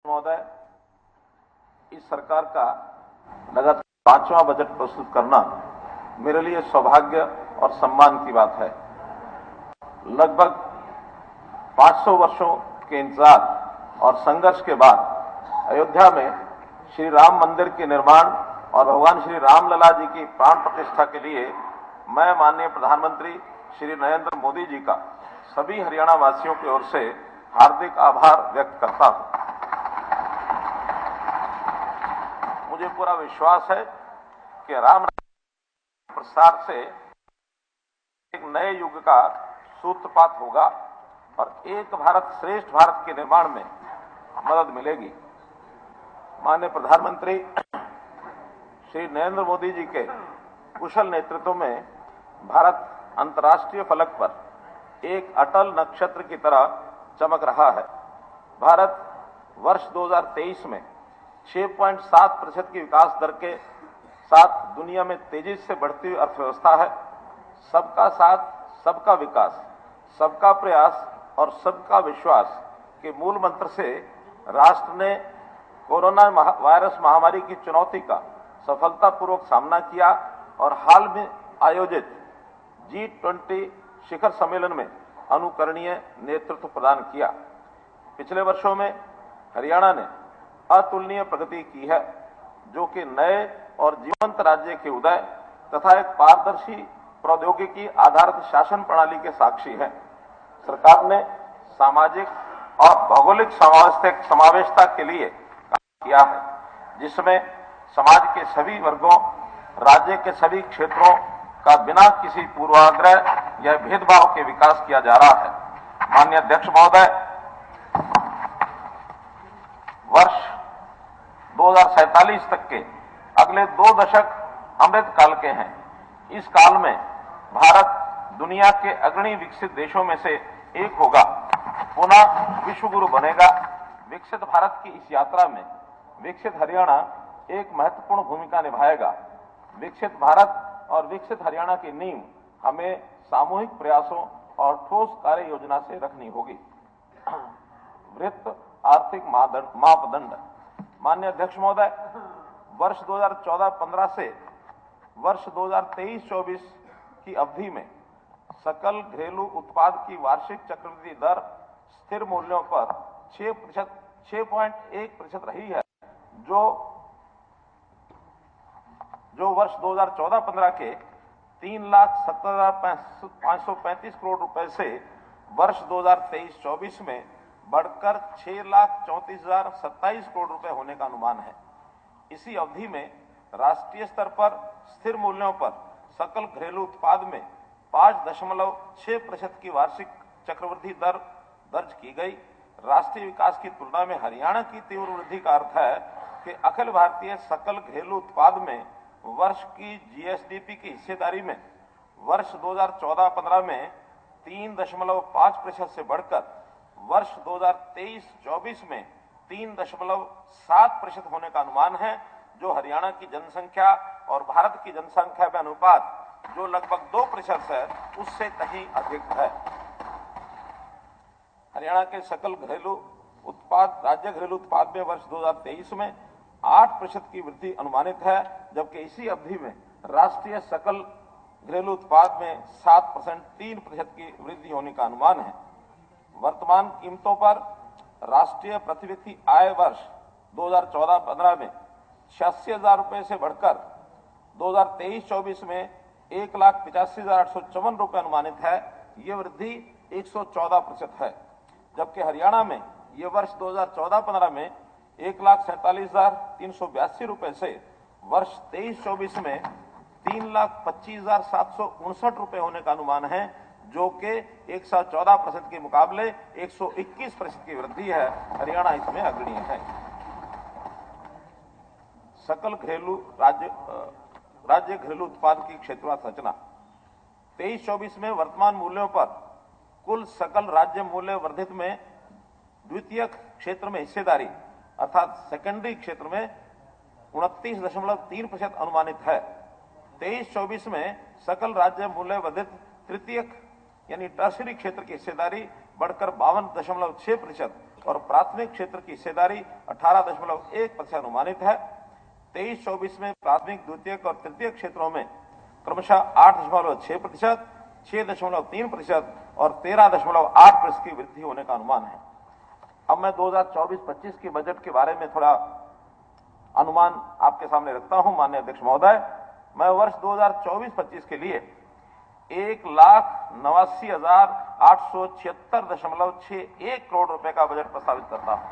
महोदय, इस सरकार का लगातार 5वां बजट प्रस्तुत करना मेरे लिए सौभाग्य और सम्मान की बात है। लगभग 500 वर्षों के इंतजार और संघर्ष के बाद अयोध्या में श्री राम मंदिर के निर्माण और भगवान श्री रामलला जी की प्राण प्रतिष्ठा के लिए मैं माननीय प्रधानमंत्री श्री नरेंद्र मोदी जी का सभी हरियाणा वासियों की ओर से हार्दिक आभार व्यक्त करता हूं। मुझे पूरा विश्वास है कि राम प्रसार से एक नए युग का सूत्रपात होगा और एक भारत श्रेष्ठ भारत के निर्माण में मदद मिलेगी। माननीय प्रधानमंत्री श्री नरेंद्र मोदी जी के कुशल नेतृत्व में भारत अंतर्राष्ट्रीय फलक पर एक अटल नक्षत्र की तरह चमक रहा है। भारत वर्ष 2023 में 6.7% की विकास दर के साथ दुनिया में तेजी से बढ़ती हुई अर्थव्यवस्था है। सबका साथ, सबका विकास, सबका प्रयास और सबका विश्वास के मूल मंत्र से राष्ट्र ने कोरोना वायरस महामारी की चुनौती का सफलतापूर्वक सामना किया और हाल में आयोजित G20 शिखर सम्मेलन में अनुकरणीय नेतृत्व प्रदान किया। पिछले वर्षों में हरियाणा ने अतुलनीय प्रगति की है, जो कि नए और जीवंत राज्य के उदय तथा एक पारदर्शी प्रौद्योगिकी आधारित शासन प्रणाली के साक्षी है। सरकार ने सामाजिक और भौगोलिक समावेशता के लिए काम किया है, जिसमें समाज के सभी वर्गों, राज्य के सभी क्षेत्रों का बिना किसी पूर्वाग्रह या भेदभाव के विकास किया जा रहा है। माननीय अध्यक्ष महोदय, वर्ष 2047 तक के अगले 2 दशक अमृत काल के हैं। इस काल में भारत दुनिया के अग्रणी विकसित देशों में से एक होगा, पुनः विश्व गुरु बनेगा। विकसित भारत की इस यात्रा में विकसित हरियाणा एक महत्वपूर्ण भूमिका निभाएगा। विकसित भारत और विकसित हरियाणा की नींव हमें सामूहिक प्रयासों और ठोस कार्य योजना से रखनी होगी। वृत्त आर्थिक मापदंड। माननीय अध्यक्ष महोदय, वर्ष 2014-15 से वर्ष 2023-24 की अवधि में सकल घरेलू उत्पाद की वार्षिक चक्रवृद्धि दर स्थिर मूल्यों पर 6.1% रही है, जो वर्ष 2014-15 के 3,70,535 करोड़ रुपए से वर्ष 2023-24 में बढ़कर 6,34,027 करोड़ रुपए होने का अनुमान है। इसी अवधि में राष्ट्रीय स्तर पर स्थिर मूल्यों पर सकल घरेलू उत्पाद में 5.6% की वार्षिक चक्रवृद्धि दर दर्ज की गई। राष्ट्रीय विकास की तुलना में हरियाणा की तीव्र वृद्धि का अर्थ है कि अखिल भारतीय सकल घरेलू उत्पाद में वर्ष की जीएसडीपी की हिस्सेदारी में वर्ष 2014-15 में 3.5% से बढ़कर वर्ष 2023-24 में 3.7% होने का अनुमान है, जो हरियाणा की जनसंख्या और भारत की जनसंख्या में अनुपात जो लगभग 2% है, उससे कहीं अधिक है। हरियाणा के सकल घरेलू उत्पाद, राज्य घरेलू उत्पाद में वर्ष 2023 में 8% की वृद्धि अनुमानित है, जबकि इसी अवधि में राष्ट्रीय सकल घरेलू उत्पाद में 3% की वृद्धि होने का अनुमान है। वर्तमान कीमतों पर राष्ट्रीय प्रति व्यक्ति आय वर्ष 2014-15 में 86,000 रुपए से बढ़कर 2023-24 में 1,85,854 रुपए अनुमानित है। ये वृद्धि 114% है, जबकि हरियाणा में ये वर्ष 2014-15 में 1,47,382 रुपए से वर्ष 23-24 में 3,25,759 रुपए होने का अनुमान है, जो कि 114% के मुकाबले 121% की वृद्धि है। हरियाणा इसमें अग्रणी है। सकल घरेलू राज्य घरेलू उत्पाद की क्षेत्रवार संरचना 23-24 में वर्तमान मूल्यों पर कुल सकल राज्य मूल्य वर्धित में द्वितीय क्षेत्र में हिस्सेदारी अर्थात सेकेंडरी क्षेत्र में 29.3% अनुमानित है। 23-24 में सकल राज्य मूल्य वर्धित तृतीय यानी टर्शरी क्षेत्र की हिस्सेदारी बढ़कर 52.6% और प्राथमिक क्षेत्र की हिस्सेदारी 18.1% अनुमानित है। 23-24 में प्राथमिक, द्वितीयक और तृतीयक क्षेत्रों में क्रमशः 8.6%, 6.3% और 13.8% की वृद्धि होने का अनुमान है। अब मैं 2024-25 के बजट के बारे में थोड़ा अनुमान आपके सामने रखता हूं। माननीय अध्यक्ष महोदय, मैं वर्ष 2024-25 के लिए 1,89,876.61 करोड़ रुपए का बजट प्रस्तावित करता हूं,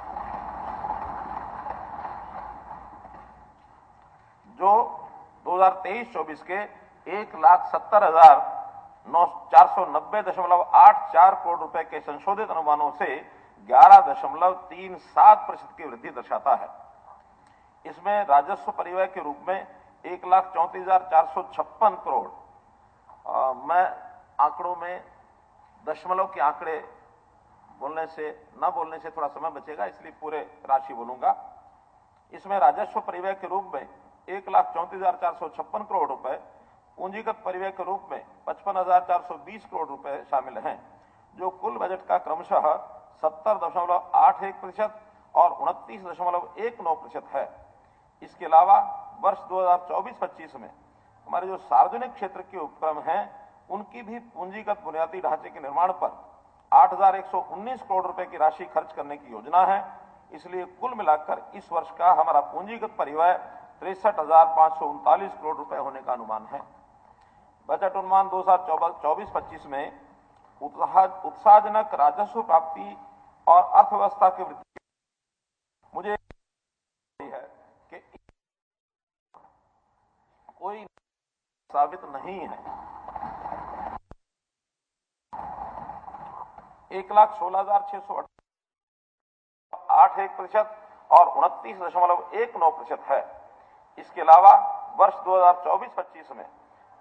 जो 2023-24 के 1,70,490.84 करोड़ रुपए के संशोधित अनुमानों से 11.37% की वृद्धि दर्शाता है। इसमें राजस्व परिव्यय के रूप में 1,34,456 करोड़, मैं आंकड़ों में दशमलव के आंकड़े बोलने से थोड़ा समय बचेगा, इसलिए पूरे राशि बोलूंगा। इसमें राजस्व परिव्यय के रूप में 1,34,456 करोड़ रुपए, पूंजीगत परिव्यय के रूप में 55,420 करोड़ रुपए शामिल हैं, जो कुल बजट का क्रमशः 70.81% और 29.19% है। इसके अलावा वर्ष 2024-25 में हमारे जो सार्वजनिक क्षेत्र के उपक्रम हैं, उनकी भी पूंजीगत बुनियादी ढांचे के निर्माण पर 8,119 करोड़ रुपए की राशि खर्च करने की योजना है। इसलिए कुल मिलाकर इस वर्ष का हमारा पूंजीगत परिव्यय 63,539 करोड़ रुपए होने का अनुमान है। बजट अनुमान 2024-25 में उत्साहजनक राजस्व प्राप्ति और अर्थव्यवस्था की वृद्धि मुझे है कि कोई साबित नहीं है। 1,16,608.1% और 29.19% है। इसके अलावा वर्ष 2024-25 में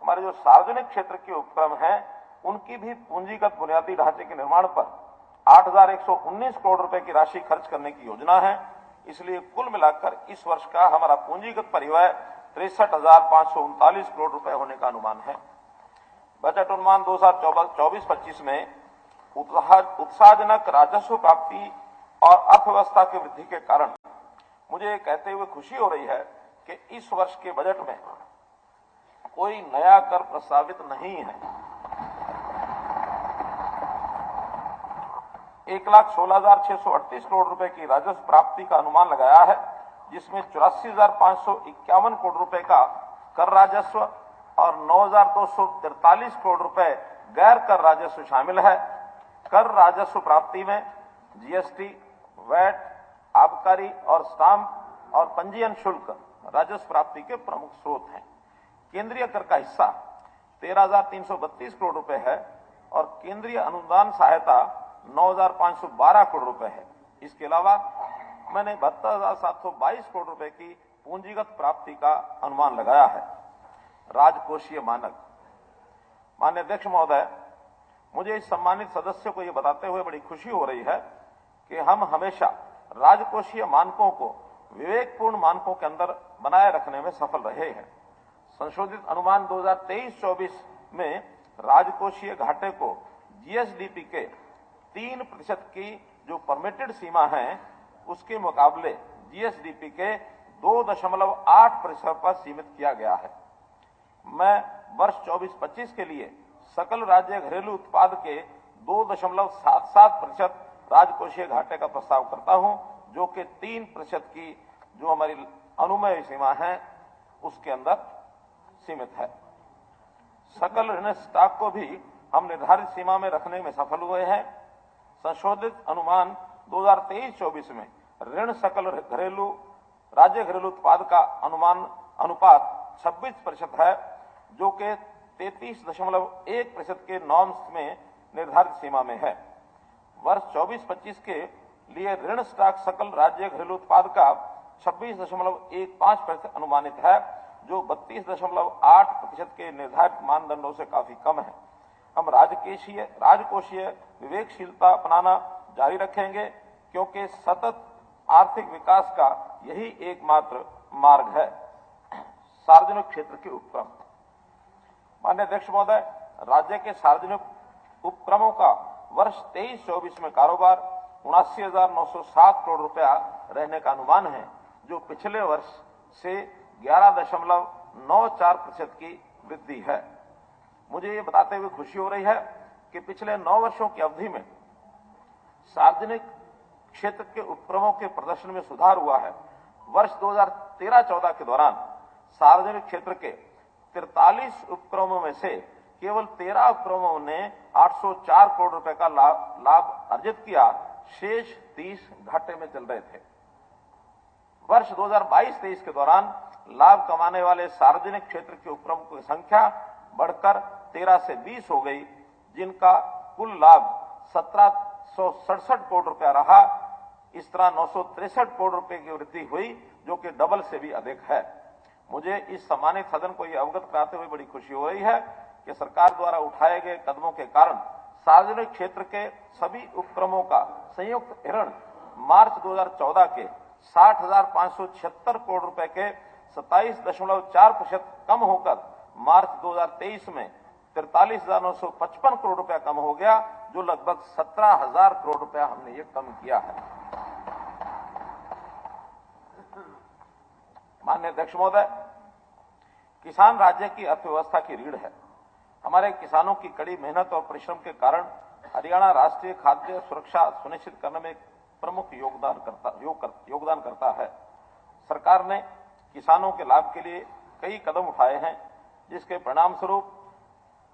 हमारे जो सार्वजनिक क्षेत्र के उपक्रम हैं, उनकी भी पूंजीगत बुनियादी ढांचे के निर्माण पर 8,119 करोड़ रुपए की राशि खर्च करने की योजना है। इसलिए कुल मिलाकर इस वर्ष का हमारा पूंजीगत परिव्यय 63,539 करोड़ रुपए होने का अनुमान है। बजट अनुमान 2024-25 में उत्साहजनक राजस्व प्राप्ति और अर्थव्यवस्था की वृद्धि के कारण मुझे कहते हुए खुशी हो रही है कि इस वर्ष के बजट में कोई नया कर प्रस्तावित नहीं है। 1,16,638 करोड़ रुपए की राजस्व प्राप्ति का अनुमान लगाया है, जिसमें 84,551 करोड़ रुपए का कर राजस्व और 9,243 करोड़ रुपए गैर कर राजस्व शामिल है। कर राजस्व प्राप्ति में जीएसटी, वैट, आबकारी और स्टाम्प और पंजीयन शुल्क राजस्व प्राप्ति के प्रमुख स्रोत हैं। केंद्रीय कर का हिस्सा 13,332 करोड़ रुपए है और केंद्रीय अनुदान सहायता 9,512 करोड़ रुपए है। इसके अलावा मैंने 72,722 करोड़ रुपए की पूंजीगत प्राप्ति का अनुमान लगाया है। राजकोषीय मानक, माननीय अध्यक्ष महोदय, मुझे इस सम्मानित सदस्य को यह बताते हुए बड़ी खुशी हो रही है कि हम हमेशा राजकोषीय मानकों को विवेकपूर्ण मानकों के अंदर बनाए रखने में सफल रहे हैं। संशोधित अनुमान 2023-24 में राजकोषीय घाटे को जीएसडीपी के 3% की जो परमिटेड सीमा है, उसके मुकाबले जीएसडीपी के 2.8% पर सीमित किया गया है। मैं वर्ष 24-25 के लिए सकल राज्य घरेलू उत्पाद के 2.77% राजकोषीय घाटे का प्रस्ताव करता हूं, जो कि 3% की जो हमारी अनुमेय सीमा है उसके अंदर सीमित है। सकल ऋण स्टॉक को भी हम निर्धारित सीमा में रखने में सफल हुए हैं। संशोधित अनुमान 2023-24 में ऋण सकल राज्य घरेलू उत्पाद का अनुपात 26% है, जो कि 33.1% के नॉर्म्स में निर्धारित सीमा में है। वर्ष 24-25 के लिए ऋण स्टॉक सकल राज्य घरेलू उत्पाद का 26.15% अनुमानित है, जो 32.8% के निर्धारित मानदंडों से काफी कम है। हम राजकोषीय विवेकशीलता अपनाना जारी रखेंगे, क्योंकि सतत आर्थिक विकास का यही एकमात्र मार्ग है। सार्वजनिक क्षेत्र के उपक्रम, माननीय अध्यक्ष महोदय, राज्य के सार्वजनिक उपक्रमों का वर्ष 23-24 में कारोबार 79,907 करोड़ रुपया रहने का अनुमान है, जो पिछले वर्ष से 11.94% की वृद्धि है। मुझे ये बताते हुए खुशी हो रही है कि पिछले 9 वर्षों की अवधि में सार्वजनिक क्षेत्र के उपक्रमों के प्रदर्शन में सुधार हुआ है। वर्ष 2013-14 के दौरान सार्वजनिक क्षेत्र के 43 उपक्रमों में से केवल 13 उपक्रमों ने 804 करोड़ रुपए का लाभ अर्जित किया, शेष 30 घाटे में चल रहे थे। वर्ष 2022-23 के दौरान लाभ कमाने वाले सार्वजनिक क्षेत्र के उपक्रमों की संख्या बढ़कर 13 से 20 हो गई, जिनका कुल लाभ 1767 करोड़ रुपया रहा। इस तरह 963 करोड़ रुपए की वृद्धि हुई, जो कि डबल से भी अधिक है। मुझे इस सम्मानित सदन को यह अवगत कराते हुए बड़ी खुशी हो रही है कि सरकार द्वारा उठाए गए कदमों के कारण सार्वजनिक क्षेत्र के सभी उपक्रमों का संयुक्त ऋण मार्च 2014 के 60,576 करोड़ रुपए के 27.4% कम होकर मार्च 2023 में 43,955 करोड़ रुपया कम हो गया, जो लगभग 17,000 करोड़ रुपया हमने ये कम किया है। माननीय अध्यक्ष महोदय, किसान राज्य की अर्थव्यवस्था की रीढ़ है। हमारे किसानों की कड़ी मेहनत और परिश्रम के कारण हरियाणा राष्ट्रीय खाद्य सुरक्षा सुनिश्चित करने में प्रमुख योगदान करता है। सरकार ने किसानों के लाभ के लिए कई कदम उठाए हैं, जिसके परिणाम स्वरूप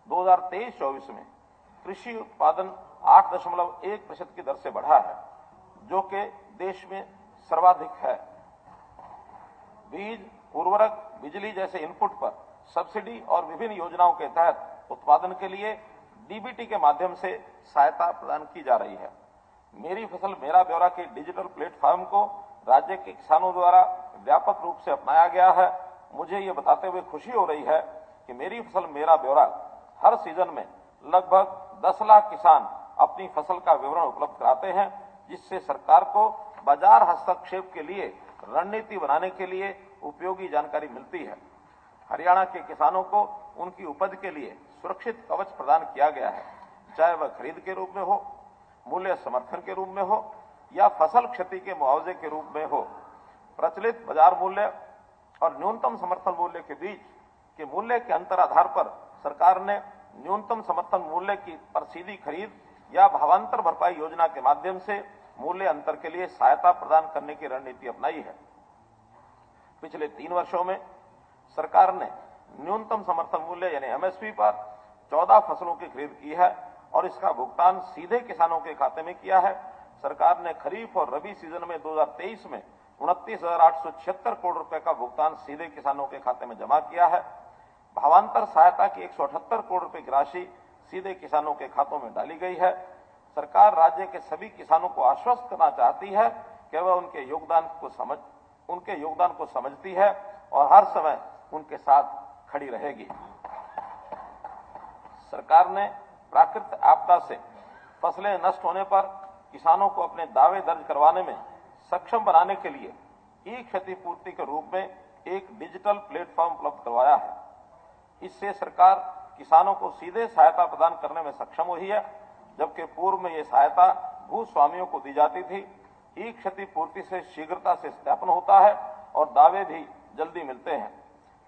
2023-24 में कृषि उत्पादन 8.1% की दर से बढ़ा है, जो कि देश में सर्वाधिक है। बीज, उर्वरक, बिजली जैसे इनपुट पर सब्सिडी और विभिन्न योजनाओं के तहत उत्पादन के लिए डीबीटी के माध्यम से सहायता प्रदान की जा रही है। मेरी फसल मेरा ब्यौरा के डिजिटल प्लेटफॉर्म को राज्य के किसानों द्वारा व्यापक रूप से अपनाया गया है। मुझे ये बताते हुए खुशी हो रही है कि मेरी फसल मेरा ब्यौरा हर सीजन में लगभग 10 लाख किसान अपनी फसल का विवरण उपलब्ध कराते हैं, जिससे सरकार को बाजार हस्तक्षेप के लिए रणनीति बनाने के लिए उपयोगी जानकारी मिलती है। हरियाणा के किसानों को उनकी उपज के लिए सुरक्षित कवच प्रदान किया गया है, चाहे वह खरीद के रूप में हो, मूल्य समर्थन के रूप में हो या फसल क्षति के मुआवजे के रूप में हो। प्रचलित बाजार मूल्य और न्यूनतम समर्थन मूल्य के बीच के मूल्य के अंतर आधार पर सरकार ने न्यूनतम समर्थन मूल्य की पर सीधी खरीद या भावांतर भरपाई योजना के माध्यम से मूल्य अंतर के लिए सहायता प्रदान करने की रणनीति अपनाई है। पिछले 3 वर्षों में सरकार ने न्यूनतम समर्थन मूल्य यानी एमएसपी पर 14 फसलों की खरीद की है और इसका भुगतान सीधे किसानों के खाते में किया है। सरकार ने खरीफ और रबी सीजन में 2023 में 29,876 करोड़ रुपए का भुगतान सीधे किसानों के खाते में जमा किया है। भावांतर सहायता की 178 करोड़ रुपए की राशि सीधे किसानों के खातों में डाली गई है। सरकार राज्य के सभी किसानों को आश्वस्त करना चाहती है कि वह उनके योगदान को समझती है और हर समय उनके साथ खड़ी रहेगी। सरकार ने प्राकृतिक आपदा से फसलें नष्ट होने पर किसानों को अपने दावे दर्ज करवाने में सक्षम बनाने के लिए ई क्षतिपूर्ति के रूप में एक डिजिटल प्लेटफॉर्म उपलब्ध करवाया है। इससे सरकार किसानों को सीधे सहायता प्रदान करने में सक्षम हुई है, जबकि पूर्व में ये सहायता भूस्वामियों को दी जाती थी। ई क्षतिपूर्ति से शीघ्रता से सत्यापन होता है और दावे भी जल्दी मिलते हैं।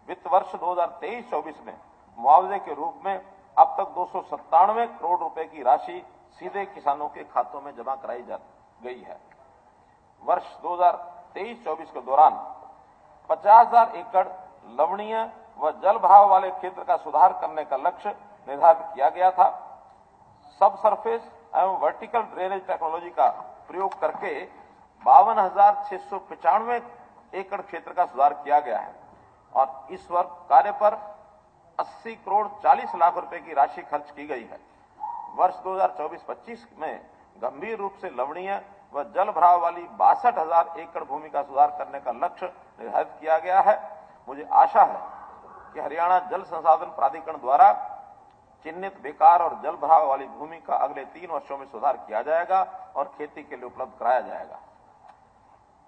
वित्त वर्ष 2023-24 में मुआवजे के रूप में अब तक 297 करोड़ रुपए की राशि सीधे किसानों के खातों में जमा कराई जा गई है। वर्ष 2023-24 के दौरान 50,000 एकड़ लवणीय व जल भराव वाले क्षेत्र का सुधार करने का लक्ष्य निर्धारित किया गया था। सब सरफेस एवं वर्टिकल ड्रेनेज टेक्नोलॉजी का प्रयोग करके 52,695 एकड़ क्षेत्र का सुधार किया गया है और इस कार्य पर 80 करोड़ 40 लाख रुपए की राशि खर्च की गई है। वर्ष 2024-25 में गंभीर रूप से लवणीय व जल भराव वाली 62,000 एकड़ भूमि का सुधार करने का लक्ष्य निर्धारित किया गया है। मुझे आशा है कि हरियाणा जल संसाधन प्राधिकरण द्वारा चिन्हित बेकार और जल भराव वाली भूमि का अगले 3 वर्षों में सुधार किया जाएगा और खेती के लिए उपलब्ध कराया जाएगा।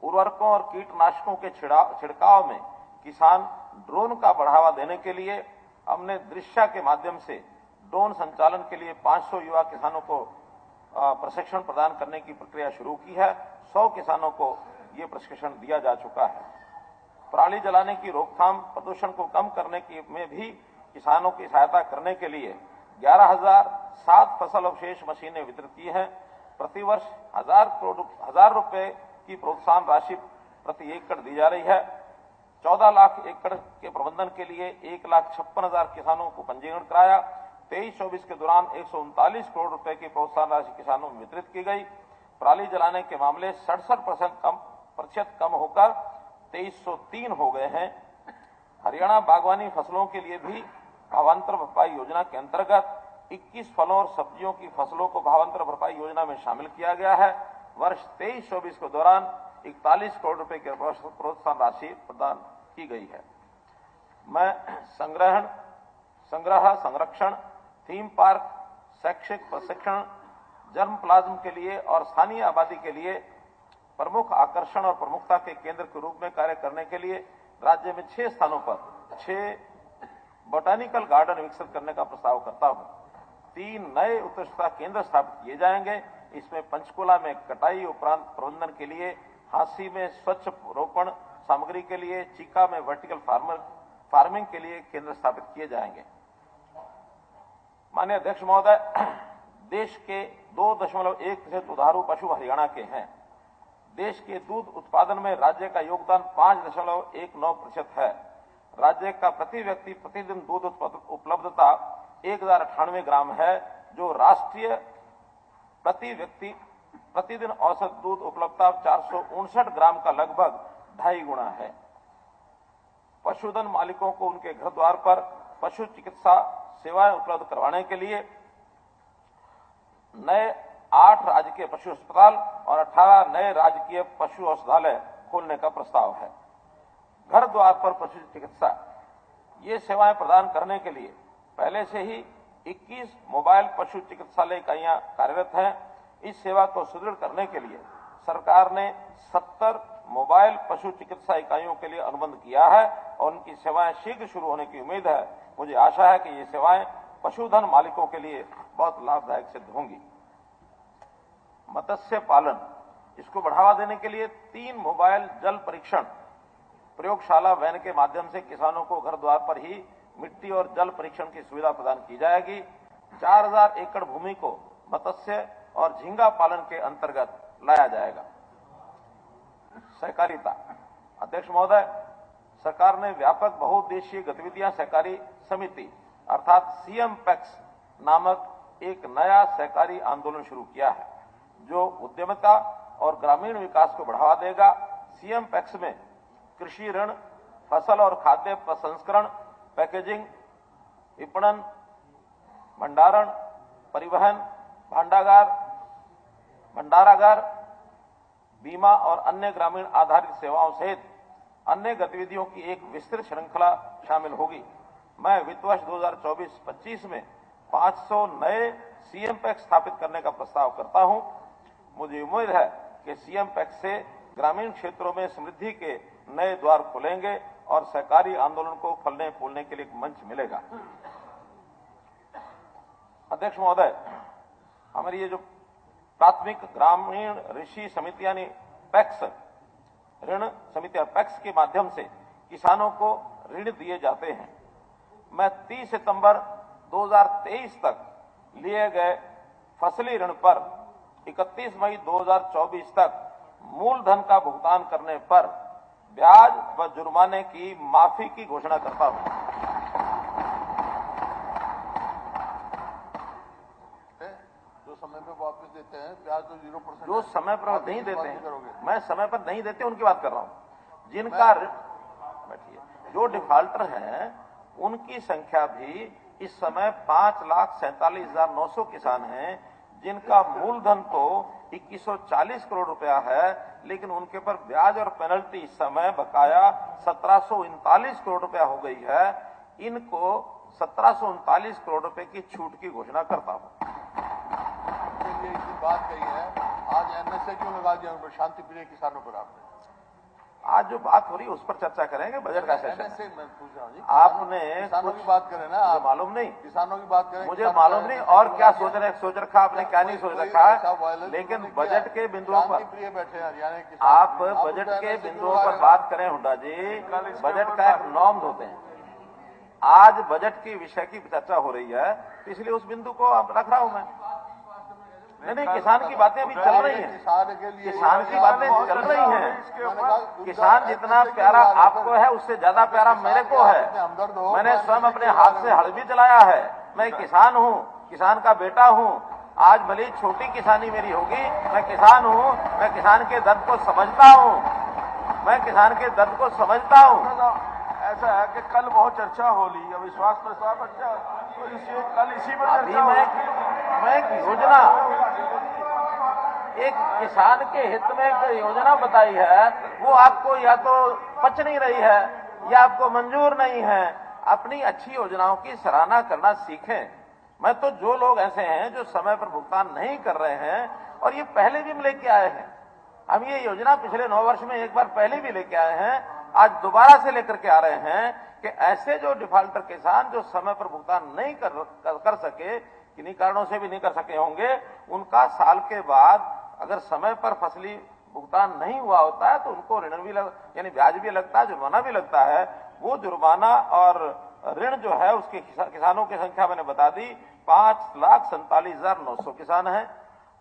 उर्वरकों और कीटनाशकों के छिड़काव में किसान ड्रोन का बढ़ावा देने के लिए हमने दृश्या के माध्यम से ड्रोन संचालन के लिए 500 युवा किसानों को प्रशिक्षण प्रदान करने की प्रक्रिया शुरू की है। 100 किसानों को ये प्रशिक्षण दिया जा चुका है। पराली जलाने की रोकथाम, प्रदूषण को कम करने की में भी किसानों की सहायता करने के लिए 11,007 फसल अवशेष मशीनें वितरित की हैं। प्रतिवर्ष 1,000 रुपए की प्रोत्साहन राशि प्रति एकड़ दी जा रही है। 14 लाख एकड़ के प्रबंधन के लिए 1,56,000 किसानों को पंजीकरण कराया। 23-24 के दौरान 139 करोड़ रुपए की प्रोत्साहन राशि किसानों में वितरित की गई। पराली जलाने के मामले 67% कम होकर 2303 हो गए हैं। हरियाणा बागवानी फसलों के लिए भी भावांतर भरपाई योजना के अंतर्गत 21 फलों और सब्जियों की फसलों को भावांतर भरपाई योजना में शामिल किया गया है। वर्ष 23-24 के दौरान 41 करोड़ रुपए की प्रोत्साहन राशि प्रदान की गई है। मैं संग्रह, संरक्षण, थीम पार्क, शैक्षिक प्रशिक्षण, जर्म प्लाज्म के लिए और स्थानीय आबादी के लिए प्रमुख आकर्षण और प्रमुखता के केंद्र के रूप में कार्य करने के लिए राज्य में 6 स्थानों पर 6 बोटानिकल गार्डन विकसित करने का प्रस्ताव करता हूं। 3 नए उत्कृष्टता केंद्र स्थापित किए जाएंगे। इसमें पंचकुला में कटाई उपरांत प्रबंधन के लिए, हांसी में स्वच्छ रोपण सामग्री के लिए, चीका में वर्टिकल फार्मिंग के लिए केंद्र स्थापित किए जाएंगे। माननीय अध्यक्ष महोदय, देश के 2.1% दुधारू पशु हरियाणा के हैं। देश के दूध उत्पादन में राज्य का योगदान 5.19% है। राज्य का प्रति व्यक्ति प्रतिदिन दूध उपलब्धता 1098 ग्राम है, जो राष्ट्रीय प्रति व्यक्ति प्रतिदिन औसत दूध उपलब्धता 459 ग्राम का लगभग 2.5 गुना है। पशुधन मालिकों को उनके घर द्वार पर पशु चिकित्सा सेवाएं उपलब्ध करवाने के लिए नए 8 राजकीय पशु अस्पताल और 18 नए राजकीय पशु औषधालय खोलने का प्रस्ताव है। घर द्वार पर पशु चिकित्सा ये सेवाएं प्रदान करने के लिए पहले से ही 21 मोबाइल पशु चिकित्सालय इकाइयां कार्यरत हैं। इस सेवा को सुदृढ़ करने के लिए सरकार ने 70 मोबाइल पशु चिकित्सा इकाइयों के लिए अनुबंध किया है और उनकी सेवाएं शीघ्र शुरू होने की उम्मीद है। मुझे आशा है कि ये सेवाएं पशुधन मालिकों के लिए बहुत लाभदायक सिद्ध होंगी। मत्स्य पालन, इसको बढ़ावा देने के लिए 3 मोबाइल जल परीक्षण प्रयोगशाला वैन के माध्यम से किसानों को घर द्वार पर ही मिट्टी और जल परीक्षण की सुविधा प्रदान की जाएगी। 4000 एकड़ भूमि को मत्स्य और झींगा पालन के अंतर्गत लाया जाएगा। सहकारिता, अध्यक्ष महोदय, सरकार ने व्यापक बहुउद्देशीय गतिविधियां सहकारी समिति अर्थात सीएमपैक्स नामक एक नया सहकारी आंदोलन शुरू किया है, जो उद्यमिता और ग्रामीण विकास को बढ़ावा देगा। सीएमपैक्स में कृषि ऋण, फसल और खाद्य प्रसंस्करण, पैकेजिंग, विपणन, भंडारण, परिवहन, भंडारागार, बीमा और अन्य ग्रामीण आधारित सेवाओं सहित अन्य गतिविधियों की एक विस्तृत श्रृंखला शामिल होगी। मैं वित्त वर्ष 2024-25 में 500 नए सीएमपैक्स स्थापित करने का प्रस्ताव करता हूं। मुझे उम्मीद है कि सीएमपैक्स से ग्रामीण क्षेत्रों में समृद्धि के नए द्वार खुलेंगे और सहकारी आंदोलन को फलने फूलने के लिए एक मंच मिलेगा। अध्यक्ष महोदय, हमारी ये जो प्राथमिक ग्रामीण ऋषि समिति यानी पैक्स ऋण समितियां पैक्स के माध्यम से किसानों को ऋण दिए जाते हैं। मैं 30 सितंबर 2023 तक लिए गए फसली ऋण पर 31 मई 2024 तक मूलधन का भुगतान करने पर ब्याज व जुर्माने की माफी की घोषणा करता हूं। जो समय पर वापस देते हैं ब्याज तो 0%, जो समय पर नहीं देते हैं, मैं समय पर नहीं देते उनकी बात कर रहा हूं। जिनका बैठिए, जो डिफॉल्टर हैं उनकी संख्या भी इस समय 5,47,900 किसान हैं, जिनका मूलधन तो 2140 करोड़ रुपया है, लेकिन उनके पर ब्याज और पेनल्टी इस समय बकाया 1739 करोड़ रुपया हो गई है। इनको 1739 करोड़ रुपए की छूट की घोषणा करता हूं। बात कही है, आज एनएसए क्यों लगा दिया शांति प्रिय किसानों पर आपने? आज जो बात हो रही है उस पर चर्चा करेंगे, बजट का सेशन से मैं पूछ रहा हूँ जी, आपने किसानों की बात करें ना, मुझे मालूम नहीं, किसानों की बात करें, मुझे मालूम नहीं और क्या सोच रखा आपने, क्या नहीं सोच रखा, लेकिन बजट के बिंदुओं पर प्रिय बैठे हरियाणा के आप बजट के बिंदुओं पर बात करें हुड्डा जी, बजट का एक नॉर्म्स होते हैं। आज बजट की विषय की चर्चा हो रही है, तो इसलिए उस बिंदु को रख रहा हूं मैं। नहीं, किसान की बातें अभी चल रही हैं, किसान की बातें चल रही हैं। किसान जितना प्यारा आपको है उससे ज्यादा प्यारा मेरे को है। मैंने स्वयं अपने हाथ से हल भी चलाया है। मैं किसान हूँ, किसान का बेटा हूँ। आज भले ही छोटी किसानी मेरी होगी, मैं किसान हूँ, मैं किसान के दर्द को समझता हूँ, मैं किसान के दर्द को समझता हूँ। ऐसा है कि कल बहुत चर्चा हो ली, अविश्वास प्रस्ताव अच्छा, तो इसी कल इसी पर अभी चर्चा मैं एक योजना, एक किसान के हित में एक योजना बताई है, वो आपको या तो पच नहीं रही है या आपको मंजूर नहीं है। अपनी अच्छी योजनाओं की सराहना करना सीखें। मैं तो जो लोग ऐसे हैं जो समय पर भुगतान नहीं कर रहे हैं, और ये पहले भी हम लेके आए हैं, हम ये योजना पिछले 9 वर्ष में एक बार पहले भी लेके आए हैं, आज दोबारा से लेकर के आ रहे हैं कि ऐसे जो डिफॉल्टर किसान जो समय पर भुगतान नहीं कर सके, किन्हीं कारणों से भी नहीं कर सके होंगे, उनका साल के बाद अगर समय पर फसली भुगतान नहीं हुआ होता है तो उनको ऋण भी यानी ब्याज भी लगता है, जुर्माना भी लगता है। वो जुर्माना और ऋण जो है उसके किसानों की संख्या मैंने बता दी, 5,47,900 किसान हैं,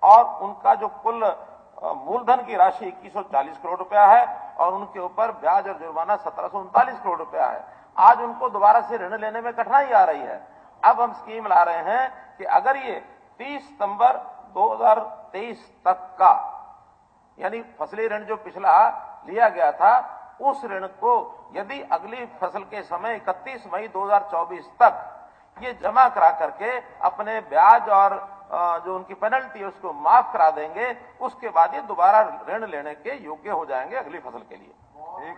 और उनका जो कुल मूलधन की राशि 2140 करोड़ रुपया है, और उनके ऊपर ब्याज और जुर्माना 1739 करोड़ रुपया है। आज उनको दोबारा से ऋण लेने में कठिनाई आ रही है। अब हम स्कीम ला रहे हैं कि अगर ये 30 सितंबर 2023 तक का, यानी फसली ऋण जो पिछला लिया गया था, उस ऋण को यदि अगली फसल के समय 31 मई 2024 तक ये जमा करा करके अपने ब्याज और जो उनकी पेनल्टी है उसको माफ करा देंगे, उसके बाद ये दोबारा ऋण लेने के योग्य हो जाएंगे अगली फसल के लिए। एक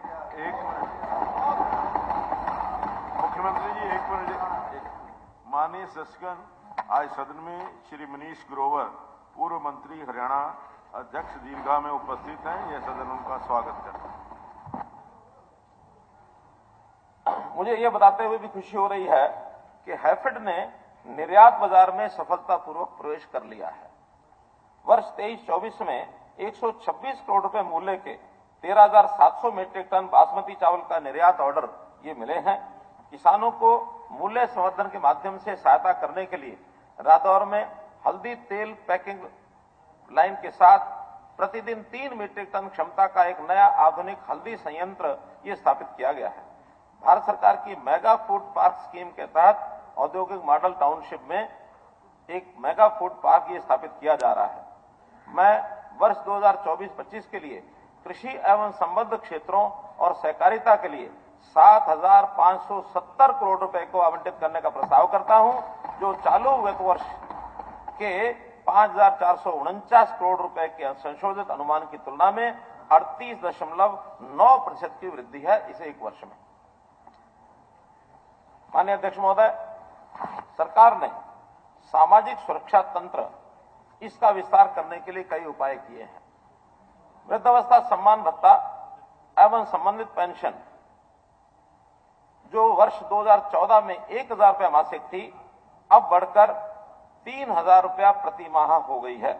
मुख्यमंत्री जी, एक मिनट। माननीय सदस्यगण, आज सदन में श्री मनीष ग्रोवर, पूर्व मंत्री हरियाणा, अध्यक्ष दीर्घा में उपस्थित हैं। यह सदन उनका स्वागत करता है। मुझे यह बताते हुए भी खुशी हो रही है कि हैफेड ने निर्यात बाजार में सफलतापूर्वक प्रवेश कर लिया है। वर्ष 23-24 में 126 करोड़ रुपए मूल्य के 13,700 मीट्रिक टन बासमती चावल का निर्यात ऑर्डर ये मिले हैं। किसानों को मूल्य संवर्धन के माध्यम से सहायता करने के लिए रादौर में हल्दी तेल पैकिंग लाइन के साथ प्रतिदिन 3 मीट्रिक टन क्षमता का एक नया आधुनिक हल्दी संयंत्र ये स्थापित किया गया है। भारत सरकार की मेगा फूड पार्क स्कीम के तहत औद्योगिक मॉडल टाउनशिप में एक मेगा फूड पार्क ये स्थापित किया जा रहा है। मैं वर्ष 2024-25 के लिए कृषि एवं संबद्ध क्षेत्रों और सहकारिता के लिए 7,570 करोड़ रुपए को आवंटित करने का प्रस्ताव करता हूं, जो चालू वित्त वर्ष के 5,449 करोड़ रुपए के संशोधित अनुमान की तुलना में 38.9% की वृद्धि है इसे एक वर्ष में। माननीय अध्यक्ष महोदय, सरकार ने सामाजिक सुरक्षा तंत्र इसका विस्तार करने के लिए कई उपाय किए हैं। वृद्धावस्था सम्मान भत्ता एवं संबंधित पेंशन जो वर्ष 2014 में 1,000 रुपया मासिक थी, अब बढ़कर 3,000 रुपया प्रति माह हो गई है।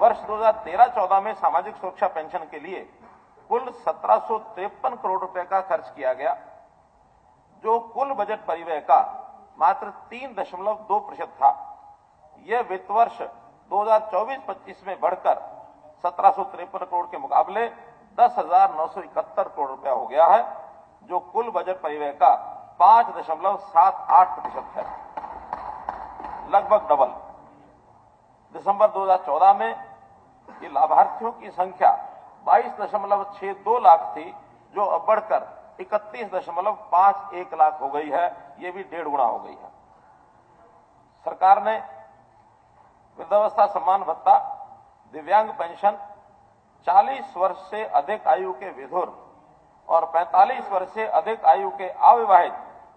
वर्ष 2013-14 में सामाजिक सुरक्षा पेंशन के लिए कुल 1753 करोड़ रुपए का खर्च किया गया, जो कुल बजट परिव्यय का मात्र 3.2% था। यह वित्त वर्ष 2024-25 में बढ़कर 1753 करोड़ के मुकाबले 10,971 करोड़ रुपया हो गया है, जो कुल बजट परिव्यय का 5.78% है, लगभग डबल। दिसंबर 2014 में ये लाभार्थियों की संख्या 22.62 लाख थी, जो अब बढ़कर 31.51 लाख हो गई है। ये भी 1.5 गुना हो गई है। सरकार ने वृद्धावस्था सम्मान भत्ता, दिव्यांग पेंशन, 40 वर्ष से अधिक आयु के विधुर और 45 वर्ष से अधिक आयु के अविवाहित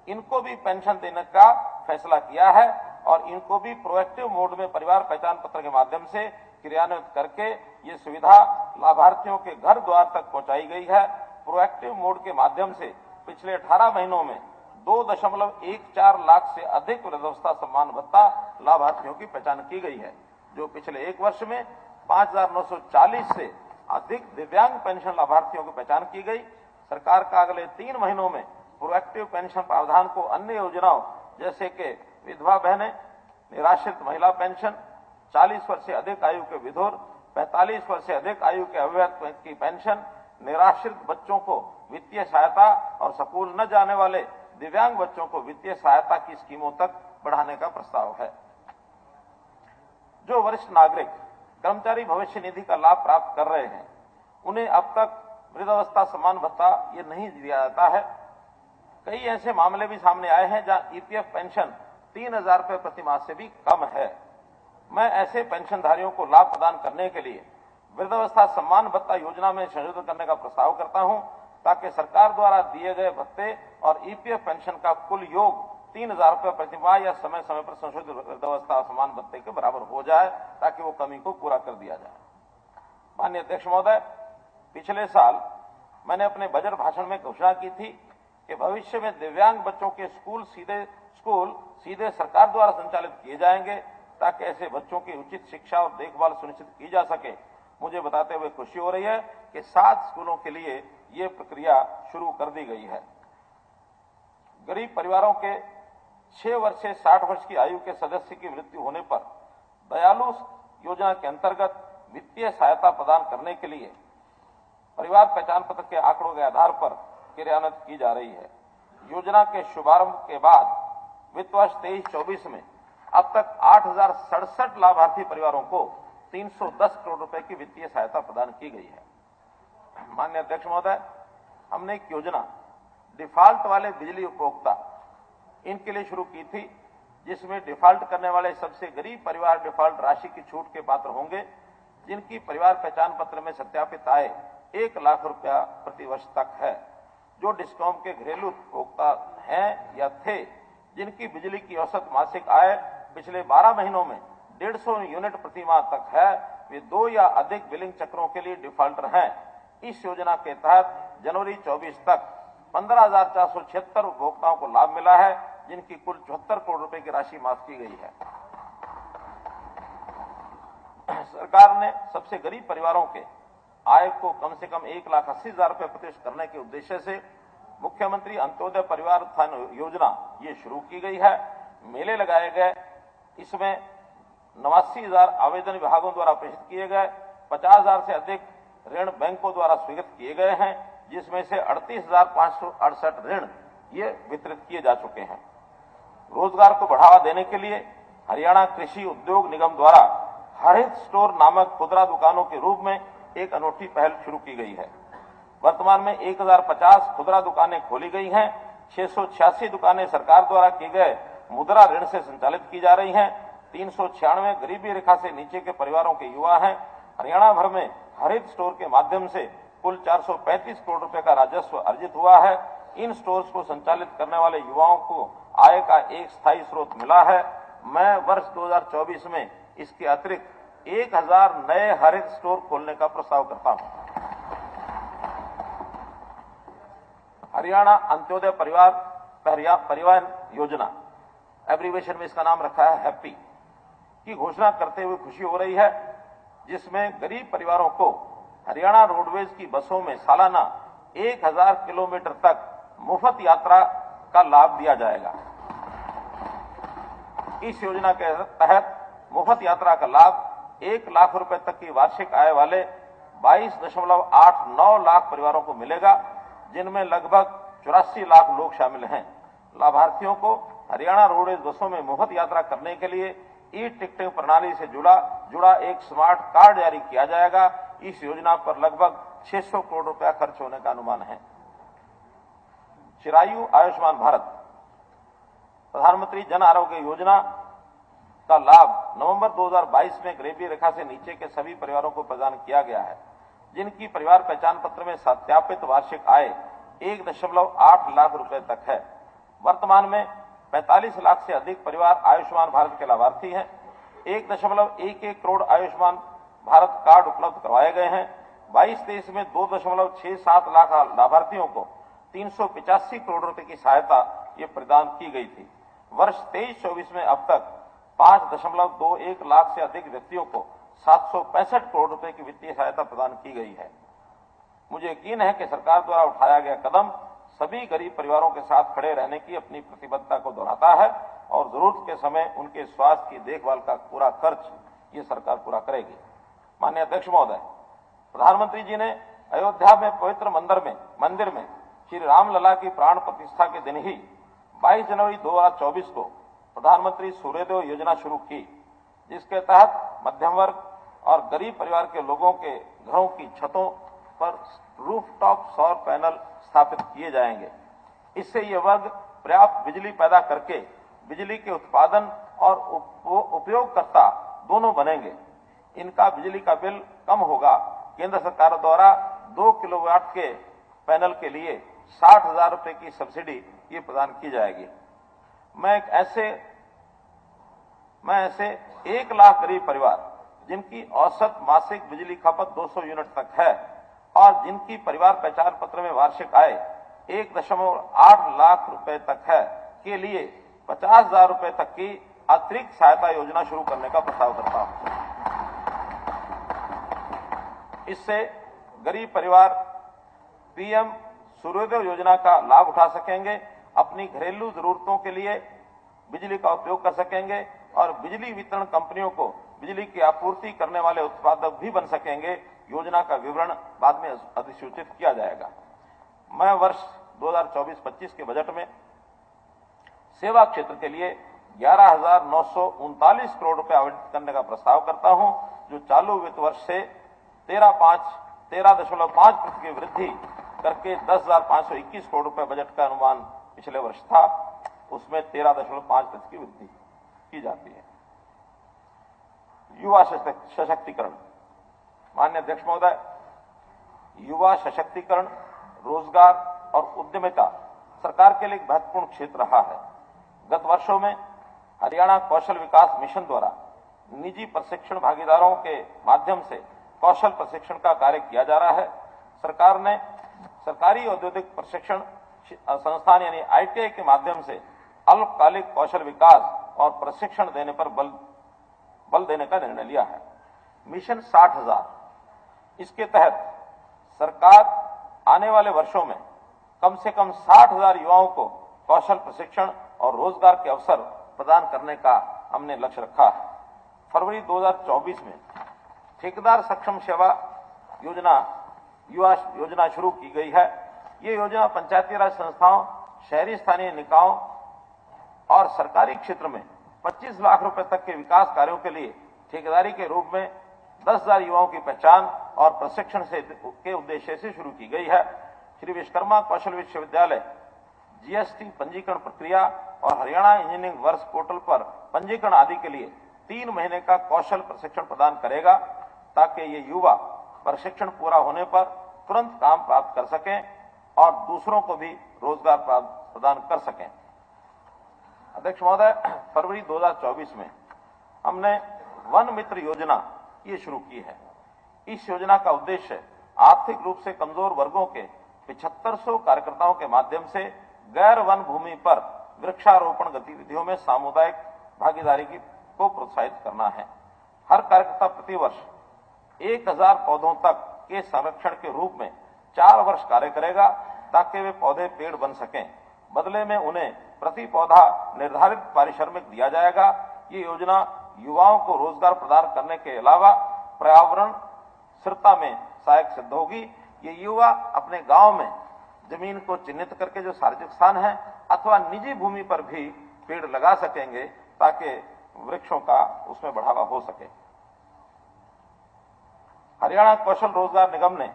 इनको भी पेंशन देने का फैसला किया है, और इनको भी प्रोएक्टिव मोड में परिवार पहचान पत्र के माध्यम से क्रियान्वित करके ये सुविधा लाभार्थियों के घर द्वार तक पहुंचाई गई है। प्रोएक्टिव मोड के माध्यम से पिछले 18 महीनों में 2.14 लाख से अधिक वृद्धावस्था सम्मान भत्ता लाभार्थियों की पहचान की गई है, जो पिछले एक वर्ष में 5,940 से अधिक दिव्यांग पेंशन लाभार्थियों की पहचान की गई। सरकार का अगले 3 महीनों में प्रोएक्टिव पेंशन प्रावधान को अन्य योजनाओं जैसे कि विधवा बहनें, निराश्रित महिला पेंशन, 40 वर्ष से अधिक आयु के विधुर, 45 वर्ष से अधिक आयु के अविवाहित की पेंशन, निराश्रित बच्चों को वित्तीय सहायता और स्कूल न जाने वाले दिव्यांग बच्चों को वित्तीय सहायता की स्कीमों तक बढ़ाने का प्रस्ताव है। जो वरिष्ठ नागरिक कर्मचारी भविष्य निधि का लाभ प्राप्त कर रहे हैं, उन्हें अब तक वृद्धावस्था सम्मान भत्ता ये नहीं दिया जाता है। कई ऐसे मामले भी सामने आए हैं जहां ईपीएफ पेंशन 3,000 रुपये प्रति माह से भी कम है। मैं ऐसे पेंशनधारियों को लाभ प्रदान करने के लिए वृद्धावस्था सम्मान भत्ता योजना में संशोधन करने का प्रस्ताव करता हूं, ताकि सरकार द्वारा दिए गए भत्ते और ईपीएफ पेंशन का कुल योग 3,000 रुपये प्रति माह या समय समय पर संशोधित वृद्धावस्था सम्मान भत्ते के बराबर हो जाए, ताकि वो कमी को पूरा कर दिया जाए। माननीय अध्यक्ष महोदय, पिछले साल मैंने अपने बजट भाषण में घोषणा की थी कि भविष्य में दिव्यांग बच्चों के स्कूल सीधे सरकार द्वारा संचालित किए जाएंगे, ताकि ऐसे बच्चों की उचित शिक्षा और देखभाल सुनिश्चित की जा सके। मुझे बताते हुए खुशी हो रही है कि 7 स्कूलों के लिए ये प्रक्रिया शुरू कर दी गई है। गरीब परिवारों के 6 वर्ष से 60 वर्ष की आयु के सदस्य की मृत्यु होने पर दयालु योजना के अंतर्गत वित्तीय सहायता प्रदान करने के लिए परिवार पहचान पत्र के आंकड़ों के आधार पर क्रियान्वित की जा रही है। योजना के शुभारंभ के बाद वित्त वर्ष 23-24 में अब तक 8,067 लाभार्थी परिवारों को 310 करोड़ रुपए की वित्तीय सहायता प्रदान की गई है। माननीय अध्यक्ष महोदय, हमने एक योजना डिफॉल्ट वाले बिजली उपभोक्ता इनके लिए शुरू की थी, जिसमें डिफॉल्ट करने वाले सबसे गरीब परिवार डिफॉल्ट राशि की छूट के पात्र होंगे, जिनकी परिवार पहचान पत्र में सत्यापित आय 1 लाख रुपया प्रति वर्ष तक है। जो डिस्कॉम के घरेलू उपभोक्ता हैं या थे, जिनकी बिजली की औसत मासिक आय पिछले 12 महीनों में 150 यूनिट प्रति माह तक है, वे 2 या अधिक बिलिंग चक्रों के लिए डिफॉल्टर हैं। इस योजना के तहत जनवरी 24 तक 15,476 उपभोक्ताओं को लाभ मिला है, जिनकी कुल 74 करोड़ रुपए की राशि माफ की गई है। सरकार ने सबसे गरीब परिवारों के आय को कम से कम 1,80,000 रुपए प्रतिवर्ष करने के उद्देश्य से मुख्यमंत्री अंत्योदय परिवार उत्थान योजना ये शुरू की गई है। मेले लगाए गए, इसमें 89,000 आवेदन विभागों द्वारा प्रेषित किए गए, 50,000 से अधिक ऋण बैंकों द्वारा स्वीकृत किए गए हैं, जिसमें से 38,568 ऋण ये वितरित किए जा चुके हैं। रोजगार को बढ़ावा देने के लिए हरियाणा कृषि उद्योग निगम द्वारा हरित स्टोर नामक खुदरा दुकानों के रूप में एक अनोखी पहल शुरू की गई है। वर्तमान में 1,050 खुदरा दुकानें खोली गई हैं। 686 दुकानें सरकार द्वारा किए गए मुद्रा ऋण से संचालित की जा रही हैं। 396 गरीबी रेखा से नीचे के परिवारों के युवा हैं। हरियाणा भर में हरित स्टोर के माध्यम से कुल 435 करोड़ रुपए का राजस्व अर्जित हुआ है। इन स्टोर्स को संचालित करने वाले युवाओं को आय का एक स्थायी स्रोत मिला है। मैं वर्ष 2024 में इसके अतिरिक्त 1,000 नए हरित स्टोर खोलने का प्रस्ताव करता हूं। हरियाणा अंत्योदय परिवहन योजना, एब्रीवेशन में इसका नाम रखा है हैप्पी, की घोषणा करते हुए खुशी हो रही है, जिसमें गरीब परिवारों को हरियाणा रोडवेज की बसों में सालाना 1,000 किलोमीटर तक मुफ्त यात्रा का लाभ दिया जाएगा। इस योजना के तहत मुफ्त यात्रा का लाभ 1 लाख रुपए तक की वार्षिक आय वाले 22.89 लाख परिवारों को मिलेगा, जिनमें लगभग 84 लाख लोग शामिल हैं। लाभार्थियों को हरियाणा रोडवेज बसों में मुफ्त यात्रा करने के लिए ई टिकटिंग प्रणाली से जुड़ा एक स्मार्ट कार्ड जारी किया जाएगा। इस योजना पर लगभग 600 करोड़ रुपया खर्च होने का अनुमान है। चिरायु आयुष्मान भारत प्रधानमंत्री जन आरोग्य योजना का लाभ नवंबर 2022 में गरीबी रेखा से नीचे के सभी परिवारों को प्रदान किया गया है, जिनकी परिवार पहचान पत्र में सत्यापित वार्षिक आय 1.8 लाख रुपए तक है। वर्तमान में 45 लाख से अधिक परिवार आयुष्मान भारत के लाभार्थी हैं। 1.11 करोड़ आयुष्मान भारत कार्ड उपलब्ध करवाए गए हैं, 22-23 में 2.67 लाख लाभार्थियों को 385 करोड़ रुपए की सहायता ये प्रदान की गई थी। वर्ष 23-24 में अब तक 5.21 लाख से अधिक व्यक्तियों को 765 करोड़ रुपए की वित्तीय सहायता प्रदान की गई है। मुझे यकीन है कि सरकार द्वारा उठाया गया कदम सभी गरीब परिवारों के साथ खड़े रहने की अपनी प्रतिबद्धता को दोहराता है और जरूरत के समय उनके स्वास्थ्य की देखभाल का पूरा खर्च ये सरकार पूरा करेगी। माननीय अध्यक्ष महोदय, प्रधानमंत्री जी ने अयोध्या में पवित्र मंदिर में श्री रामलला की प्राण प्रतिष्ठा के दिन ही 22 जनवरी 2024 को प्रधानमंत्री सूर्योदय योजना शुरू की, जिसके तहत मध्यम वर्ग और गरीब परिवार के लोगों के घरों की छतों पर रूफटॉप सौर पैनल स्थापित किए जाएंगे। इससे ये वर्ग पर्याप्त बिजली पैदा करके बिजली के उत्पादन और उपयोगकर्ता दोनों बनेंगे। इनका बिजली का बिल कम होगा। केंद्र सरकार द्वारा 2 किलोवाट के पैनल के लिए 60,000 रुपए की सब्सिडी ये प्रदान की जाएगी। मैं ऐसे 1 लाख गरीब परिवार जिनकी औसत मासिक बिजली खपत 200 यूनिट तक है और जिनकी परिवार पहचान पत्र में वार्षिक आय 1.8 लाख रुपए तक है के लिए 50,000 रुपए तक की अतिरिक्त सहायता योजना शुरू करने का प्रस्ताव करता हूं। इससे गरीब परिवार पीएम सूर्योदय योजना का लाभ उठा सकेंगे, अपनी घरेलू जरूरतों के लिए बिजली का उपयोग कर सकेंगे और बिजली वितरण कंपनियों को बिजली की आपूर्ति करने वाले उत्पादक भी बन सकेंगे। योजना का विवरण बाद में अधिसूचित किया जाएगा। मैं वर्ष 2024-25 के बजट में सेवा क्षेत्र के लिए 11,939 करोड़ रुपए आवंटित करने का प्रस्ताव करता हूं, जो चालू वित्त वर्ष से 13.5% की वृद्धि करके 10,521 करोड़ रुपए बजट का अनुमान पिछले वर्ष था, उसमें 13.5% की वृद्धि की जाती है। युवा सशक्तिकरण। माननीय अध्यक्ष महोदय, युवा सशक्तिकरण, रोजगार और उद्यमिता सरकार के लिए एक महत्वपूर्ण क्षेत्र रहा है। गत वर्षों में हरियाणा कौशल विकास मिशन द्वारा निजी प्रशिक्षण भागीदारों के माध्यम से कौशल प्रशिक्षण का कार्य किया जा रहा है। सरकार ने सरकारी औद्योगिक प्रशिक्षण संस्थान यानी ITI के माध्यम से अल्पकालिक कौशल विकास और प्रशिक्षण देने पर बल देने का निर्णय लिया है। मिशन 60,000, इसके तहत सरकार आने वाले वर्षों में कम से कम 60,000 युवाओं को कौशल प्रशिक्षण और रोजगार के अवसर प्रदान करने का हमने लक्ष्य रखा है। फरवरी 2024 में ठेकेदार सक्षम सेवा युवा योजना शुरू की गई है। ये योजना पंचायती राज संस्थाओं, शहरी स्थानीय निकायों और सरकारी क्षेत्र में 25 लाख रुपए तक के विकास कार्यों के लिए ठेकेदारी के रूप में 10,000 युवाओं की पहचान और प्रशिक्षण के उद्देश्य से शुरू की गई है। श्री विश्वकर्मा कौशल विश्वविद्यालय GST पंजीकरण प्रक्रिया और हरियाणा इंजीनियरिंग वर्ष पोर्टल पर पंजीकरण आदि के लिए 3 महीने का कौशल प्रशिक्षण प्रदान करेगा, ताकि ये युवा प्रशिक्षण पूरा होने पर तुरंत काम प्राप्त कर सकें और दूसरों को भी रोजगार प्रदान कर सकें। अध्यक्ष महोदय, फरवरी 2024 में हमने वन मित्र योजना ये शुरू की है। इस योजना का उद्देश्य आर्थिक रूप से कमजोर वर्गों के 7500 कार्यकर्ताओं के माध्यम से गैर वन भूमि पर वृक्षारोपण गतिविधियों में सामुदायिक भागीदारी को प्रोत्साहित करना है। हर कार्यकर्ता प्रतिवर्ष 1000 पौधों तक के संरक्षण के रूप में 4 वर्ष कार्य करेगा, ताकि वे पौधे पेड़ बन सकें। बदले में उन्हें प्रति पौधा निर्धारित पारिश्रमिक दिया जाएगा। ये योजना युवाओं को रोजगार प्रदान करने के अलावा पर्यावरण स्थिरता में सहायक सिद्ध होगी। ये युवा अपने गांव में जमीन को चिन्हित करके जो सार्वजनिक स्थान है अथवा निजी भूमि पर भी पेड़ लगा सकेंगे, ताकि वृक्षों का उसमें बढ़ावा हो सके। हरियाणा कौशल रोजगार निगम ने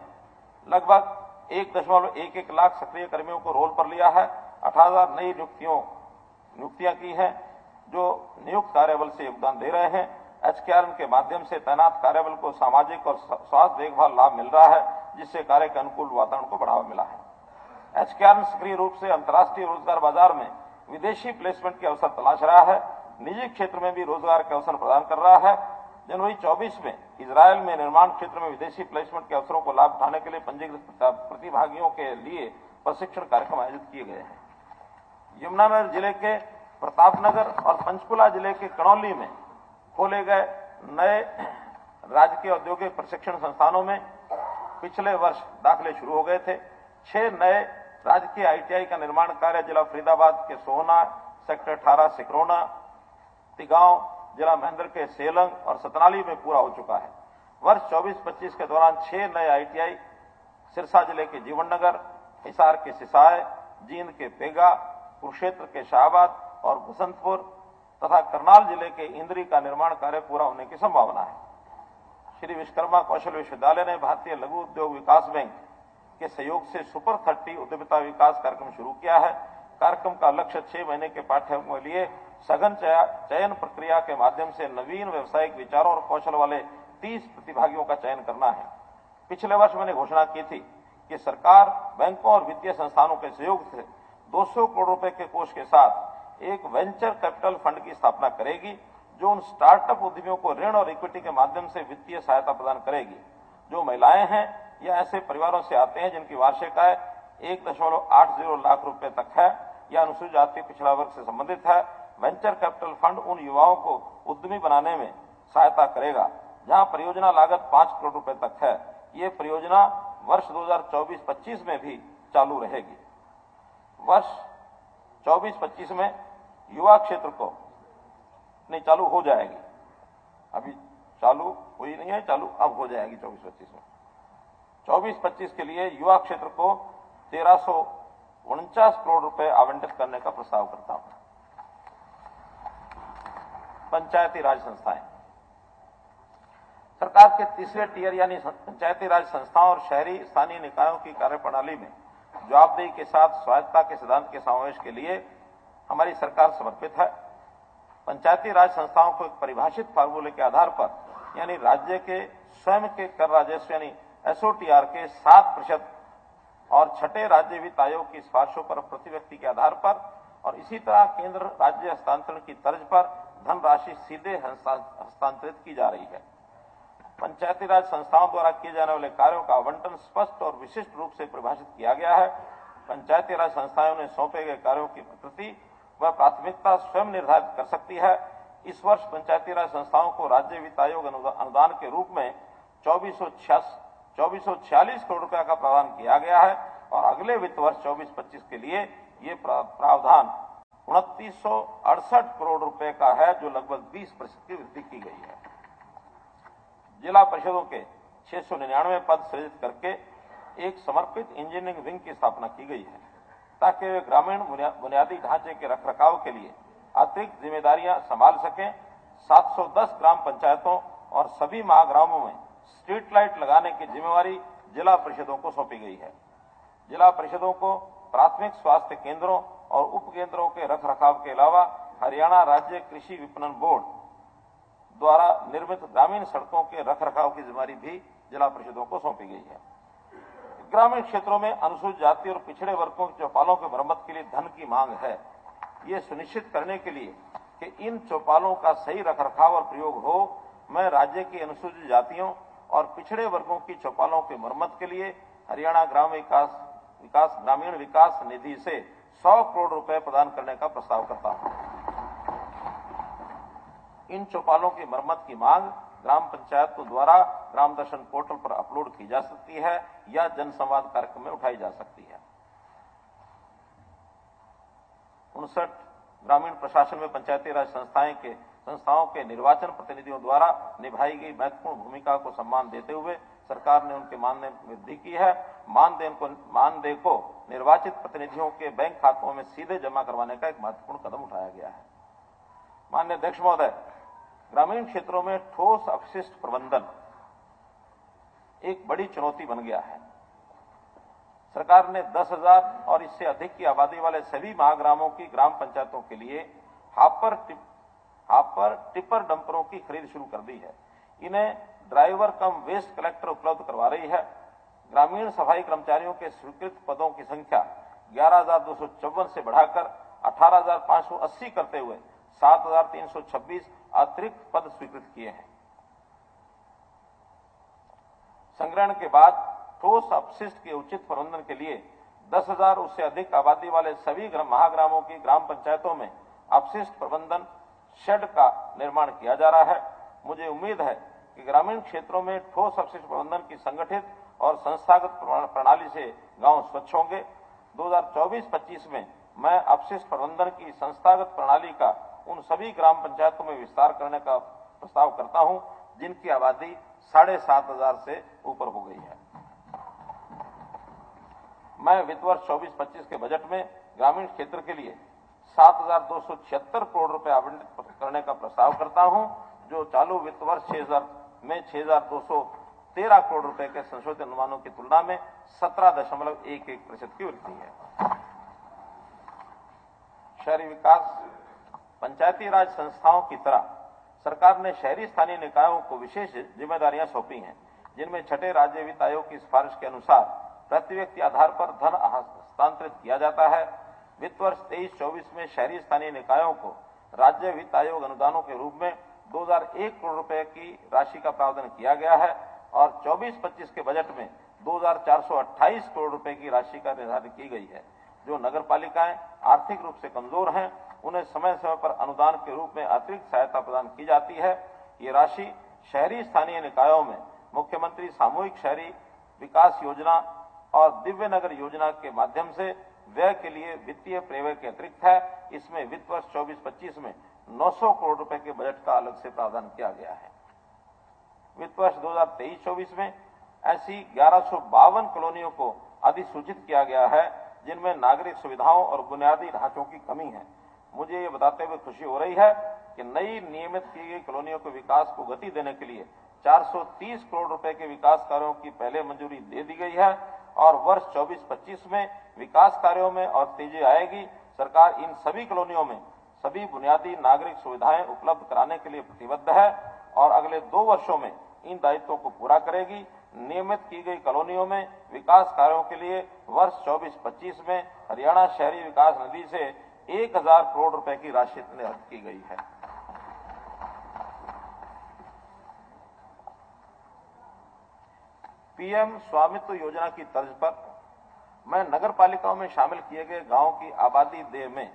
लगभग 1.11 लाख सक्रिय कर्मियों को रोल पर लिया है। 18,000 नई नियुक्तियां की हैं, जो नियुक्त कार्यबल से योगदान दे रहे हैं। HKRN के माध्यम से तैनात कार्यबल को सामाजिक और स्वास्थ्य देखभाल लाभ मिल रहा है, जिससे कार्य के अनुकूल वातावरण को बढ़ावा मिला है। HKRN सक्रिय रूप से अंतर्राष्ट्रीय रोजगार बाजार में विदेशी प्लेसमेंट के अवसर तलाश रहा है। निजी क्षेत्र में भी रोजगार के अवसर प्रदान कर रहा है। जनवरी 24 में इजरायल में निर्माण क्षेत्र में विदेशी प्लेसमेंट के अवसरों को लाभ उठाने के लिए पंजीकृत प्रतिभागियों के लिए प्रशिक्षण कार्यक्रम आयोजित किए गए हैं। यमुनानगर जिले के प्रतापनगर और पंचकुला जिले के कणौली में खोले गए नए राजकीय औद्योगिक प्रशिक्षण संस्थानों में पिछले वर्ष दाखिले शुरू हो गए थे। 6 नए राजकीय ITI का निर्माण कार्य जिला फरीदाबाद के सोहना, सेक्टर 18 सिकरोना, तिगांव, जिला महेंद्र के सेलंग और सतनाली में पूरा हो चुका है। वर्ष 24-25 के दौरान 6 नए ITI सिरसा जिले के जीवननगर, हिसार के सिसाय, जींद के पेगा, कुरुक्षेत्र के शाहबाद और बसंतपुर तथा करनाल जिले के इंद्री का निर्माण कार्य पूरा होने की संभावना है। श्री विश्वकर्मा कौशल विश्वविद्यालय ने भारतीय लघु उद्योग विकास बैंक के सहयोग से सुपर 30 उद्यमिता विकास कार्यक्रम शुरू किया है। कार्यक्रम का लक्ष्य 6 महीने के पाठ्यक्रम के लिए सघन चयन प्रक्रिया के माध्यम से नवीन व्यावसायिक विचारों और कौशल वाले 30 प्रतिभागियों का चयन करना है। पिछले वर्ष मैंने घोषणा की थी कि सरकार बैंकों और वित्तीय संस्थानों के सहयोग से 200 करोड़ रुपए के कोष के साथ एक वेंचर कैपिटल फंड की स्थापना करेगी, जो उन स्टार्टअप उद्यमियों को ऋण और इक्विटी के माध्यम से वित्तीय सहायता प्रदान करेगी। जो महिलाएं हैं या ऐसे परिवारों से आते हैं जिनकी वार्षिक आय 1.80 लाख रुपए तक है या अनुसूचित जाति पिछड़ा वर्ग से संबंधित है, वेंचर कैपिटल फंड उन युवाओं को उद्यमी बनाने में सहायता करेगा जहां परियोजना लागत 5 करोड़ रुपए तक है। ये परियोजना वर्ष 2024-25 में भी चालू रहेगी। वर्ष 24-25 में युवा क्षेत्र को नहीं चालू हो जाएगी, अभी चालू हुई नहीं है, चालू अब हो जाएगी 24-25 में। 24-25 के लिए युवा क्षेत्र को 1349 करोड़ रुपए आवंटित करने का प्रस्ताव करता हूं। पंचायती राज संस्थाएं, सरकार के तीसरे टियर यानी पंचायती राज संस्थाओं और शहरी स्थानीय निकायों की कार्यप्रणाली में जवाबदेही के साथ स्वायत्तता के सिद्धांत के समावेश के लिए हमारी सरकार समर्पित है। पंचायती राज संस्थाओं को एक परिभाषित फार्मूले के आधार पर यानी राज्य के स्वयं के कर राजस्व यानी SOTR के 7% और छठे राज्य वित्त आयोग की सिफारिशों पर प्रति व्यक्ति के आधार पर और इसी तरह केंद्र राज्य हस्तांतरण की तर्ज पर धनराशि सीधे हस्तांतरित की जा रही है। पंचायती राज संस्थाओं द्वारा किए जाने वाले कार्यों का आवंटन स्पष्ट और विशिष्ट रूप से परिभाषित किया गया है। पंचायती राज संस्थाओं ने सौंपे गए कार्यों की प्रकृति व प्राथमिकता स्वयं निर्धारित कर सकती है। इस वर्ष पंचायती राज संस्थाओं को राज्य वित्त आयोग अनुदान के रूप में 2446 करोड़ रुपए का प्रावधान किया गया है और अगले वित्त वर्ष 24-25 के लिए ये प्रावधान 2968 करोड़ रुपए का है, जो लगभग 20% की वृद्धि की गई है। जिला परिषदों के 699 पद सृजित करके एक समर्पित इंजीनियरिंग विंग की स्थापना की गई है ताकि वे ग्रामीण बुनियादी ढांचे के रखरखाव के लिए अतिरिक्त जिम्मेदारियां संभाल सकें। 710 ग्राम पंचायतों और सभी महाग्रामों में स्ट्रीट लाइट लगाने की जिम्मेवारी जिला परिषदों को सौंपी गई है। जिला परिषदों को प्राथमिक स्वास्थ्य केंद्रों और उप केंद्रों के रखरखाव के अलावा हरियाणा राज्य कृषि विपणन बोर्ड द्वारा निर्मित ग्रामीण सड़कों के रखरखाव की जिम्मेदारी भी जिला परिषदों को सौंपी गई है। ग्रामीण क्षेत्रों में अनुसूचित जाति और पिछड़े वर्गों के चौपालों की मरम्मत के लिए धन की मांग है। ये सुनिश्चित करने के लिए कि इन चौपालों का सही रखरखाव और प्रयोग हो, मैं राज्य की अनुसूचित जातियों और पिछड़े वर्गों की चौपालों की मरम्मत के लिए हरियाणा ग्रामीण विकास निधि से 100 करोड़ रुपए प्रदान करने का प्रस्ताव करता हूं। इन चौपालों की मरम्मत की मांग ग्राम पंचायतों द्वारा ग्राम दर्शन पोर्टल पर अपलोड की जा सकती है या जनसंवाद कार्यक्रम में उठाई जा सकती है। 59 ग्रामीण प्रशासन में पंचायती राज संस्थाओं के निर्वाचन प्रतिनिधियों द्वारा निभाई गई महत्वपूर्ण भूमिका को सम्मान देते हुए सरकार ने उनके मानदेय में वृद्धि की है। मानदेय को निर्वाचित प्रतिनिधियों के बैंक खातों में सीधे जमा करवाने का एक महत्वपूर्ण कदम उठाया गया है। माननीय अध्यक्ष महोदय, ग्रामीण क्षेत्रों में ठोस अपशिष्ट प्रबंधन एक बड़ी चुनौती बन गया है। सरकार ने 10,000 और इससे अधिक की आबादी वाले सभी महाग्रामों की ग्राम पंचायतों के लिए हापर टिपर डंपरों की खरीद शुरू कर दी है। इन्हें ड्राइवर कम वेस्ट कलेक्टर उपलब्ध करवा रही है। ग्रामीण सफाई कर्मचारियों के स्वीकृत पदों की संख्या 11,254 से बढ़ाकर 18,580 करते हुए 7,326 अतिरिक्त पद स्वीकृत किए हैं। संग्रहण के बाद ठोस अपशिष्ट के उचित प्रबंधन के लिए 10,000 उससे अधिक आबादी वाले सभी महाग्रामों की ग्राम पंचायतों में अपशिष्ट प्रबंधन शेड का निर्माण किया जा रहा है। मुझे उम्मीद है कि ग्रामीण क्षेत्रों में ठोस अपशिष्ट प्रबंधन की संगठित और संस्थागत प्रणाली से गांव स्वच्छ होंगे। 2024-25 में मैं अपशिष्ट प्रबंधन की संस्थागत प्रणाली का उन सभी ग्राम पंचायतों में विस्तार करने का प्रस्ताव करता हूं जिनकी आबादी 7,500 से ऊपर हो गई है। मैं वित्त वर्ष 24-25 के बजट में ग्रामीण क्षेत्र के लिए 7,276 करोड़ रुपए आवंटित करने का प्रस्ताव करता हूं, जो चालू वित्त वर्ष 6,213 करोड़ रुपए के संशोधित अनुमानों की तुलना में 17.11% की वृद्धि है। शहरी विकास पंचायती राज संस्थाओं की तरह सरकार ने शहरी स्थानीय निकायों को विशेष जिम्मेदारियां सौंपी हैं, जिनमें छठे राज्य वित्त आयोग की सिफारिश के अनुसार प्रति व्यक्ति आधार पर धन हस्तांतरित किया जाता है। वित्त वर्ष 23-24 में शहरी स्थानीय निकायों को राज्य वित्त आयोग अनुदानों के रूप में 2001 करोड़ रुपए की राशि का प्रावधान किया गया है और 24-25 के बजट में 2,428 करोड़ रुपए की राशि का निर्धारण की गई है। जो नगर पालिकाएं आर्थिक रूप से कमजोर हैं, उन्हें समय समय पर अनुदान के रूप में अतिरिक्त सहायता प्रदान की जाती है। ये राशि शहरी स्थानीय निकायों में मुख्यमंत्री सामूहिक शहरी विकास योजना और दिव्य नगर योजना के माध्यम से व्यय के लिए वित्तीय प्रव्यय के अतिरिक्त है। इसमें वित्त वर्ष 24-25 में 900 करोड़ रुपए के बजट का अलग से प्रावधान किया गया है। वित्त वर्ष 2023-24 में ऐसी 1152 कॉलोनियों को अधिसूचित किया गया है जिनमें नागरिक सुविधाओं और बुनियादी ढांचों की कमी है। मुझे ये बताते हुए खुशी हो रही है कि नई नियमित की गई कॉलोनियों के विकास को गति देने के लिए 430 करोड़ रुपए के विकास कार्यों की पहले मंजूरी दे दी गई है और वर्ष 24-25 में विकास कार्यों में और तेजी आएगी। सरकार इन सभी कॉलोनियों में सभी बुनियादी नागरिक सुविधाएं उपलब्ध कराने के लिए प्रतिबद्ध है और अगले 2 वर्षों में इन दायित्वों को पूरा करेगी। नियमित की गई कॉलोनियों में विकास कार्यों के लिए वर्ष 24-25 में हरियाणा शहरी विकास निधि से 1,000 करोड़ रुपए की राशि निर्धारित की गई है। पीएम स्वामित्व योजना की तर्ज पर मैं नगर पालिकाओं में शामिल किए गए गांवों की आबादी देय में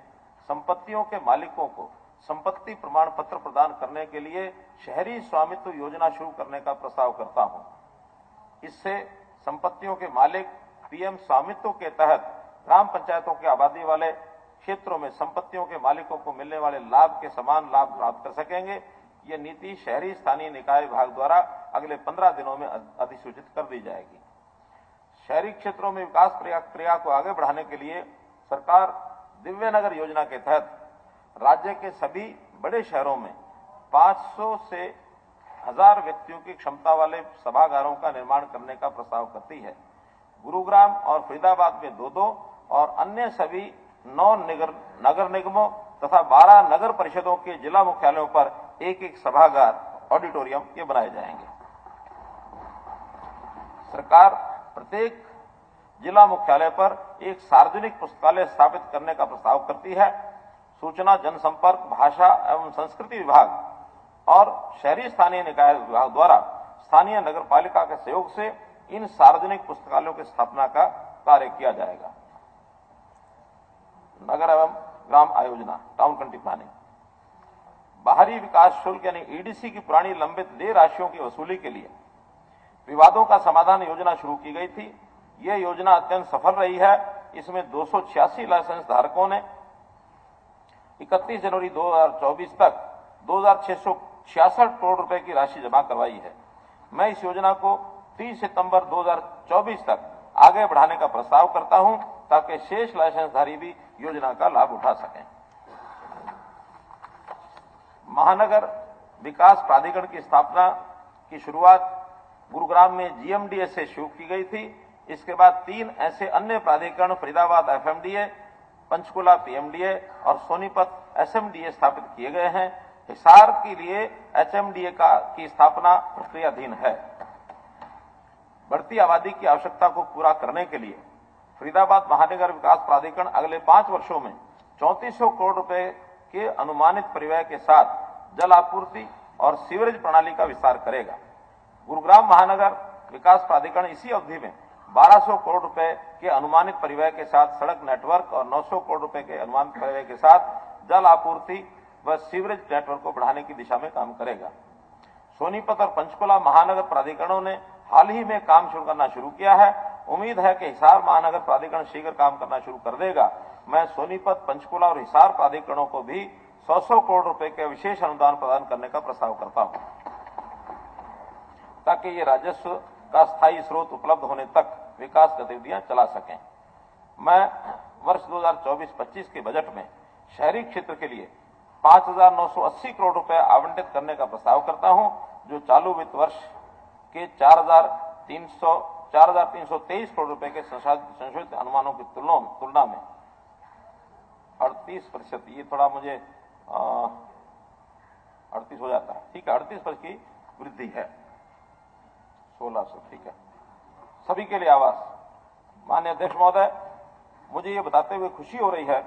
संपत्तियों के मालिकों को संपत्ति प्रमाण पत्र प्रदान करने के लिए शहरी स्वामित्व योजना शुरू करने का प्रस्ताव करता हूं। इससे संपत्तियों के मालिक पीएम स्वामित्व के तहत ग्राम पंचायतों की आबादी वाले क्षेत्रों में संपत्तियों के मालिकों को मिलने वाले लाभ के समान लाभ प्राप्त कर सकेंगे। ये नीति शहरी स्थानीय निकाय विभाग द्वारा अगले 15 दिनों में अधिसूचित कर दी जाएगी। शहरी क्षेत्रों में विकास प्रक्रिया को आगे बढ़ाने के लिए सरकार दिव्य नगर योजना के तहत राज्य के सभी बड़े शहरों में 500 से 1000 व्यक्तियों की क्षमता वाले सभागारों का निर्माण करने का प्रस्ताव करती है। गुरुग्राम और फरीदाबाद में 2-2 और अन्य सभी 9 नगर निगमों तथा 12 नगर परिषदों के जिला मुख्यालयों पर एक सभागार ऑडिटोरियम ये बनाए जाएंगे। सरकार प्रत्येक जिला मुख्यालय पर एक सार्वजनिक पुस्तकालय स्थापित करने का प्रस्ताव करती है। सूचना जनसंपर्क भाषा एवं संस्कृति विभाग और शहरी स्थानीय निकाय विभाग द्वारा स्थानीय नगर पालिका के सहयोग से इन सार्वजनिक पुस्तकालयों की स्थापना का कार्य किया जाएगा। नगर एवं ग्राम आयोजना टाउन कंट्री प्लानिंग बाहरी विकास शुल्क यानी ईडीसी की पुरानी लंबित देय राशियों की वसूली के लिए विवादों का समाधान योजना शुरू की गई थी। यह योजना अत्यंत सफल रही है। इसमें 286 लाइसेंस धारकों ने 31 जनवरी 2024 तक 2,666 करोड़ रुपए की राशि जमा करवाई है। मैं इस योजना को 30 सितंबर 2024 तक आगे बढ़ाने का प्रस्ताव करता हूं ताकि शेष लाइसेंसधारी भी योजना का लाभ उठा सकें। महानगर विकास प्राधिकरण की स्थापना की शुरुआत गुरुग्राम में जीएमडीए से शुरू की गई थी। इसके बाद 3 ऐसे अन्य प्राधिकरण फरीदाबाद एफएमडीए, पंचकुला पीएमडीए और सोनीपत एसएमडीए स्थापित किए गए हैं। हिसार के लिए एचएमडीए की स्थापना प्रक्रियाधीन है। बढ़ती आबादी की आवश्यकता को पूरा करने के लिए फरीदाबाद महानगर विकास प्राधिकरण अगले 5 वर्षों में 3400 करोड़ रुपए के अनुमानित परिव्यय के साथ जल आपूर्ति और सीवरेज प्रणाली का विस्तार करेगा। गुरुग्राम महानगर विकास प्राधिकरण इसी अवधि में 1200 करोड़ रुपए के अनुमानित परिव्यय के साथ सड़क नेटवर्क और 900 करोड़ रुपए के अनुमानित परिव्यय के साथ जल आपूर्ति व सीवरेज नेटवर्क को बढ़ाने की दिशा में काम करेगा। सोनीपत और पंचकुला महानगर प्राधिकरणों ने हाल ही में काम शुरू करना शुरू किया है। उम्मीद है कि हिसार महानगर प्राधिकरण शीघ्र काम करना शुरू कर देगा। मैं सोनीपत, पंचकुला और हिसार प्राधिकरणों को भी 100 करोड़ रुपए के विशेष अनुदान प्रदान करने का प्रस्ताव करता हूं, ताकि ये राजस्व का स्थायी स्रोत उपलब्ध होने तक विकास गतिविधियां चला सकें। मैं वर्ष 2024-25 के बजट में शहरी क्षेत्र के लिए 5,980 करोड़ रुपए आवंटित करने का प्रस्ताव करता हूं, जो चालू वित्त वर्ष के 4,323 करोड़ रुपए के संशोधित अनुमानों की तुलना में 38%, ये थोड़ा मुझे 38 हो जाता है, ठीक है, 38% की वृद्धि है, 1600, ठीक है। सभी के लिए आवास। माननीय अध्यक्ष महोदय, मुझे ये बताते हुए खुशी हो रही है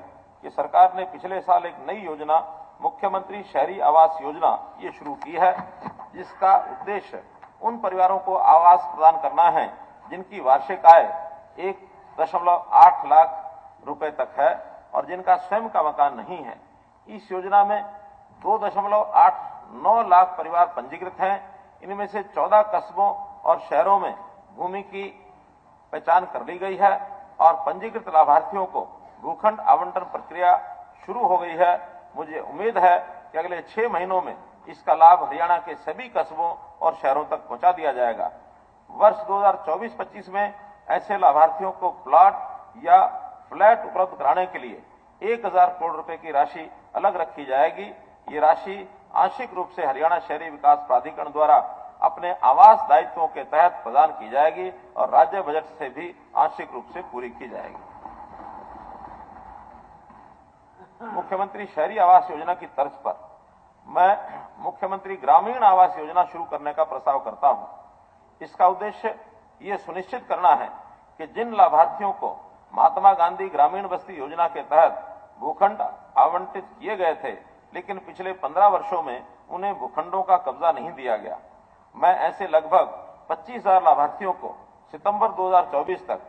कि सरकार ने पिछले साल एक नई योजना मुख्यमंत्री शहरी आवास योजना ये शुरू की है, जिसका उद्देश्य उन परिवारों को आवास प्रदान करना है जिनकी वार्षिक आय 1.8 लाख रुपए तक है और जिनका स्वयं का मकान नहीं है। इस योजना में 2.89 लाख परिवार पंजीकृत हैं। इनमें से 14 कस्बों और शहरों में भूमि की पहचान कर ली गई है और पंजीकृत लाभार्थियों को भूखंड आवंटन प्रक्रिया शुरू हो गई है। मुझे उम्मीद है कि अगले 6 महीनों में इसका लाभ हरियाणा के सभी कस्बों और शहरों तक पहुंचा दिया जाएगा। वर्ष 2024-25 में ऐसे लाभार्थियों को प्लॉट या फ्लैट उपलब्ध कराने के लिए 1,000 करोड़ रुपए की राशि अलग रखी जाएगी। ये राशि आंशिक रूप से हरियाणा शहरी विकास प्राधिकरण द्वारा अपने आवास दायित्वों के तहत प्रदान की जाएगी और राज्य बजट से भी आंशिक रूप से पूरी की जाएगी। मुख्यमंत्री शहरी आवास योजना की तर्ज पर मैं मुख्यमंत्री ग्रामीण आवास योजना शुरू करने का प्रस्ताव करता हूं। इसका उद्देश्य ये सुनिश्चित करना है कि जिन लाभार्थियों को महात्मा गांधी ग्रामीण बस्ती योजना के तहत भूखंड आवंटित किए गए थे, लेकिन पिछले 15 वर्षों में उन्हें भूखंडों का कब्जा नहीं दिया गया, मैं ऐसे लगभग 25,000 लाभार्थियों को सितंबर 2024 तक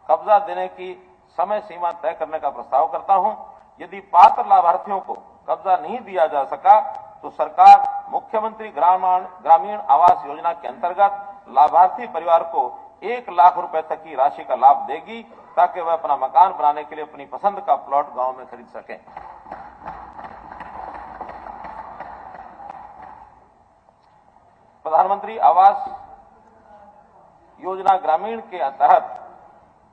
कब्जा देने की समय सीमा तय करने का प्रस्ताव करता हूं। यदि पात्र लाभार्थियों को कब्जा नहीं दिया जा सका तो सरकार मुख्यमंत्री ग्रामीण आवास योजना के अंतर्गत लाभार्थी परिवार को 1 लाख रुपए तक की राशि का लाभ देगी, ताकि वह अपना मकान बनाने के लिए अपनी पसंद का प्लॉट गांव में खरीद सकें। प्रधानमंत्री आवास योजना ग्रामीण के तहत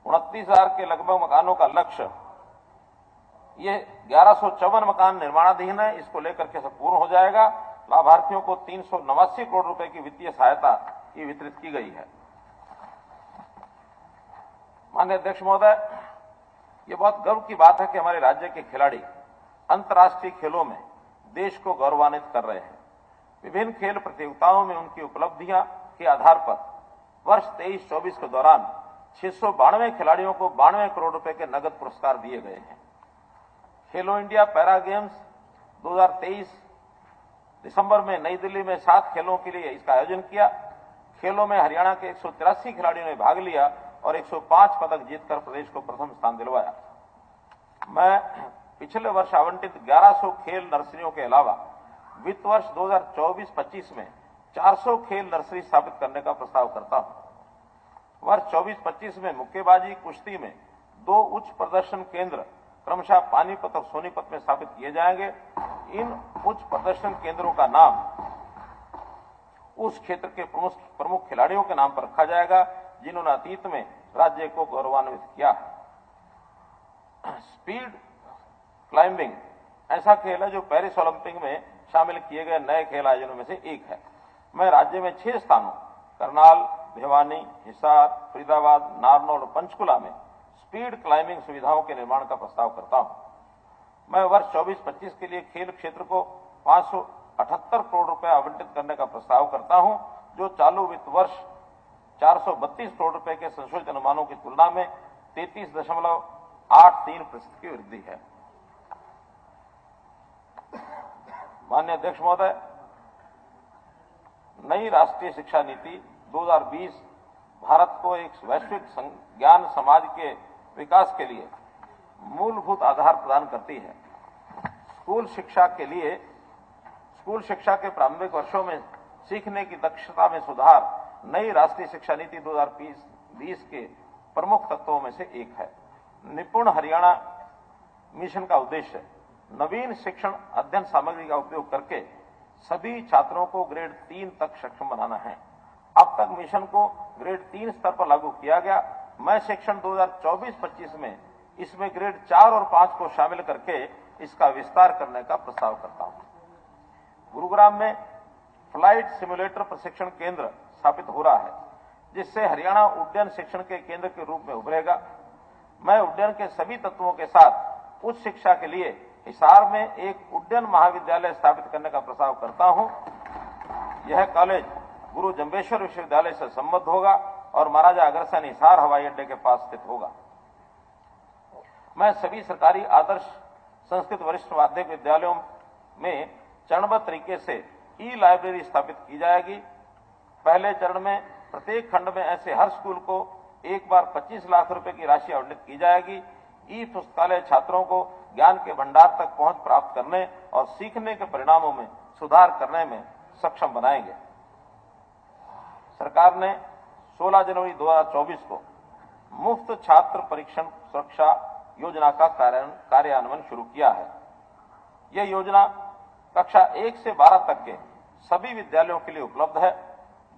29,000 के लगभग मकानों का लक्ष्य, ये 1154 मकान निर्माणाधीन है, इसको लेकर के सब पूर्ण हो जाएगा। लाभार्थियों को 389 करोड़ रुपए की वित्तीय सहायता ये वितरित की गई है। माननीय अध्यक्ष महोदय, ये बहुत गर्व की बात है कि हमारे राज्य के खिलाड़ी अंतर्राष्ट्रीय खेलों में देश को गौरवान्वित कर रहे हैं। विभिन्न खेल प्रतियोगिताओं में उनकी उपलब्धियां के आधार पर वर्ष 23-24 के दौरान 692 खिलाड़ियों को 92 करोड़ रुपए के नगद पुरस्कार दिए गए हैं। खेलो इंडिया पैरा गेम्स 2023 दिसंबर में नई दिल्ली में 7 खेलों के लिए इसका आयोजन किया। खेलों में हरियाणा के 183 खिलाड़ियों ने भाग लिया और 105 पदक जीतकर प्रदेश को प्रथम स्थान दिलवाया। मैं पिछले वर्ष आवंटित 1100 खेल नर्सरियों के अलावा वित्त वर्ष 2024-25 में 400 खेल नर्सरी स्थापित करने का प्रस्ताव करता हूं। वर्ष 24-25 में मुक्केबाजी, कुश्ती में 2 उच्च प्रदर्शन केंद्र क्रमशः पानीपत और सोनीपत में स्थापित किए जाएंगे। इन उच्च प्रदर्शन केंद्रों का नाम उस क्षेत्र के प्रमुख खिलाड़ियों के नाम पर रखा जाएगा जिन्होंने अतीत में राज्य को गौरवान्वित किया। स्पीड क्लाइंबिंग ऐसा खेल है जो पेरिस ओलंपिक में शामिल किए गए नए खेल आयोजनों में से एक है। मैं राज्य में 6 स्थानों करनाल, भिवानी, हिसार, फरीदाबाद, नारनौल और पंचकुला में स्पीड क्लाइंबिंग सुविधाओं के निर्माण का प्रस्ताव करता हूं। मैं वर्ष 24-25 के लिए खेल क्षेत्र को 578 करोड़ रुपए आवंटित करने का प्रस्ताव करता हूं, जो चालू वित्त वर्ष 432 करोड़ रुपए के संशोधित अनुमानों की तुलना में 33.83% की वृद्धि है। माननीय अध्यक्ष महोदय, नई राष्ट्रीय शिक्षा नीति 2020 भारत को एक वैश्विक ज्ञान समाज के विकास के लिए मूलभूत आधार प्रदान करती है। स्कूल शिक्षा के प्रारंभिक वर्षों में सीखने की दक्षता में सुधार नई राष्ट्रीय शिक्षा नीति 2020 के प्रमुख तत्वों में से एक है। निपुण हरियाणा मिशन का उद्देश्य नवीन शिक्षण अध्ययन सामग्री का उपयोग करके सभी छात्रों को ग्रेड 3 तक सक्षम बनाना है। अब तक मिशन को ग्रेड 3 स्तर पर लागू किया गया। मैं शिक्षण 2024-25 में इसमें ग्रेड 4 और 5 को शामिल करके इसका विस्तार करने का प्रस्ताव करता हूं। गुरुग्राम में फ्लाइट सिमुलेटर प्रशिक्षण केंद्र स्थापित हो रहा है, जिससे हरियाणा उड्डयन शिक्षण के केंद्र के रूप में उभरेगा। मैं उड्डयन के सभी तत्वों के साथ उच्च शिक्षा के लिए हिसार में एक उड्डयन महाविद्यालय स्थापित करने का प्रस्ताव करता हूं। यह कॉलेज गुरु जम्बेश्वर विश्वविद्यालय से संबद्ध होगा और महाराजा अग्रसेन हिसार हवाई अड्डे के पास स्थित होगा। मैं सभी सरकारी आदर्श संस्कृत वरिष्ठ माध्यमिक विद्यालयों में चरणबद्ध तरीके से ई लाइब्रेरी स्थापित की जाएगी। पहले चरण में प्रत्येक खंड में ऐसे हर स्कूल को एक बार 25 लाख रुपए की राशि आवंटित की जाएगी। ई पुस्तकालय छात्रों को ज्ञान के भंडार तक पहुंच प्राप्त करने और सीखने के परिणामों में सुधार करने में सक्षम बनाएंगे। सरकार ने 16 जनवरी 2024 को मुफ्त छात्र परीक्षण सुरक्षा योजना का कार्यान्वयन शुरू किया है। यह योजना कक्षा 1 से 12 तक के सभी विद्यालयों के लिए उपलब्ध है,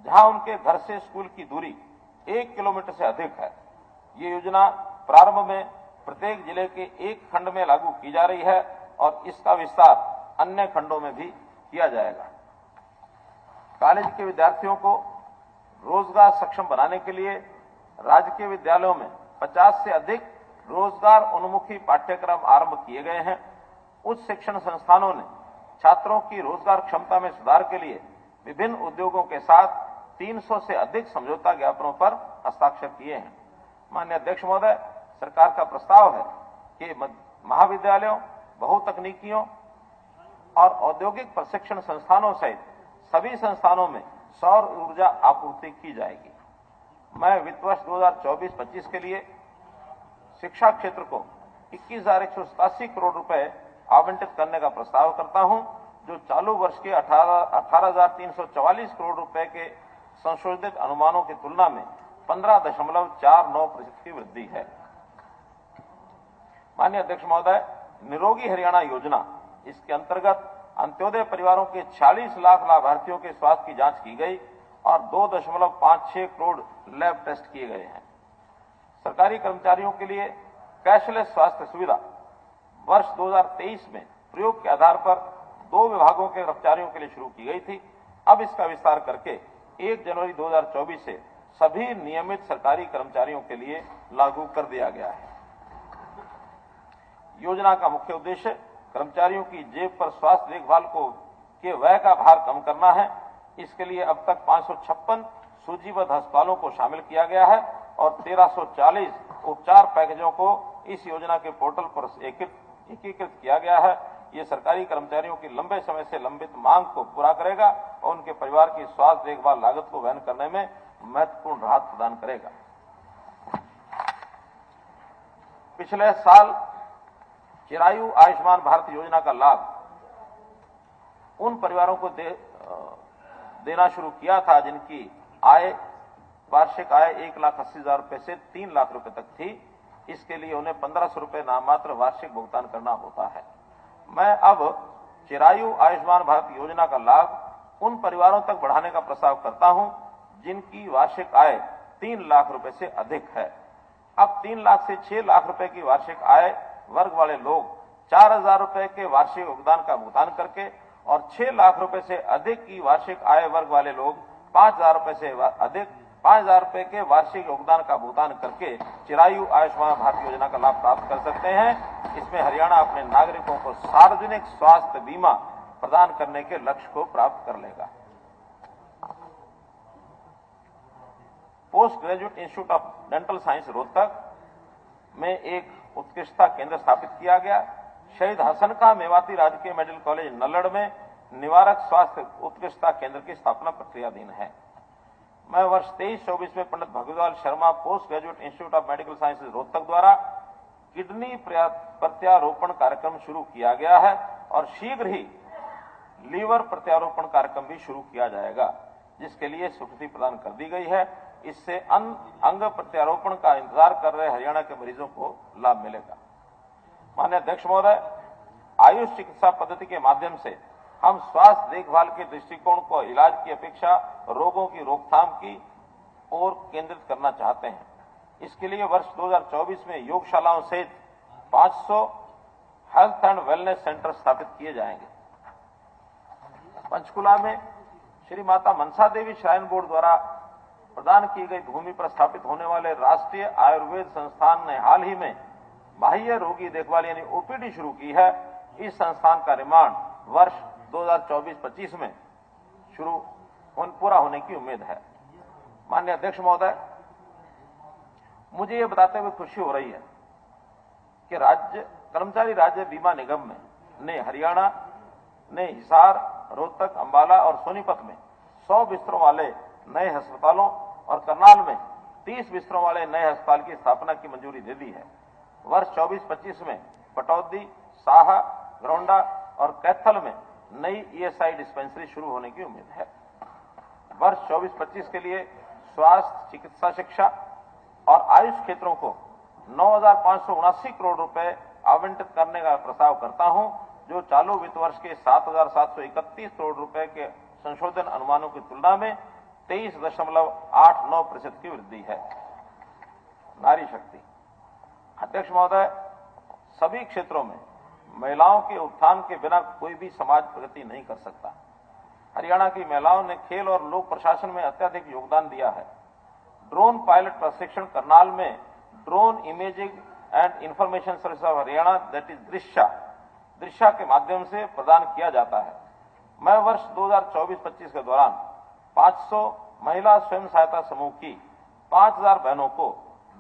जहां उनके घर से स्कूल की दूरी 1 किलोमीटर से अधिक है। ये योजना प्रारंभ में प्रत्येक जिले के एक खंड में लागू की जा रही है और इसका विस्तार अन्य खंडों में भी किया जाएगा। कॉलेज के विद्यार्थियों को रोजगार सक्षम बनाने के लिए राज्य के विद्यालयों में 50 से अधिक रोजगार उन्मुखी पाठ्यक्रम आरंभ किए गए हैं। उच्च शिक्षण संस्थानों ने छात्रों की रोजगार क्षमता में सुधार के लिए विभिन्न उद्योगों के साथ 300 से अधिक समझौता ज्ञापनों पर हस्ताक्षर किए हैं। माननीय अध्यक्ष महोदय, सरकार का प्रस्ताव है कि महाविद्यालयों, बहुतकनीकियों और औद्योगिक प्रशिक्षण संस्थानों सहित सभी संस्थानों में सौर ऊर्जा आपूर्ति की जाएगी। मैं वित्त वर्ष 2024-25 के लिए शिक्षा क्षेत्र को 21,187 करोड़ रुपए आवंटित करने का प्रस्ताव करता हूं, जो चालू वर्ष के 18,344 करोड़ रुपए के संशोधित अनुमानों की तुलना में 15.49% की वृद्धि है। माननीय अध्यक्ष महोदय, निरोगी हरियाणा योजना, इसके अंतर्गत अंत्योदय परिवारों के 40 लाख लाभार्थियों के स्वास्थ्य की जांच की गई और 2.56 करोड़ लैब टेस्ट किए गए हैं। सरकारी कर्मचारियों के लिए कैशलेस स्वास्थ्य सुविधा वर्ष 2023 में प्रयोग के आधार पर 2 विभागों के कर्मचारियों के लिए शुरू की गई थी। अब इसका विस्तार करके 1 जनवरी 2024 से सभी नियमित सरकारी कर्मचारियों के लिए लागू कर दिया गया है। योजना का मुख्य उद्देश्य कर्मचारियों की जेब पर स्वास्थ्य देखभाल के व्यय का भार कम करना है। इसके लिए अब तक 556 सूचीबद्ध अस्पतालों को शामिल किया गया है और 1340 उपचार पैकेजों को इस योजना के पोर्टल पर एकीकृत किया गया है। ये सरकारी कर्मचारियों की लंबे समय से लंबित मांग को पूरा करेगा और उनके परिवार की स्वास्थ्य देखभाल लागत को वहन करने में महत्वपूर्ण राहत प्रदान करेगा। पिछले साल चिरायु आयुष्मान भारत योजना का लाभ उन परिवारों को देना शुरू किया था जिनकी वार्षिक आय 1,80,000 रुपए से 3 लाख रुपए तक थी। इसके लिए उन्हें 1,500 रुपए नाममात्र वार्षिक भुगतान करना होता है। मैं अब चिरायु आयुष्मान भारत योजना का लाभ उन परिवारों तक बढ़ाने का प्रस्ताव करता हूं जिनकी वार्षिक आय 3 लाख रुपए से अधिक है। अब 3 लाख से 6 लाख रुपए की वार्षिक आय वर्ग वाले लोग 4,000 रुपए के वार्षिक योगदान का भुगतान करके और 6 लाख रुपए से अधिक की वार्षिक आय वर्ग वाले लोग 5,000 रुपए से अधिक 5,000 रुपए के वार्षिक योगदान का भुगतान करके चिरायु आयुष्मान भारत योजना का लाभ प्राप्त कर सकते हैं। इसमें हरियाणा अपने नागरिकों को सार्वजनिक स्वास्थ्य बीमा प्रदान करने के लक्ष्य को प्राप्त कर लेगा। Post graduate institute of dental science Rohtak में एक उत्कृष्टता केंद्र स्थापित किया गया। शहीद हसन खां मेवाती राजकीय मेडिकल कॉलेज नल्लड़ में निवारक स्वास्थ्य उत्कृष्टता केंद्र की स्थापना प्रक्रियाधीन है। मैं वर्ष 23-24 में Pandit Bhagwatlal Sharma post graduate institute of medical sciences Rohtak द्वारा किडनी प्रत्यारोपण कार्यक्रम शुरू किया गया है और शीघ्र ही लीवर प्रत्यारोपण कार्यक्रम भी शुरू किया जाएगा, जिसके लिए स्वीकृति प्रदान कर दी गई है। इससे अंग प्रत्यारोपण का इंतजार कर रहे हरियाणा के मरीजों को लाभ मिलेगा। माननीय अध्यक्ष महोदय, आयुष चिकित्सा पद्धति के माध्यम से हम स्वास्थ्य देखभाल के दृष्टिकोण को इलाज की अपेक्षा रोगों की रोकथाम की ओर केंद्रित करना चाहते हैं। इसके लिए वर्ष 2024 में योगशालाओं सहित 500 हेल्थ एंड वेलनेस सेंटर स्थापित किए जाएंगे। पंचकुला में श्री माता मनसा देवी श्राइन बोर्ड द्वारा प्रदान की गई भूमि पर स्थापित होने वाले राष्ट्रीय आयुर्वेद संस्थान ने हाल ही में बाह्य रोगी देखभाल यानी ओपीडी शुरू की है। इस संस्थान का निर्माण वर्ष 2024-25 में पूरा होने की उम्मीद है। माननीय अध्यक्ष महोदय, मुझे ये बताते हुए खुशी हो रही है कि कर्मचारी राज्य बीमा निगम ने हरियाणा ने हिसार, रोहतक, अंबाला और सोनीपत में 100 बिस्तरों वाले नए अस्पतालों और करनाल में 30 बिस्तरों वाले नए अस्पताल की स्थापना की मंजूरी दे दी है। वर्ष 24-25 में पटौदी, साहा, घरौंडा और कैथल में नई ईएसआई डिस्पेंसरी शुरू होने की उम्मीद है। वर्ष 24-25 के लिए स्वास्थ्य, चिकित्सा शिक्षा और आयुष क्षेत्रों को 9,579 करोड़ रुपए आवंटित करने का प्रस्ताव करता हूं, जो चालू वित्त वर्ष के 7,731 करोड़ रुपए के संशोधन अनुमानों की तुलना में 23.89% की वृद्धि है। नारी शक्ति। अध्यक्ष महोदय, सभी क्षेत्रों में महिलाओं के उत्थान के बिना कोई भी समाज प्रगति नहीं कर सकता। हरियाणा की महिलाओं ने खेल और लोक प्रशासन में अत्यधिक योगदान दिया है। ड्रोन पायलट प्रशिक्षण करनाल में drone imaging and information service of Haryana that is Drishya के माध्यम से प्रदान किया जाता है। मैं वर्ष 2024-25 के दौरान 500 महिला स्वयं सहायता समूह की 5,000 बहनों को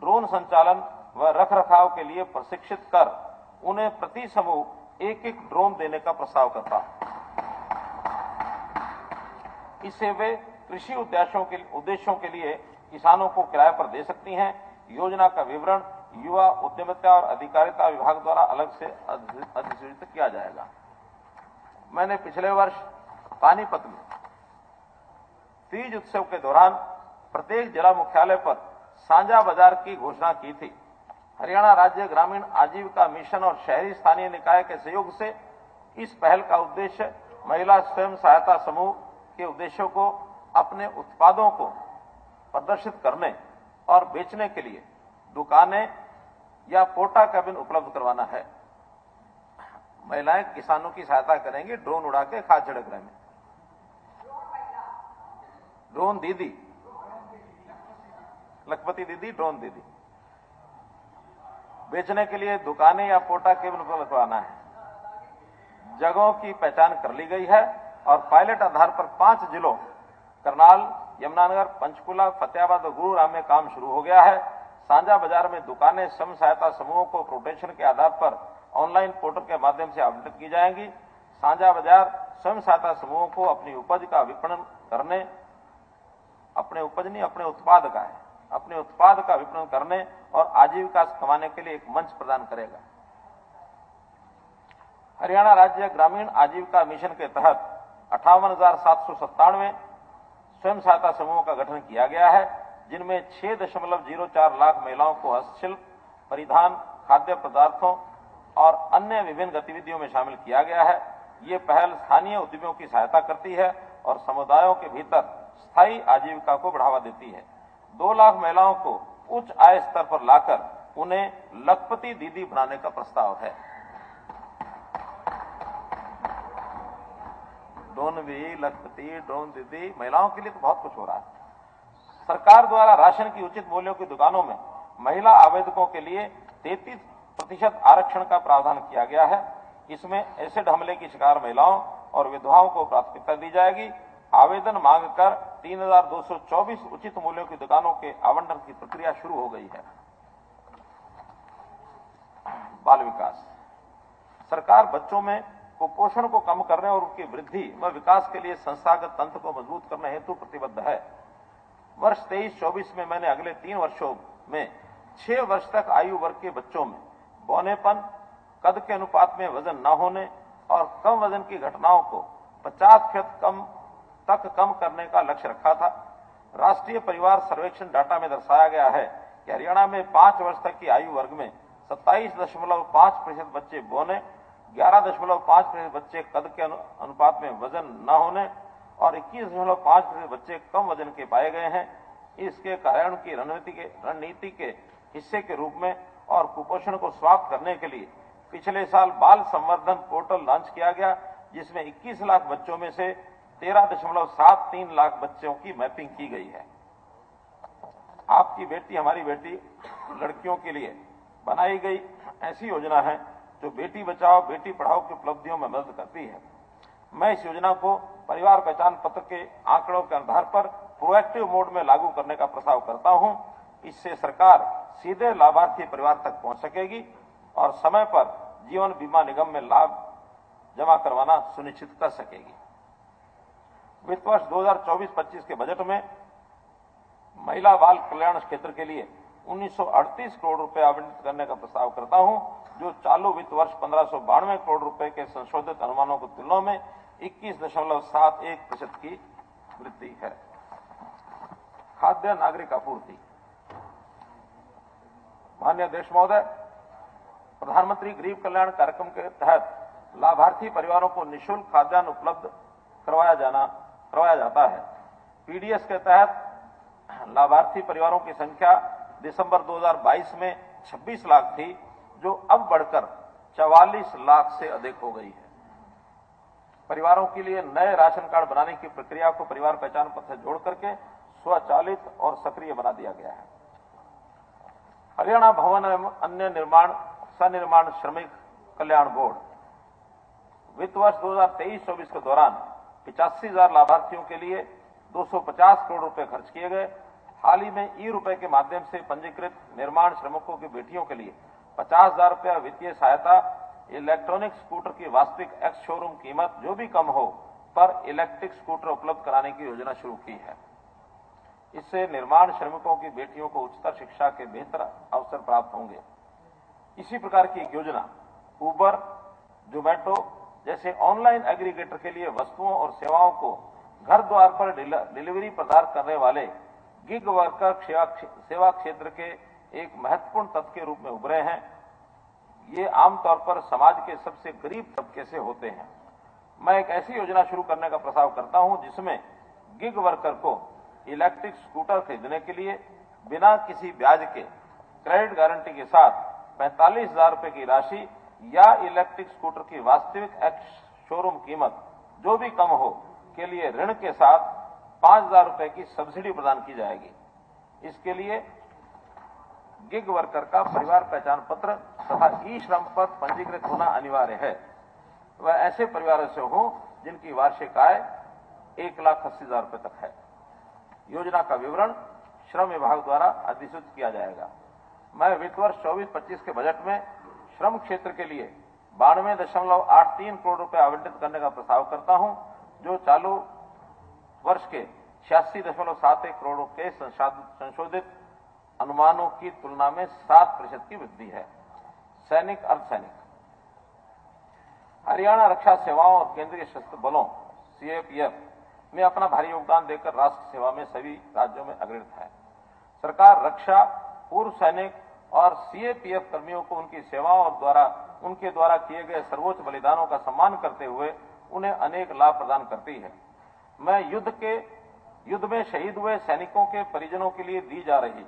ड्रोन संचालन व रखरखाव के लिए प्रशिक्षित कर उन्हें प्रति समूह एक ड्रोन देने का प्रस्ताव करता हूं। इससे वे कृषि उद्देश्यों के लिए किसानों को किराए पर दे सकती हैं। योजना का विवरण युवा उद्यमिता और अधिकारिता विभाग द्वारा अलग से अधिसूचित किया जाएगा। मैंने पिछले वर्ष पानीपत में तीज उत्सव के दौरान प्रत्येक जिला मुख्यालय पर साझा बाजार की घोषणा की थी। हरियाणा राज्य ग्रामीण आजीविका मिशन और शहरी स्थानीय निकाय के सहयोग से इस पहल का उद्देश्य महिला स्वयं सहायता समूह के उद्देश्यों को अपने उत्पादों को प्रदर्शित करने और बेचने के लिए दुकानें या पोटा कैबिन उपलब्ध करवाना है। महिलाएं किसानों की सहायता करेंगी ड्रोन उड़ा के खाद छिड़कने में। ड्रोन दीदी, लखपति दीदी, ड्रोन दीदी। बेचने के लिए दुकानें या पोटा केबिन उपलब्ध करवाना है। जगहों की पहचान कर ली गई है और पायलट आधार पर 5 जिलों करनाल, यमुनानगर, पंचकुला, फतेहाबाद और गुरुग्राम में काम शुरू हो गया है। साझा बाजार में दुकानें स्वयं सहायता समूहों को प्रोटेक्शन के आधार पर ऑनलाइन पोर्टल के माध्यम से आवंटित की जाएंगी। साझा बाजार स्वयं सहायता समूहों को अपनी उपज का विपणन करने, अपने उत्पाद का विपणन करने और आजीविका कमाने के लिए एक मंच प्रदान करेगा। हरियाणा राज्य ग्रामीण आजीविका मिशन के तहत 58,797 स्वयं सहायता समूहों का गठन किया गया है, जिनमें 6.04 लाख महिलाओं को हस्तशिल्प, परिधान, खाद्य पदार्थों और अन्य विभिन्न गतिविधियों में शामिल किया गया है। ये पहल स्थानीय उद्यमियों की सहायता करती है और समुदायों के भीतर स्थायी आजीविका को बढ़ावा देती है। 2 लाख महिलाओं को उच्च आय स्तर पर लाकर उन्हें लखपति दीदी बनाने का प्रस्ताव है। ड्रोन भी, लखपति, ड्रोन दीदी, महिलाओं के लिए तो बहुत कुछ हो रहा है। सरकार द्वारा राशन की उचित मूल्यों की दुकानों में महिला आवेदकों के लिए 33% आरक्षण का प्रावधान किया गया है। इसमें एसिड हमले की शिकार महिलाओं और विधवाओं को प्राथमिकता दी जाएगी। आवेदन मांगकर 3,224 उचित मूल्यों की दुकानों के आवंटन की प्रक्रिया शुरू हो गई है। बाल विकास। सरकार बच्चों में कुपोषण को कम करने और उनकी वृद्धि व विकास के लिए संस्थागत तंत्र को मजबूत करने हेतु प्रतिबद्ध है। वर्ष 23-24 में मैंने अगले 3 वर्षों में 6 वर्ष तक आयु वर्ग के बच्चों में बौनेपन, कद के अनुपात में वजन न होने और कम वजन की घटनाओं को 50% कम करने का लक्ष्य रखा था। राष्ट्रीय परिवार सर्वेक्षण डाटा में दर्शाया गया है कि हरियाणा में 5 वर्ष तक की आयु वर्ग में 27.5% बच्चे बौने, 11.5% बच्चे कद के अनुपात में वजन न होने और 21.5% बच्चे कम वजन के पाए गए हैं। इसके कारण की रणनीति के हिस्से के रूप में और कुपोषण को समाप्त करने के लिए पिछले साल बाल संवर्धन पोर्टल लॉन्च किया गया, जिसमें 21 लाख बच्चों में से 13.73 लाख बच्चों की मैपिंग की गई है। आपकी बेटी हमारी बेटी लड़कियों के लिए बनाई गई ऐसी योजना है जो बेटी बचाओ बेटी पढ़ाओ की उपलब्धियों में मदद करती है। मैं इस योजना को परिवार पहचान पत्र के आंकड़ों के आधार पर प्रोएक्टिव मोड में लागू करने का प्रस्ताव करता हूं। इससे सरकार सीधे लाभार्थी परिवार तक पहुंच सकेगी और समय पर जीवन बीमा निगम में लाभ जमा करवाना सुनिश्चित कर सकेगी। वित्त वर्ष 2024-25 के बजट में महिला बाल कल्याण क्षेत्र के लिए 1938 करोड़ रुपए आवंटित करने का प्रस्ताव करता हूं, जो चालू वित्त वर्ष 1592 करोड़ रुपए के संशोधित अनुमानों की तुलना में 21.71% की वृद्धि है। खाद्य नागरिक आपूर्ति। माननीय अध्यक्ष महोदय, प्रधानमंत्री गरीब कल्याण कार्यक्रम के तहत लाभार्थी परिवारों को निःशुल्क खाद्यान्न उपलब्ध करवाया जाता है। पीडीएस के तहत लाभार्थी परिवारों की संख्या दिसंबर 2022 में 26 लाख थी, जो अब बढ़कर 44 लाख से अधिक हो गई है। परिवारों के लिए नए राशन कार्ड बनाने की प्रक्रिया को परिवार पहचान पत्र से जोड़ करके स्वचालित और सक्रिय बना दिया गया है। हरियाणा भवन एवं अन्य सनिर्माण श्रमिक कल्याण बोर्ड वित्त वर्ष 2023-24 के दौरान 85,000 लाभार्थियों के लिए 250 करोड़ रुपए खर्च किए गए। हाल ही में ई-रुपए के माध्यम से पंजीकृत निर्माण श्रमिकों की बेटियों के लिए 50,000 रुपया वित्तीय सहायता, इलेक्ट्रॉनिक स्कूटर की वास्तविक एक्स शोरूम कीमत जो भी कम हो पर इलेक्ट्रिक स्कूटर उपलब्ध कराने की योजना शुरू की है। इससे निर्माण श्रमिकों की बेटियों को उच्चतर शिक्षा के बेहतर अवसर प्राप्त होंगे। इसी प्रकार की एक योजना उबर, जोमेटो जैसे ऑनलाइन एग्रीगेटर के लिए वस्तुओं और सेवाओं को घर द्वार पर डिलीवरी प्रदान करने वाले गिग वर्कर सेवा क्षेत्र के एक महत्वपूर्ण तत्व के रूप में उभरे हैं। ये आमतौर पर समाज के सबसे गरीब तबके से होते हैं। मैं एक ऐसी योजना शुरू करने का प्रस्ताव करता हूं जिसमें गिग वर्कर को इलेक्ट्रिक स्कूटर खरीदने के लिए बिना किसी ब्याज के क्रेडिट गारंटी के साथ 45,000 रुपए की राशि या इलेक्ट्रिक स्कूटर की वास्तविक एक्स शोरूम कीमत जो भी कम हो के लिए ऋण के साथ 5,000 रुपए की सब्सिडी प्रदान की जाएगी। इसके लिए गिग वर्कर का परिवार पहचान पत्र तथा ई श्रम पर पंजीकृत होना अनिवार्य है। वह ऐसे परिवारों से हो जिनकी वार्षिक आय 1,80,000 रुपए तक है। योजना का विवरण श्रम विभाग द्वारा अधिसूचित किया जाएगा। मैं वित्त वर्ष 24-25 के बजट में श्रम क्षेत्र के लिए 92.83 करोड़ रुपए आवंटित करने का प्रस्ताव करता हूं, जो चालू वर्ष के 86.71 करोड़ के संशोधित अनुमानों की तुलना में 7% की वृद्धि है। सैनिक अर्धसैनिक। हरियाणा रक्षा सेवाओं और केंद्रीय सशस्त्र बलों सीएपीएफ में अपना भारी योगदान देकर राष्ट्र सेवा में सभी राज्यों में अग्रणी है। सरकार रक्षा, पूर्व सैनिक और सीएपीएफ कर्मियों को उनकी सेवाओं और उनके द्वारा किए गए सर्वोच्च बलिदानों का सम्मान करते हुए उन्हें अनेक लाभ प्रदान करती है। मैं युद्ध में शहीद हुए सैनिकों के परिजनों के लिए दी जा रही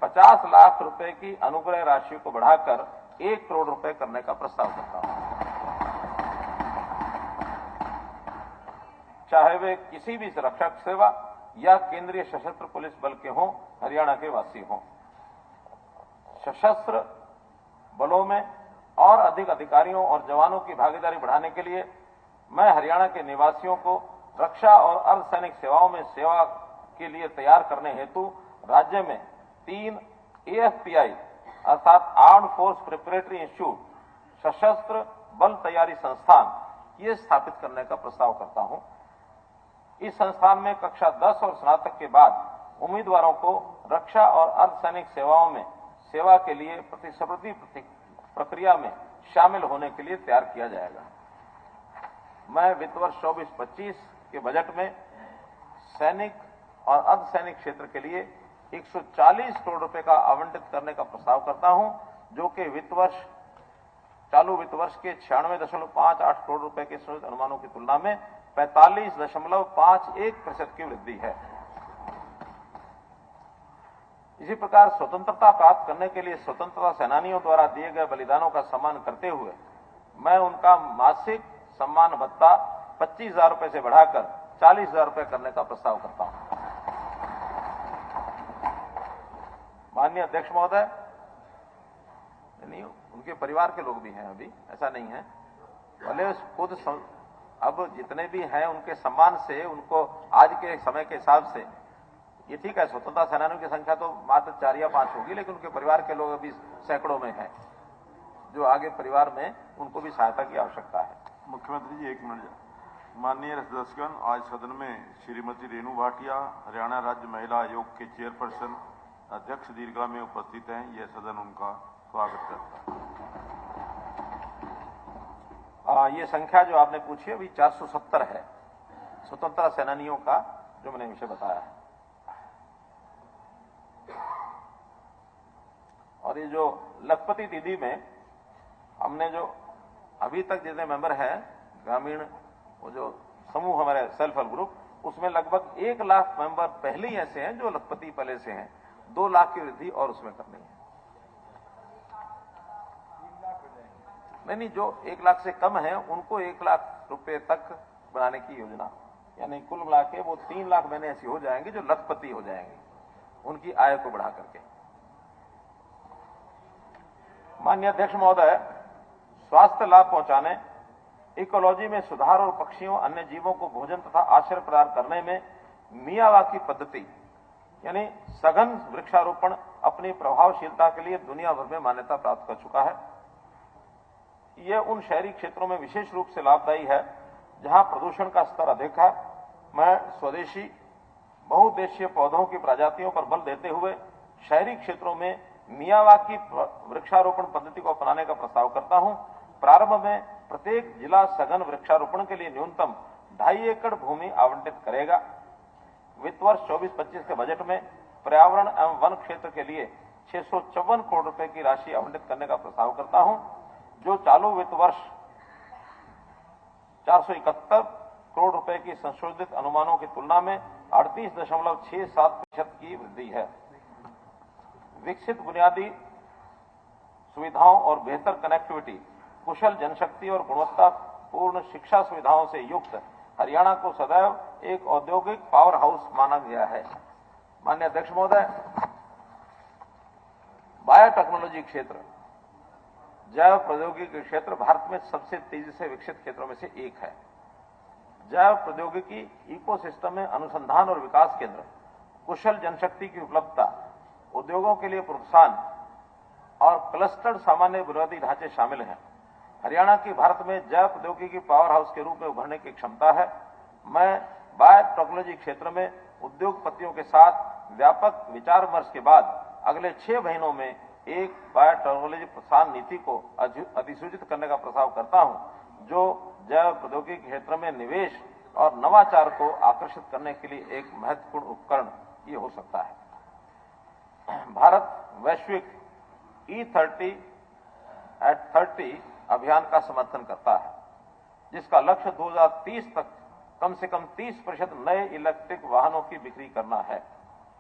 50 लाख रुपए की अनुग्रह राशि को बढ़ाकर 1 करोड़ रुपए करने का प्रस्ताव करता हूं। चाहे वे किसी भी रक्षक सेवा या केंद्रीय सशस्त्र पुलिस बल के हों, हरियाणा के वासी हों। सशस्त्र बलों में और अधिक अधिकारियों और जवानों की भागीदारी बढ़ाने के लिए मैं हरियाणा के निवासियों को रक्षा और अर्धसैनिक सेवाओं में सेवा के लिए तैयार करने हेतु राज्य में 3 AFPI अर्थात आर्म्ड फोर्स प्रिपरेटरी इंस्टीट्यूट सशस्त्र बल तैयारी संस्थान ये स्थापित करने का प्रस्ताव करता हूं। इस संस्थान में कक्षा 10 और स्नातक के बाद उम्मीदवारों को रक्षा और अर्धसैनिक सेवाओं में सेवा के लिए प्रतिस्पर्धी प्रक्रिया में शामिल होने के लिए तैयार किया जाएगा। मैं वित्त वर्ष 24-25 के बजट में सैनिक और अर्धसैनिक क्षेत्र के लिए 140 करोड़ रुपए का आवंटित करने का प्रस्ताव करता हूं, जो कि चालू वित्त वर्ष के 96.58 करोड़ रुपए के संशोधित अनुमानों की तुलना में 45.51% की वृद्धि है। इसी प्रकार स्वतंत्रता प्राप्त करने के लिए स्वतंत्रता सेनानियों द्वारा दिए गए बलिदानों का सम्मान करते हुए मैं उनका मासिक सम्मान भत्ता 25,000 रुपए से बढ़ाकर 40,000 रुपए करने का प्रस्ताव करता हूं। माननीय अध्यक्ष महोदय, नहीं, उनके परिवार के लोग भी हैं, अभी ऐसा नहीं है, भले खुद अब जितने भी हैं उनके सम्मान से, उनको आज के समय के हिसाब से ये ठीक है, स्वतंत्रता सेनानियों की संख्या तो मात्र 4 या 5 होगी, लेकिन उनके परिवार के लोग अभी सैकड़ों में हैं, जो आगे परिवार में उनको भी सहायता की आवश्यकता है। मुख्यमंत्री जी 1 मिनट। माननीय सदस्यगण, आज सदन में श्रीमती रेणु भाटिया, हरियाणा राज्य महिला आयोग के चेयरपर्सन अध्यक्ष दीर्घा में उपस्थित हैं। यह सदन उनका स्वागत करता है। ये संख्या जो आपने पूछी अभी 470 है स्वतंत्रता सेनानियों का, जो मैंने विषय बताया है। और ये जो लखपति दीदी में हमने जो अभी तक जितने मेंबर हैं ग्रामीण, वो जो समूह हमारे सेल्फ हेल्प ग्रुप, उसमें लगभग 1 लाख मेंबर पहले ही ऐसे हैं जो लखपति पहले से हैं। 2 लाख की वृद्धि और उसमें करनी है। नहीं, जो 1 लाख से कम है उनको 1 लाख रुपए तक बढ़ाने की योजना, यानी कुल मिला के वो 3 लाख महीने ऐसी हो जाएंगे जो लखपति हो जाएंगे, उनकी आय को बढ़ा करके। माननीय अध्यक्ष महोदय, स्वास्थ्य लाभ पहुंचाने, इकोलॉजी में सुधार और पक्षियों अन्य जीवों को भोजन तथा आश्रय प्रदान करने में मियावाकी पद्धति यानी सघन वृक्षारोपण अपनी प्रभावशीलता के लिए दुनिया भर में मान्यता प्राप्त कर चुका है। यह उन शहरी क्षेत्रों में विशेष रूप से लाभदायी है जहां प्रदूषण का स्तर अधिक है। मैं स्वदेशी बहुउद्देशीय पौधों की प्रजातियों पर बल देते हुए शहरी क्षेत्रों में मियावाकी वृक्षारोपण पद्धति को अपनाने का प्रस्ताव करता हूं। प्रारंभ में प्रत्येक जिला सघन वृक्षारोपण के लिए न्यूनतम 2.5 एकड़ भूमि आवंटित करेगा। वित्त वर्ष 24-25 के बजट में पर्यावरण एवं वन क्षेत्र के लिए 654 करोड़ रुपए की राशि आवंटित करने का प्रस्ताव करता हूं, जो चालू वित्त वर्ष 471 करोड़ रुपए की संशोधित अनुमानों की तुलना में 38.67% की वृद्धि है। विकसित बुनियादी सुविधाओं और बेहतर कनेक्टिविटी, कुशल जनशक्ति और गुणवत्तापूर्ण शिक्षा सुविधाओं से युक्त हरियाणा को सदैव एक औद्योगिक पावर हाउस माना गया है। माननीय अध्यक्ष महोदय, बायोटेक्नोलॉजी क्षेत्र, जैव प्रौद्योगिकी क्षेत्र भारत में सबसे तेजी से विकसित क्षेत्रों में से एक है। जैव प्रौद्योगिकी इकोसिस्टम में अनुसंधान और विकास केंद्र, कुशल जनशक्ति की उपलब्धता, उद्योगों के लिए प्रोत्साहन और क्लस्टर्ड सामान्य बुनियादी ढांचे शामिल हैं। हरियाणा की भारत में जैव प्रौद्योगिकी पावर हाउस के रूप में उभरने की क्षमता है। मैं बायोटेक्नोलॉजी क्षेत्र में उद्योगपतियों के साथ व्यापक विचार विमर्श के बाद अगले 6 महीनों में एक बायोटेक्नोलॉजी प्रोत्साहन नीति को अधिसूचित करने का प्रस्ताव करता हूं, जो जैव प्रौद्योगिकी क्षेत्र में निवेश और नवाचार को आकर्षित करने के लिए एक महत्वपूर्ण उपकरण ये हो सकता है। भारत वैश्विक E30 अभियान का समर्थन करता है, जिसका लक्ष्य 2030 तक कम से कम 30% नए इलेक्ट्रिक वाहनों की बिक्री करना है।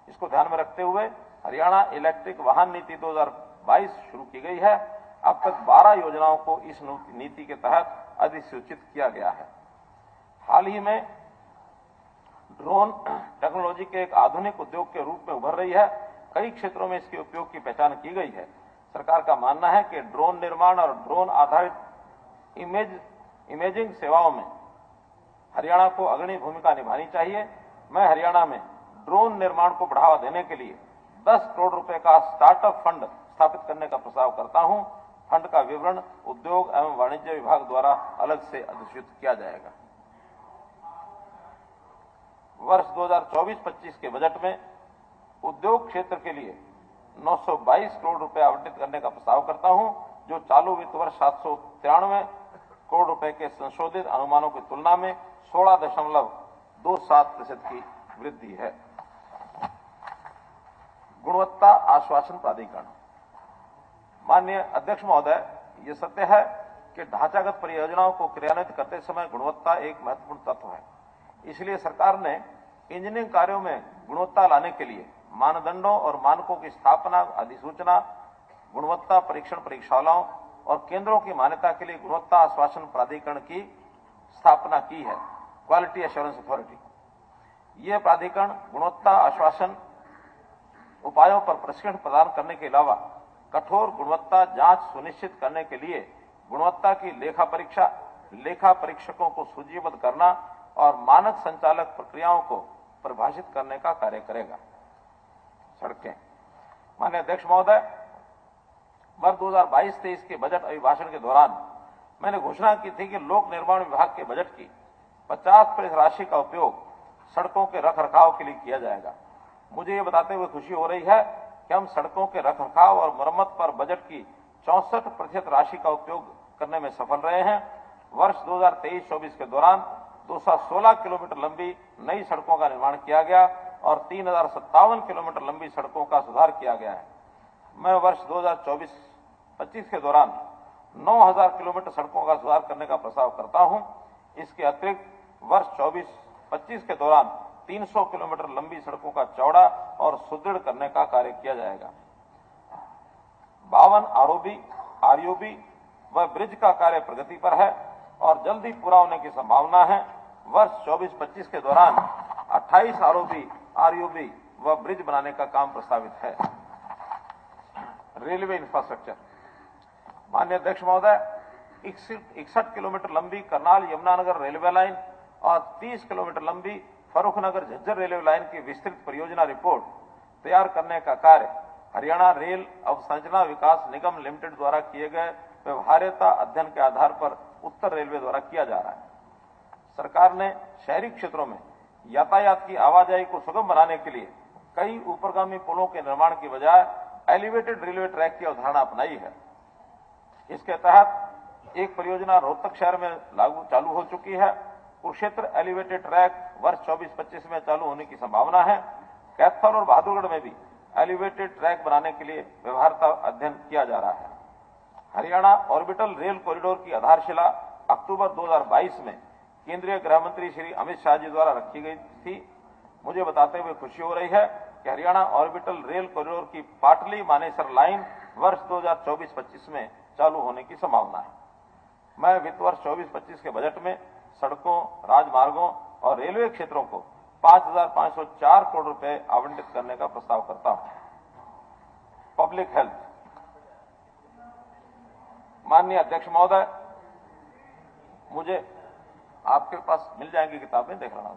इसको ध्यान में रखते हुए हरियाणा इलेक्ट्रिक वाहन नीति 2022 शुरू की गई है। अब तक 12 योजनाओं को इस नीति के तहत अधिसूचित किया गया है। हाल ही में ड्रोन टेक्नोलॉजी के एक आधुनिक उद्योग के रूप में उभर रही है। कई क्षेत्रों में इसके उपयोग की पहचान की गई है। सरकार का मानना है कि ड्रोन निर्माण और ड्रोन आधारित इमेजिंग सेवाओं में हरियाणा को अग्रणी भूमिका निभानी चाहिए। मैं हरियाणा में ड्रोन निर्माण को बढ़ावा देने के लिए 10 करोड़ रुपए का स्टार्टअप फंड स्थापित करने का प्रस्ताव करता हूं। फंड का विवरण उद्योग एवं वाणिज्य विभाग द्वारा अलग से अधिसूचित किया जाएगा। वर्ष 2024-25 के बजट में उद्योग क्षेत्र के लिए 922 करोड़ रुपए आवंटित करने का प्रस्ताव करता हूं, जो चालू वित्त वर्ष 793 करोड़ रुपए के संशोधित अनुमानों की तुलना में 16.27% की वृद्धि है। गुणवत्ता आश्वासन प्राधिकरण। माननीय अध्यक्ष महोदय, ये सत्य है कि ढांचागत परियोजनाओं को क्रियान्वित करते समय गुणवत्ता एक महत्वपूर्ण तत्व है। इसलिए सरकार ने इंजीनियरिंग कार्यों में गुणवत्ता लाने के लिए मानदंडों और मानकों की स्थापना, अधिसूचना, गुणवत्ता परीक्षण प्रयोगशालाओं और केंद्रों की मान्यता के लिए गुणवत्ता आश्वासन प्राधिकरण की स्थापना की है, क्वालिटी एश्योरेंस अथॉरिटी। यह प्राधिकरण गुणवत्ता आश्वासन उपायों पर प्रशिक्षण प्रदान करने के अलावा कठोर गुणवत्ता जांच सुनिश्चित करने के लिए गुणवत्ता की लेखा परीक्षा, लेखा परीक्षकों को सूचीबद्ध करना और मानक संचालक प्रक्रियाओं को परिभाषित करने का कार्य करेगा। सड़कें। माननीय अध्यक्ष महोदय, वर्ष 2022-23 के बजट अभिभाषण के दौरान मैंने घोषणा की थी कि लोक निर्माण विभाग के बजट की 50% राशि का उपयोग सड़कों के रखरखाव के लिए किया जाएगा। मुझे ये बताते हुए खुशी हो रही है कि हम सड़कों के रखरखाव और मरम्मत पर बजट की 64% राशि का उपयोग करने में सफल रहे हैं। वर्ष 2023-24 के दौरान 216 किलोमीटर लंबी नई सड़कों का निर्माण किया गया और 3057 किलोमीटर लंबी सड़कों का सुधार किया गया है। मैं वर्ष 2024-25 के दौरान 9000 किलोमीटर सड़कों का सुधार करने का प्रस्ताव करता हूं। इसके अतिरिक्त वर्ष 24-25 के दौरान 300 किलोमीटर लंबी सड़कों का चौड़ा और सुदृढ़ करने का कार्य किया जाएगा। 52 आरओबी, आरयूबी व ब्रिज का कार्य प्रगति पर है और जल्दी पूरा होने की संभावना है। वर्ष 24-25 के दौरान 28 आरओबी, आरयूबी व ब्रिज बनाने का काम प्रस्तावित है। Railway infrastructure. माननीय अध्यक्ष महोदय, 61 किलोमीटर लंबी करनाल यमुनानगर रेलवे लाइन और 30 किलोमीटर लंबी फर्रुखनगर झज्जर रेलवे लाइन की विस्तृत परियोजना रिपोर्ट तैयार करने का कार्य हरियाणा रेल अवसंरचना विकास निगम लिमिटेड द्वारा किए गए व्यवहार्यता अध्ययन के आधार पर उत्तर रेलवे द्वारा किया जा रहा है। सरकार ने शहरी क्षेत्रों में यातायात की आवाजाही को सुगम बनाने के लिए कई ऊपरगामी पुलों के निर्माण की बजाय एलिवेटेड रेलवे ट्रैक की अवधारणा अपनाई है। इसके तहत एक परियोजना रोहतक शहर में चालू हो चुकी है। कुरुक्षेत्र एलिवेटेड ट्रैक वर्ष 24-25 में चालू होने की संभावना है। कैथल और बहादुरगढ़ में भी एलिवेटेड ट्रैक बनाने के लिए व्यवहार्यता अध्ययन किया जा रहा है। हरियाणा ऑर्बिटल रेल कॉरिडोर की आधारशिला अक्टूबर 2022 में केंद्रीय गृह मंत्री श्री अमित शाह जी द्वारा रखी गई थी। मुझे बताते हुए खुशी हो रही है कि हरियाणा ऑर्बिटल रेल कॉरिडोर की पाटली मानेसर लाइन वर्ष 2024-25 में चालू होने की संभावना है। मैं वित्त वर्ष 24-25 के बजट में सड़कों, राजमार्गों और रेलवे क्षेत्रों को 5,504 करोड़ रुपए आवंटित करने का प्रस्ताव करता हूं। Public health. माननीय अध्यक्ष महोदय, मुझे आपके पास मिल जाएंगी किताबें, देख लेना।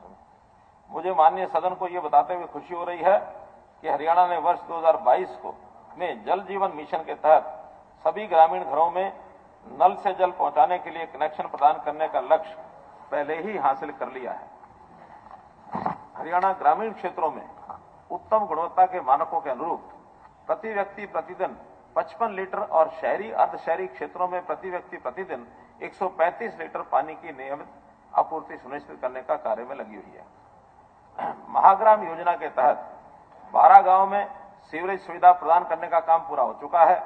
मुझे माननीय सदन को यह बताते हुए खुशी हो रही है कि हरियाणा ने वर्ष 2022 में जल जीवन मिशन के तहत सभी ग्रामीण घरों में नल से जल पहुंचाने के लिए कनेक्शन प्रदान करने का लक्ष्य पहले ही हासिल कर लिया है। हरियाणा ग्रामीण क्षेत्रों में उत्तम गुणवत्ता के मानकों के अनुरूप प्रति व्यक्ति प्रतिदिन 55 लीटर और शहरी अर्धशहरी क्षेत्रों में प्रति व्यक्ति प्रतिदिन 135 लीटर पानी की नियमित आपूर्ति सुनिश्चित करने का कार्य में लगी हुई है। महाग्राम योजना के तहत 12 गांवों में सीवरेज सुविधा प्रदान करने का काम पूरा हो चुका है।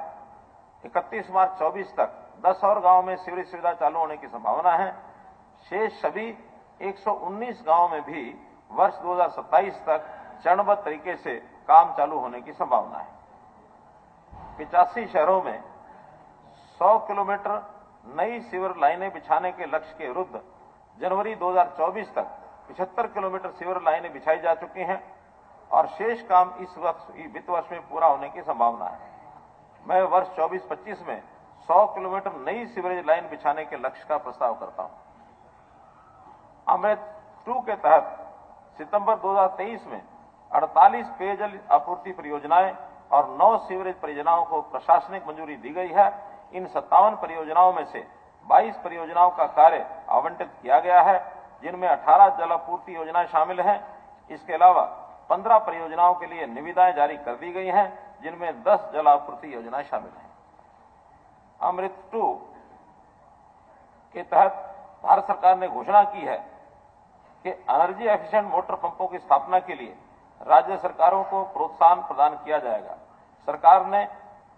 31 मार्च 24 तक 10 और गांवों में सीवरेज सुविधा चालू होने की संभावना है। शेष सभी 119 गांवों में भी वर्ष 2027 तक चरणबद्ध तरीके से काम चालू होने की संभावना है। 85 शहरों में 100 किलोमीटर नई सीवर लाइनें बिछाने के लक्ष्य के विरुद्ध जनवरी 2024 तक 75 किलोमीटर सीवर लाइनें बिछाई जा चुकी हैं और शेष काम इस वित्त वर्ष में पूरा होने की संभावना है। मैं वर्ष 24-25 में 100 किलोमीटर नई सीवरेज लाइन बिछाने के लक्ष्य का प्रस्ताव करता हूं। अमृत 2 के तहत सितंबर 2023 में 48 पेयजल आपूर्ति परियोजनाएं और 9 सीवरेज परियोजनाओं को प्रशासनिक मंजूरी दी गई है। इन 57 परियोजनाओं में से 22 परियोजनाओं का कार्य आवंटित किया गया है, जिनमें 18 जल आपूर्ति योजनाएं शामिल हैं। इसके अलावा 15 परियोजनाओं के लिए निविदाएं जारी कर दी गई हैं, जिनमें 10 जल आपूर्ति योजनाएं शामिल हैं। अमृत 2 के तहत भारत सरकार ने घोषणा की है कि एनर्जी एफिशिएंट मोटर पंपों की स्थापना के लिए राज्य सरकारों को प्रोत्साहन प्रदान किया जाएगा। सरकार ने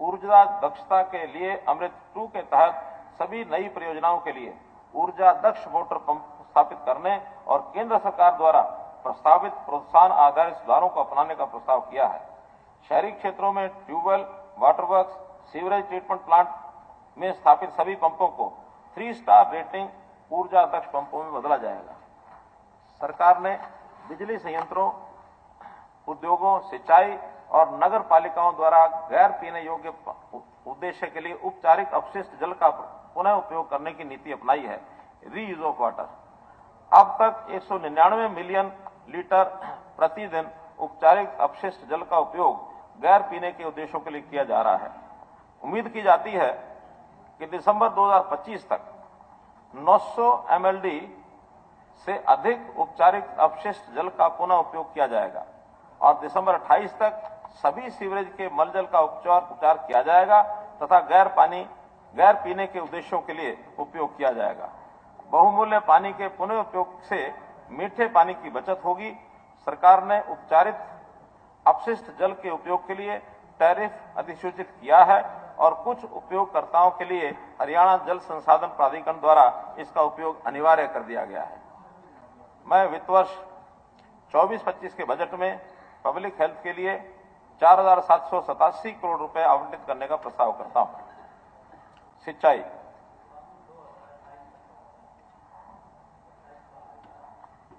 ऊर्जा दक्षता के लिए अमृत 2 के तहत सभी नई परियोजनाओं के लिए ऊर्जा दक्ष मोटर पंप स्थापित करने और केंद्र सरकार द्वारा प्रस्तावित प्रोत्साहन आधारित सुधारों को अपनाने का प्रस्ताव किया है। शहरी क्षेत्रों में tubewell, water works, sewerage treatment plant में स्थापित सभी पंपों को 3 स्टार रेटिंग ऊर्जा दक्ष पंपों में बदला जाएगा। सरकार ने बिजली संयंत्रों, उद्योगों, सिंचाई और नगर पालिकाओं द्वारा गैर पीने योग्य उद्देश्य के लिए उपचारिक अपशिष्ट जल का पुनः उपयोग करने की नीति अपनाई है, रीयूज ऑफ वाटर। अब तक 199 मिलियन लीटर प्रतिदिन उपचारिक अपशिष्ट जल का उपयोग गैर पीने के उद्देश्यों के लिए किया जा रहा है। उम्मीद की जाती है कि दिसंबर 2025 तक 900 MLD से अधिक उपचारिक अपशिष्ट जल का पुनः उपयोग किया जाएगा और दिसंबर 28 तक सभी सीवरेज के मलजल का उपचार किया जाएगा तथा गैर पीने के उद्देश्यों के लिए उपयोग किया जाएगा। बहुमूल्य पानी के पुनः उपयोग से मीठे पानी की बचत होगी। सरकार ने उपचारित अपशिष्ट जल के उपयोग के लिए टैरिफ अधिसूचित किया है और कुछ उपयोगकर्ताओं के लिए हरियाणा जल संसाधन प्राधिकरण द्वारा इसका उपयोग अनिवार्य कर दिया गया है। मैं वित्त वर्ष 24-25 के बजट में पब्लिक हेल्थ के लिए 4,787 करोड़ रुपए आवंटित करने का प्रस्ताव करता हूं। सिंचाई,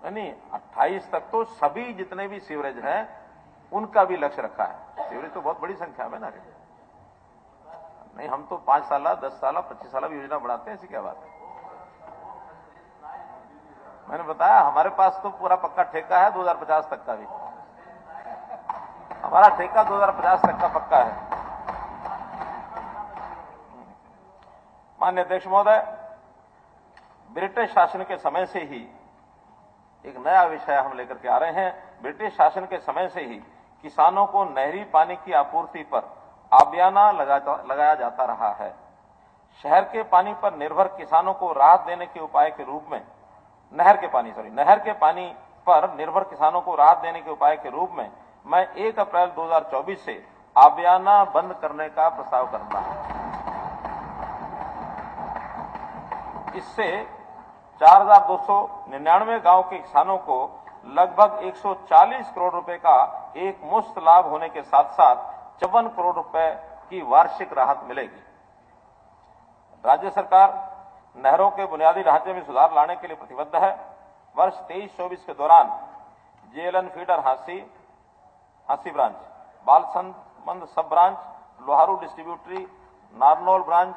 नहीं 28 तक तो सभी जितने भी सीवरेज हैं उनका भी लक्ष्य रखा है। सीवरेज तो बहुत बड़ी संख्या में ना, नहीं हम तो 5 साल, 10 साल, 25 साल भी योजना बढ़ाते हैं, ऐसी क्या बात है। मैंने बताया हमारे पास तो पूरा पक्का ठेका है 2050 तक का भी, हमारा ठेका 2050 तक का पक्का है। माननीय अध्यक्ष महोदय, ब्रिटिश शासन के समय से ही एक नया विषय हम लेकर के आ रहे हैं। ब्रिटिश शासन के समय से ही किसानों को नहरी पानी की आपूर्ति पर आबियाना लगाया जाता रहा है। शहर के पानी पर निर्भर किसानों को राहत देने के उपाय के रूप में नहर के पानी पर निर्भर किसानों को राहत देने के उपाय के रूप में मैं 1 अप्रैल 2024 से आबियाना बंद करने का प्रस्ताव करता हूं। इससे 4,299 गांव के किसानों को लगभग 140 करोड़ रुपए का एक मुश्त लाभ होने के साथ साथ 54 करोड़ रुपए की वार्षिक राहत मिलेगी। राज्य सरकार नहरों के बुनियादी ढांचे में सुधार लाने के लिए प्रतिबद्ध है। वर्ष 23-24 के दौरान JLN feeder Hansi branch, Balsamand sub branch, Loharu distributary, Narnaul branch,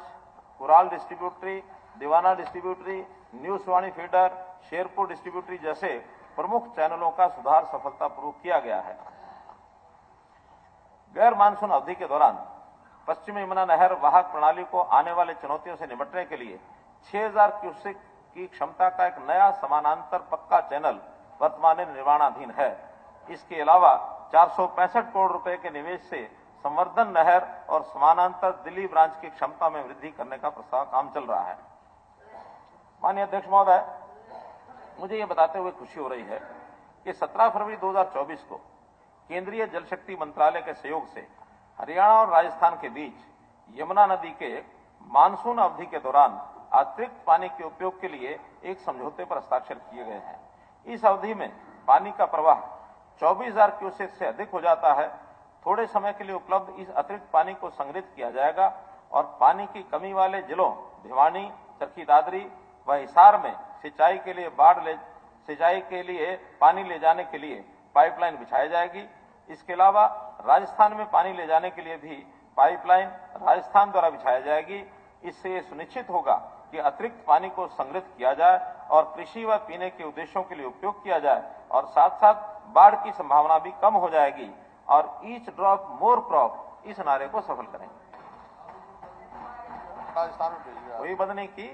Kural distributary, Diwana distributary, new Suwani feeder, Sherpur distributary जैसे प्रमुख चैनलों का सुधार सफलतापूर्वक किया गया है। गैर मानसून अवधि के दौरान पश्चिमी यमुना नहर वाहक प्रणाली को आने वाले चुनौतियों से निपटने के लिए 6,000 क्यूसेक की क्षमता का एक नया समानांतर पक्का चैनल वर्तमान में निर्माणाधीन है। इसके अलावा 465 करोड़ रुपए के निवेश से संवर्धन नहर और समानांतर दिल्ली ब्रांच की क्षमता में वृद्धि करने का प्रस्ताव काम चल रहा है। माननीय अध्यक्ष महोदय, मुझे ये बताते हुए खुशी हो रही है कि 17 फरवरी 2024 को केंद्रीय जल शक्ति मंत्रालय के सहयोग से हरियाणा और राजस्थान के बीच यमुना नदी के मानसून अवधि के दौरान अतिरिक्त पानी के उपयोग के लिए एक समझौते पर हस्ताक्षर किए गए हैं। इस अवधि में पानी का प्रवाह 24,000 क्यूसेक से अधिक हो जाता है। थोड़े समय के लिए उपलब्ध इस अतिरिक्त पानी को संग्रहित किया जाएगा और पानी की कमी वाले जिलों भिवानी, चरखी दादरी व हिसार में सिंचाई के लिए पानी ले जाने के लिए पाइपलाइन बिछाई जाएगी। इसके अलावा राजस्थान में पानी ले जाने के लिए भी पाइपलाइन राजस्थान द्वारा बिछाई जाएगी। इससे ये सुनिश्चित होगा कि अतिरिक्त पानी को संग्रहित किया जाए और कृषि व पीने के उद्देश्यों के लिए उपयोग किया जाए और साथ साथ बाढ़ की संभावना भी कम हो जाएगी और ईच ड्रॉप मोर क्रॉप इस नारे को सफल करेंगे। राजस्थान में भेजिए आप। कोई बंद नहीं की,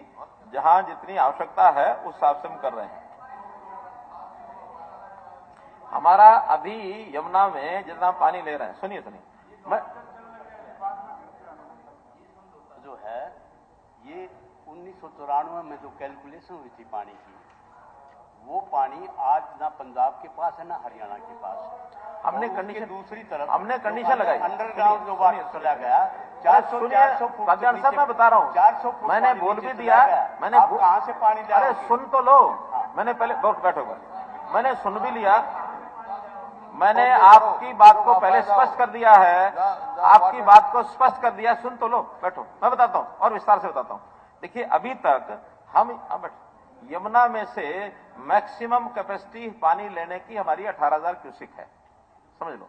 जहां जितनी आवश्यकता है उस हिसाब से हम कर रहे हैं। हमारा अभी यमुना में जितना पानी ले रहे हैं, सुनिए मैं जो है ये 1994 में जो कैलकुलेशन हुई थी पानी की, वो पानी आज ना पंजाब के पास है ना हरियाणा के पास। हमने कंडीशन दूसरी तरफ हमने कंडीशन लगाई, अंडरग्राउंड जो बात चला गया 400 फुट साहब मैं बता रहा हूँ 400 फुट मैंने बोल भी दिया, मैंने कहां से पानी ला अरे सुन तो लो, मैंने पहले बैठोगा, मैंने सुन भी लिया, मैंने आपकी बात को पहले स्पष्ट कर दिया है, आपकी बात को स्पष्ट कर दिया, सुन तो लो, बैठो मैं बताता हूं और विस्तार से बताता हूं। देखिए अभी तक हम यमुना में से मैक्सिमम कैपेसिटी पानी लेने की हमारी 18,000 क्यूसेक है, समझ लो।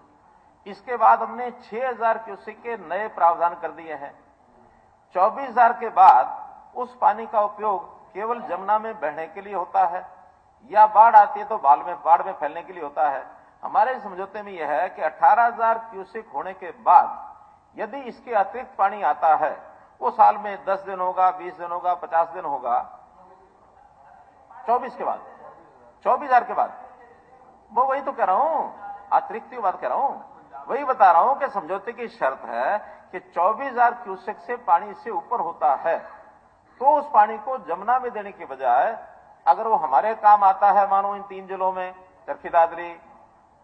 इसके बाद हमने 6,000 क्यूसेक के नए प्रावधान कर दिए हैं। 24,000 के बाद उस पानी का उपयोग केवल यमुना में बहने के लिए होता है या बाढ़ आती है तो बाढ़ में फैलने के लिए होता है। हमारे समझौते में यह है कि 18,000 क्यूसेक होने के बाद यदि इसके अतिरिक्त पानी आता है, वो साल में 10 दिन होगा, 20 दिन होगा, 50 दिन होगा, 24 के बाद, 24,000 के बाद, वो वही तो कह रहा हूं, अतिरिक्त की बात कह रहा हूं, वही बता रहा हूं कि समझौते की शर्त है कि 24,000 क्यूसेक से पानी इससे ऊपर होता है तो उस पानी को यमुना में देने के बजाय अगर वो हमारे काम आता है, मानो इन 3 जिलों में चरखी दादरी,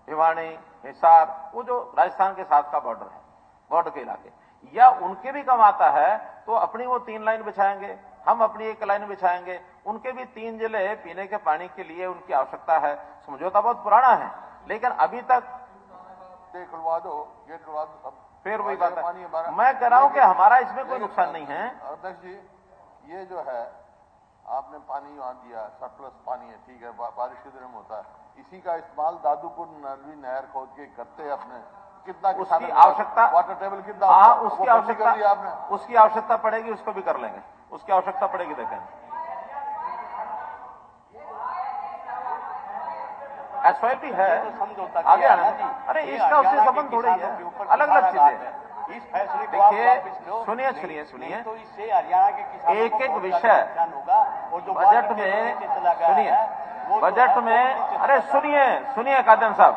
भिवानी, हिसार, वो जो राजस्थान के साथ का बॉर्डर है, बॉर्डर के इलाके, या उनके भी कम आता है तो अपनी वो 3 लाइन बिछाएंगे, हम अपनी 1 लाइन बिछाएंगे, उनके भी 3 जिले पीने के पानी के लिए उनकी आवश्यकता है। समझौता बहुत पुराना है लेकिन अभी तक खुलवा दो, गेट खुलवा दो, फिर वही बात है। मैं कह रहा हूं कि हमारा इसमें कोई नुकसान नहीं है। अध्यक्ष जी, ये जो है आपने पानी वहां दिया, सरप्लस पानी है, ठीक है, बारिश के दिन में होता है, इसी का इस्तेमाल दादूपुर नरवी नहर खोद के करते हैं अपने, कितना उसकी आवश्यकता, वाटर टेबल कितना, हाँ उसकी आवश्यकता पड़ेगी, उसको भी कर लेंगे, उसकी आवश्यकता पड़ेगी, देखें एसवाईपी है, आगे आना। अरे इसका उससे संबंध थोड़ी है, अलग अलग चीजें। इस फैसले को देखिए सुनिए तो इससे हरियाणा के किसानों एक एक विषय बजट में, सुनिए बजट में, अरे सुनिए कादन साहब,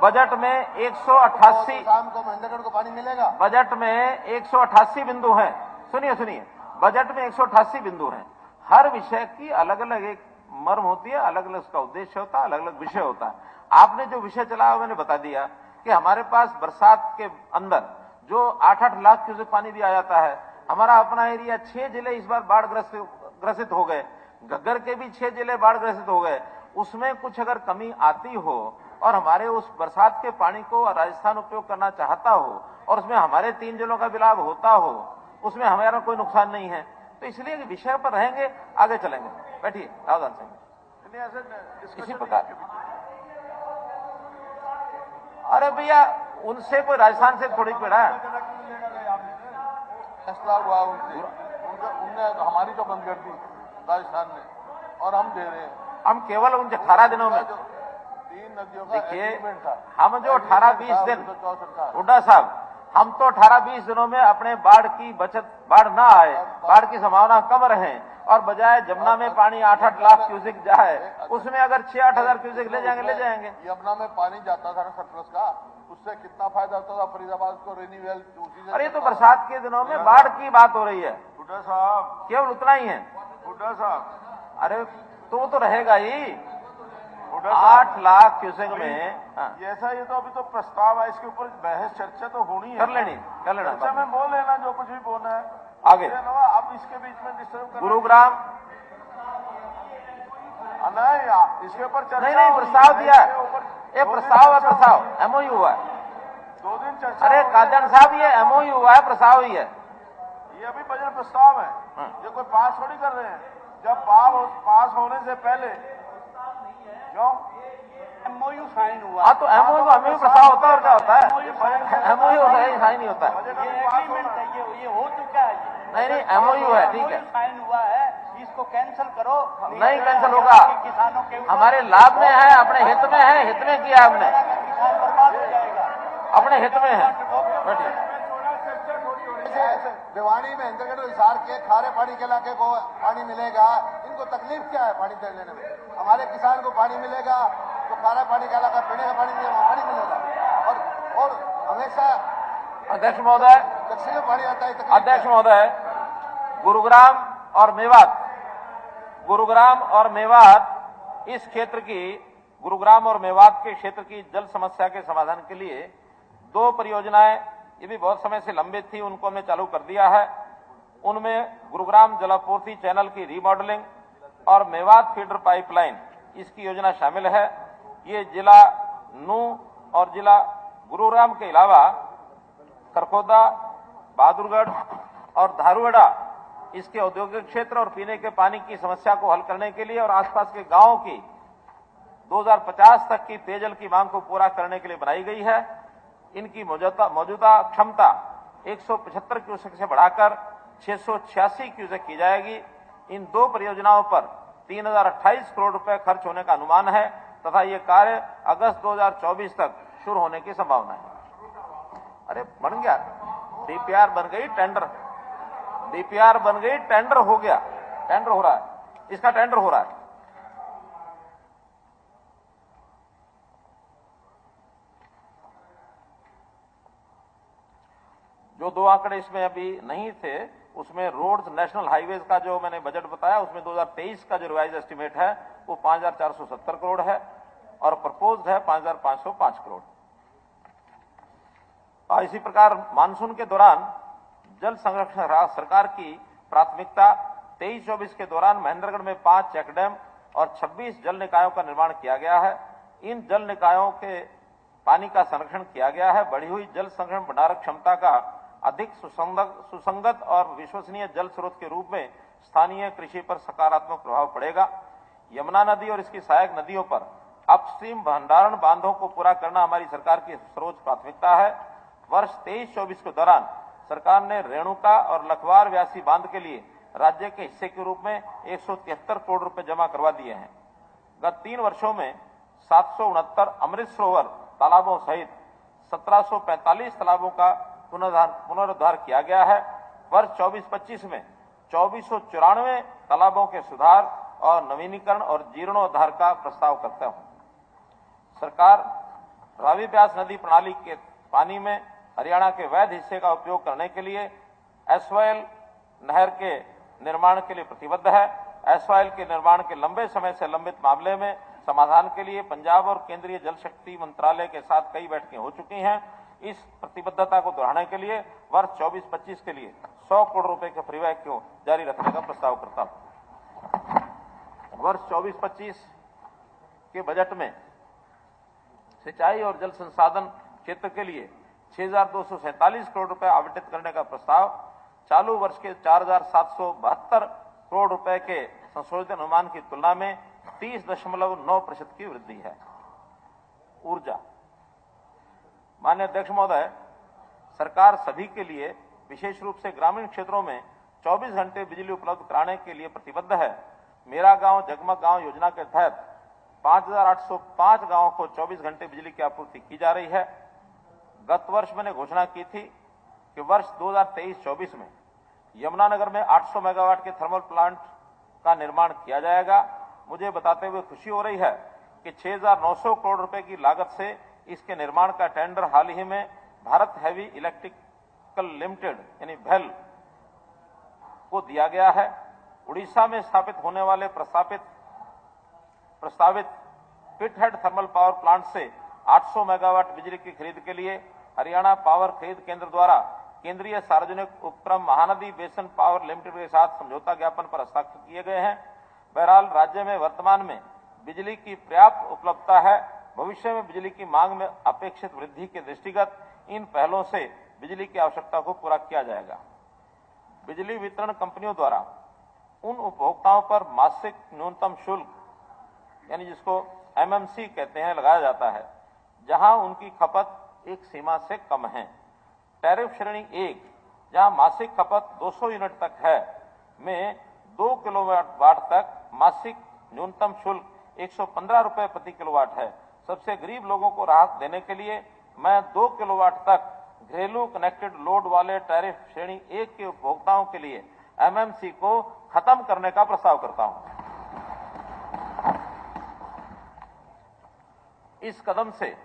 बजट में 188 शाम को महेंद्रगढ़ को पानी मिलेगा, बजट में 188 बिंदु हैं। सुनिए बजट में 188 बिंदु हैं। हर विषय की अलग अलग एक मर्म होती है, अलग अलग उसका उद्देश्य होता है, अलग अलग विषय होता है। आपने जो विषय चलाया मैंने बता दिया कि हमारे पास बरसात के अंदर जो 8-8 लाख क्यूसेक पानी भी आ जाता है। हमारा अपना एरिया 6 जिले इस बार बाढ़ ग्रसित हो गए, घग्गर के भी 6 जिले बाढ़ ग्रसित हो गए। उसमें कुछ अगर कमी आती हो और हमारे उस बरसात के पानी को राजस्थान उपयोग करना चाहता हो और उसमें हमारे 3 जिलों का भी लाभ होता हो, उसमें हमारा कोई नुकसान नहीं है। तो इसलिए विषय पर रहेंगे, आगे चलेंगे। बैठिए रावधान सिंह, इसी प्रकार। अरे भैया उनसे कोई राजस्थान से थोड़ी पीड़ा है, फैसला हुआ उनने हमारी तो बंद कर दी राजस्थान ने, और हम दे रहे हैं। हम केवल उन 18 दिनों में, 3 नदियों का देखिए एग्रीमेंट था, हम जो 18-20 दिन, 64 हुड्डा साहब, हम तो 18-20 दिनों में अपने बाढ़ ना आए, बाढ़ की संभावना कम रहे और बजाय जमुना में पानी 8-8 लाख क्यूसेक जाए, उसमें अगर 6-8 हजार क्यूसेक ले जाएंगे। यमुना में पानी जाता था ना सरप्लस का, उससे कितना फायदा होता था फरीदाबाद को, रिन्यूएल उसी से। अरे तो बरसात के दिनों में बाढ़ की बात हो रही है, हुड्डा साहब, केवल उतना ही है। हुड्डा साहब, अरे तो वो तो रहेगा ही 8 लाख क्यूसेक में। हाँ। ऐसा ये तो अभी तो प्रस्ताव है, इसके ऊपर बहस चर्चा तो होनी है, कर लेना चर्चा में बोल लेना जो कुछ भी बोलना है आगे। आप इसके बीच में डिस्टर्ब कर, गुरुग्राम नहीं, इसके ऊपर चर्चा नहीं प्रस्ताव दिया है, ये प्रस्ताव है, प्रस्ताव एमओयू हुआ है 2 दिन चर्चा। अरे कादन साहब ये एमओयू हुआ है, प्रस्ताव ही है, ये अभी बजट प्रस्ताव है, ये कोई पास थोड़ी कर रहे हैं। जब पास होने से पहले क्यों एमओयू साइन हुआ, हाँ तो एमओयू प्रस्ताव होता है और क्या होता है, एमओयू साइन नहीं होता है, एग्रीमेंट है, ये हो चुका है। नहीं एमओयू है, ठीक है, साइन हुआ है, इसको कैंसिल करो। नहीं कैंसिल होगा, किसानों के हमारे लाभ में है, अपने हित में है, हित में किया हमने, किसान बर्बाद हो जाएगा, अपने हित में है। बैठिए। भिवानी में इंद्रगढ़ हिसार के खारे पानी के इलाके को पानी मिलेगा, इनको तकलीफ क्या है पानी लेने में? हमारे किसान को पानी मिलेगा, तो खारा पानी का इलाका, पीने का पानी नहीं, वहाँ पानी मिलेगा। और हमेशा अध्यक्ष महोदय, दक्षिण में पानी आता है। अध्यक्ष महोदय, गुरुग्राम और मेवात इस क्षेत्र की, गुरुग्राम और मेवात के क्षेत्र की जल समस्या के समाधान के लिए 2 परियोजनाएं, ये भी बहुत समय से लंबित थी, उनको हमने चालू कर दिया है। उनमें गुरुग्राम जलापूर्ति चैनल की रीमॉडलिंग और मेवात फीडर पाइपलाइन, इसकी योजना शामिल है। ये जिला नूंह और जिला गुरुग्राम के अलावा खरखोदा, बहादुरगढ़ और धारूहेड़ा इसके औद्योगिक क्षेत्र और पीने के पानी की समस्या को हल करने के लिए और आसपास के गांवों की 2050 तक की पेयजल की मांग को पूरा करने के लिए बनाई गई है। इनकी मौजूदा क्षमता 175 क्यूसेक से बढ़ाकर 686 क्यूसेक की जाएगी। इन 2 परियोजनाओं पर 3028 करोड़ रुपए खर्च होने का अनुमान है तथा ये कार्य अगस्त 2024 तक शुरू होने की संभावना है। अरे बन गया, डीपीआर बन गई, डीपीआर बन गई, टेंडर हो गया, टेंडर हो रहा है, इसका टेंडर हो रहा है। जो 2 आंकड़े इसमें अभी नहीं थे, उसमें रोड्स, नेशनल हाईवेज का जो मैंने बजट बताया, उसमें 2023 का जो रिवाइज एस्टिमेट है वो 5470 करोड़ है और प्रपोज्ड है 5505 करोड़। और इसी प्रकार मानसून के दौरान जल संरक्षण सरकार की प्राथमिकता। 23-24 के दौरान महेंद्रगढ़ में 5 चेक डैम और 26 जल निकायों का निर्माण किया गया है। इन जल निकायों के पानी का संरक्षण किया गया है। बढ़ी हुई जल संग्रहण भंडारण क्षमता का अधिक सुसंगत और विश्वसनीय जल स्रोत के रूप में स्थानीय कृषि पर सकारात्मक प्रभाव पड़ेगा। यमुना नदी और इसकी सहायक नदियों पर अपस्ट्रीम भंडारण बांधों को पूरा करना हमारी सरकार की सर्वोच्च प्राथमिकता है। वर्ष 23-24 के दौरान सरकार ने रेणुका और लखवार व्यासी बांध के लिए राज्य के हिस्से के रूप में 173 करोड़ रुपए जमा करवा दिए हैं। गत 3 वर्षों में 769 अमृत सरोवर तालाबों सहित 1745 तालाबों का पुनरुद्धार किया गया है। वर्ष 24-25 में 2494 तालाबों के सुधार और नवीनीकरण और जीर्णोद्धार का प्रस्ताव करता हूं। सरकार रावी ब्यास नदी प्रणाली के पानी में हरियाणा के वैध हिस्से का उपयोग करने के लिए एसवाइएल नहर के निर्माण के लिए प्रतिबद्ध है। एसवाइएल के निर्माण के लंबे समय से लंबित मामले में समाधान के लिए पंजाब और केंद्रीय जल शक्ति मंत्रालय के साथ कई बैठकें हो चुकी हैं। इस प्रतिबद्धता को दोहराने के लिए वर्ष 24-25 के लिए 100 करोड़ रुपए के फ्रीव्याय को जारी रखने का प्रस्ताव करता हूं। वर्ष 24-25 के बजट में सिंचाई और जल संसाधन क्षेत्र के लिए 6,247 करोड़ रुपए आवंटित करने का प्रस्ताव, चालू वर्ष के 4,772 करोड़ रुपए के संशोधित अनुमान की तुलना में 30.9% की वृद्धि है। ऊर्जा, माननीय अध्यक्ष महोदय, सरकार सभी के लिए विशेष रूप से ग्रामीण क्षेत्रों में 24 घंटे बिजली उपलब्ध कराने के लिए प्रतिबद्ध है। मेरा गांव जगमग गांव योजना के तहत 5,805 गांवों को 24 घंटे बिजली की आपूर्ति की जा रही है। गत वर्ष मैंने घोषणा की थी कि वर्ष 2023-24 में यमुनानगर में 800 मेगावाट के थर्मल प्लांट का निर्माण किया जाएगा। मुझे बताते हुए खुशी हो रही है कि 6,900 करोड़ रुपए की लागत से इसके निर्माण का टेंडर हाल ही में भारत हैवी इलेक्ट्रिकल लिमिटेड यानी भेल को दिया गया है। उड़ीसा में स्थापित होने वाले प्रस्तावित पिटहेड थर्मल पावर प्लांट से 800 मेगावाट बिजली की खरीद के लिए हरियाणा पावर खरीद केंद्र द्वारा केंद्रीय सार्वजनिक उपक्रम महानदी बेसन पावर लिमिटेड के साथ समझौता ज्ञापन पर हस्ताक्षर किए गए हैं। बहरहाल राज्य में वर्तमान में बिजली की पर्याप्त उपलब्धता है। भविष्य में बिजली की मांग में अपेक्षित वृद्धि के दृष्टिगत इन पहलों से बिजली की आवश्यकता को पूरा किया जाएगा। बिजली वितरण कंपनियों द्वारा उन उपभोक्ताओं पर मासिक न्यूनतम शुल्क यानी जिसको एमएमसी कहते हैं लगाया जाता है जहां उनकी खपत एक सीमा से कम है। टैरिफ श्रेणी 1 जहां मासिक खपत 200 यूनिट तक है में 2 किलोवाट तक मासिक न्यूनतम शुल्क 115 रुपए प्रति किलोवाट है। सबसे गरीब लोगों को राहत देने के लिए मैं 2 किलोवाट तक घरेलू कनेक्टेड लोड वाले टैरिफ श्रेणी 1 के उपभोक्ताओं के लिए एमएमसी को खत्म करने का प्रस्ताव करता हूं। इस कदम से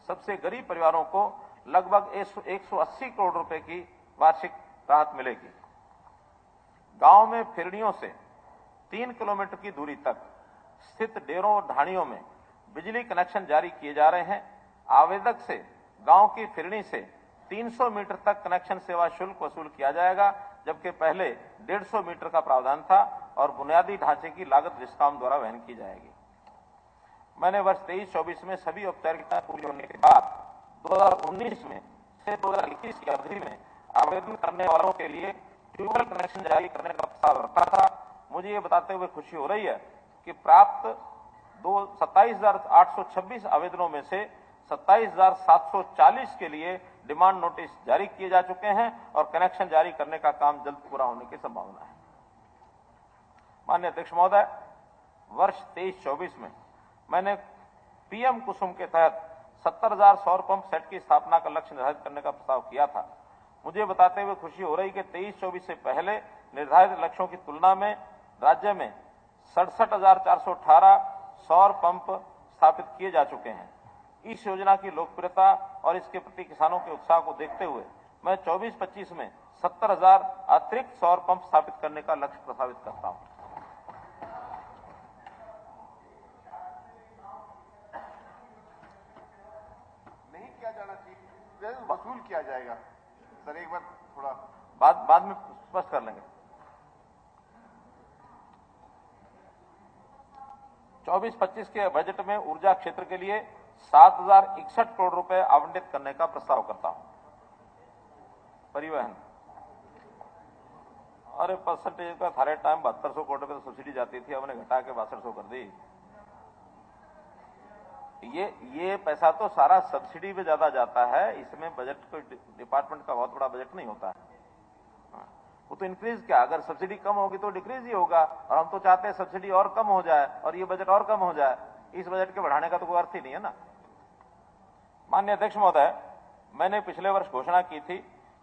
सबसे गरीब परिवारों को लगभग 180 करोड़ रुपए की वार्षिक राहत मिलेगी। गांव में फिरनियों से 3 किलोमीटर की दूरी तक स्थित डेरों और ढाणियों में बिजली कनेक्शन जारी किए जा रहे हैं। आवेदक से गांव की फिरनी से 300 मीटर तक कनेक्शन सेवा शुल्क वसूल किया जाएगा, जबकि पहले 150 मीटर का प्रावधान था और बुनियादी ढांचे की लागत डिस्कॉम द्वारा वहन की जाएगी। मैंने वर्ष 23-24 में सभी औपचारिकताएं पूरी होने के बाद 2019 में से 2021 की अवधि में आवेदन करने वालों के लिए ट्यूबवेल कनेक्शन जारी करने का प्रस्ताव रखा था। मुझे ये बताते हुए खुशी हो रही है कि प्राप्त 27,826 आवेदनों में से 27,740 के लिए डिमांड नोटिस जारी किए जा चुके हैं और कनेक्शन जारी करने का काम जल्द पूरा होने की संभावना है। माननीय अध्यक्ष महोदय, वर्ष 23-24 में मैंने पीएम कुसुम के तहत 70,000 सौर पंप सेट की स्थापना का लक्ष्य निर्धारित करने का प्रस्ताव किया था। मुझे बताते हुए खुशी हो रही कि 23-24 से पहले निर्धारित लक्ष्यों की तुलना में राज्य में 67,418 सौर पंप स्थापित किए जा चुके हैं। इस योजना की लोकप्रियता और इसके प्रति किसानों के उत्साह को देखते हुए मैं 24-25 में 70,000 अतिरिक्त सौर पंप स्थापित करने का लक्ष्य प्रस्तावित करता हूं। नहीं किया जाना चाहिए, वसूल किया जाएगा। सर एक बार थोड़ा बाद में स्पष्ट कर लेंगे। 24-25 के बजट में ऊर्जा क्षेत्र के लिए 7,061 करोड़ रुपए आवंटित करने का प्रस्ताव करता हूं। परिवहन, अरे परसेंटेज का थारे टाइम 7200 करोड़ रुपए तो सब्सिडी जाती थी, हमने घटा के 6200 कर दी। ये पैसा तो सारा सब्सिडी पे ज्यादा जाता है, इसमें बजट को डिपार्टमेंट का बहुत बड़ा बजट नहीं होता है। वो तो इंक्रीज क्या, अगर सब्सिडी कम होगी तो डिक्रीज ही होगा, और हम तो चाहते हैं सब्सिडी और कम हो जाए और ये बजट और कम हो जाए। इस बजट के बढ़ाने का तो कोई अर्थ ही नहीं है ना। माननीय अध्यक्ष महोदय, मैंने पिछले वर्ष घोषणा की थी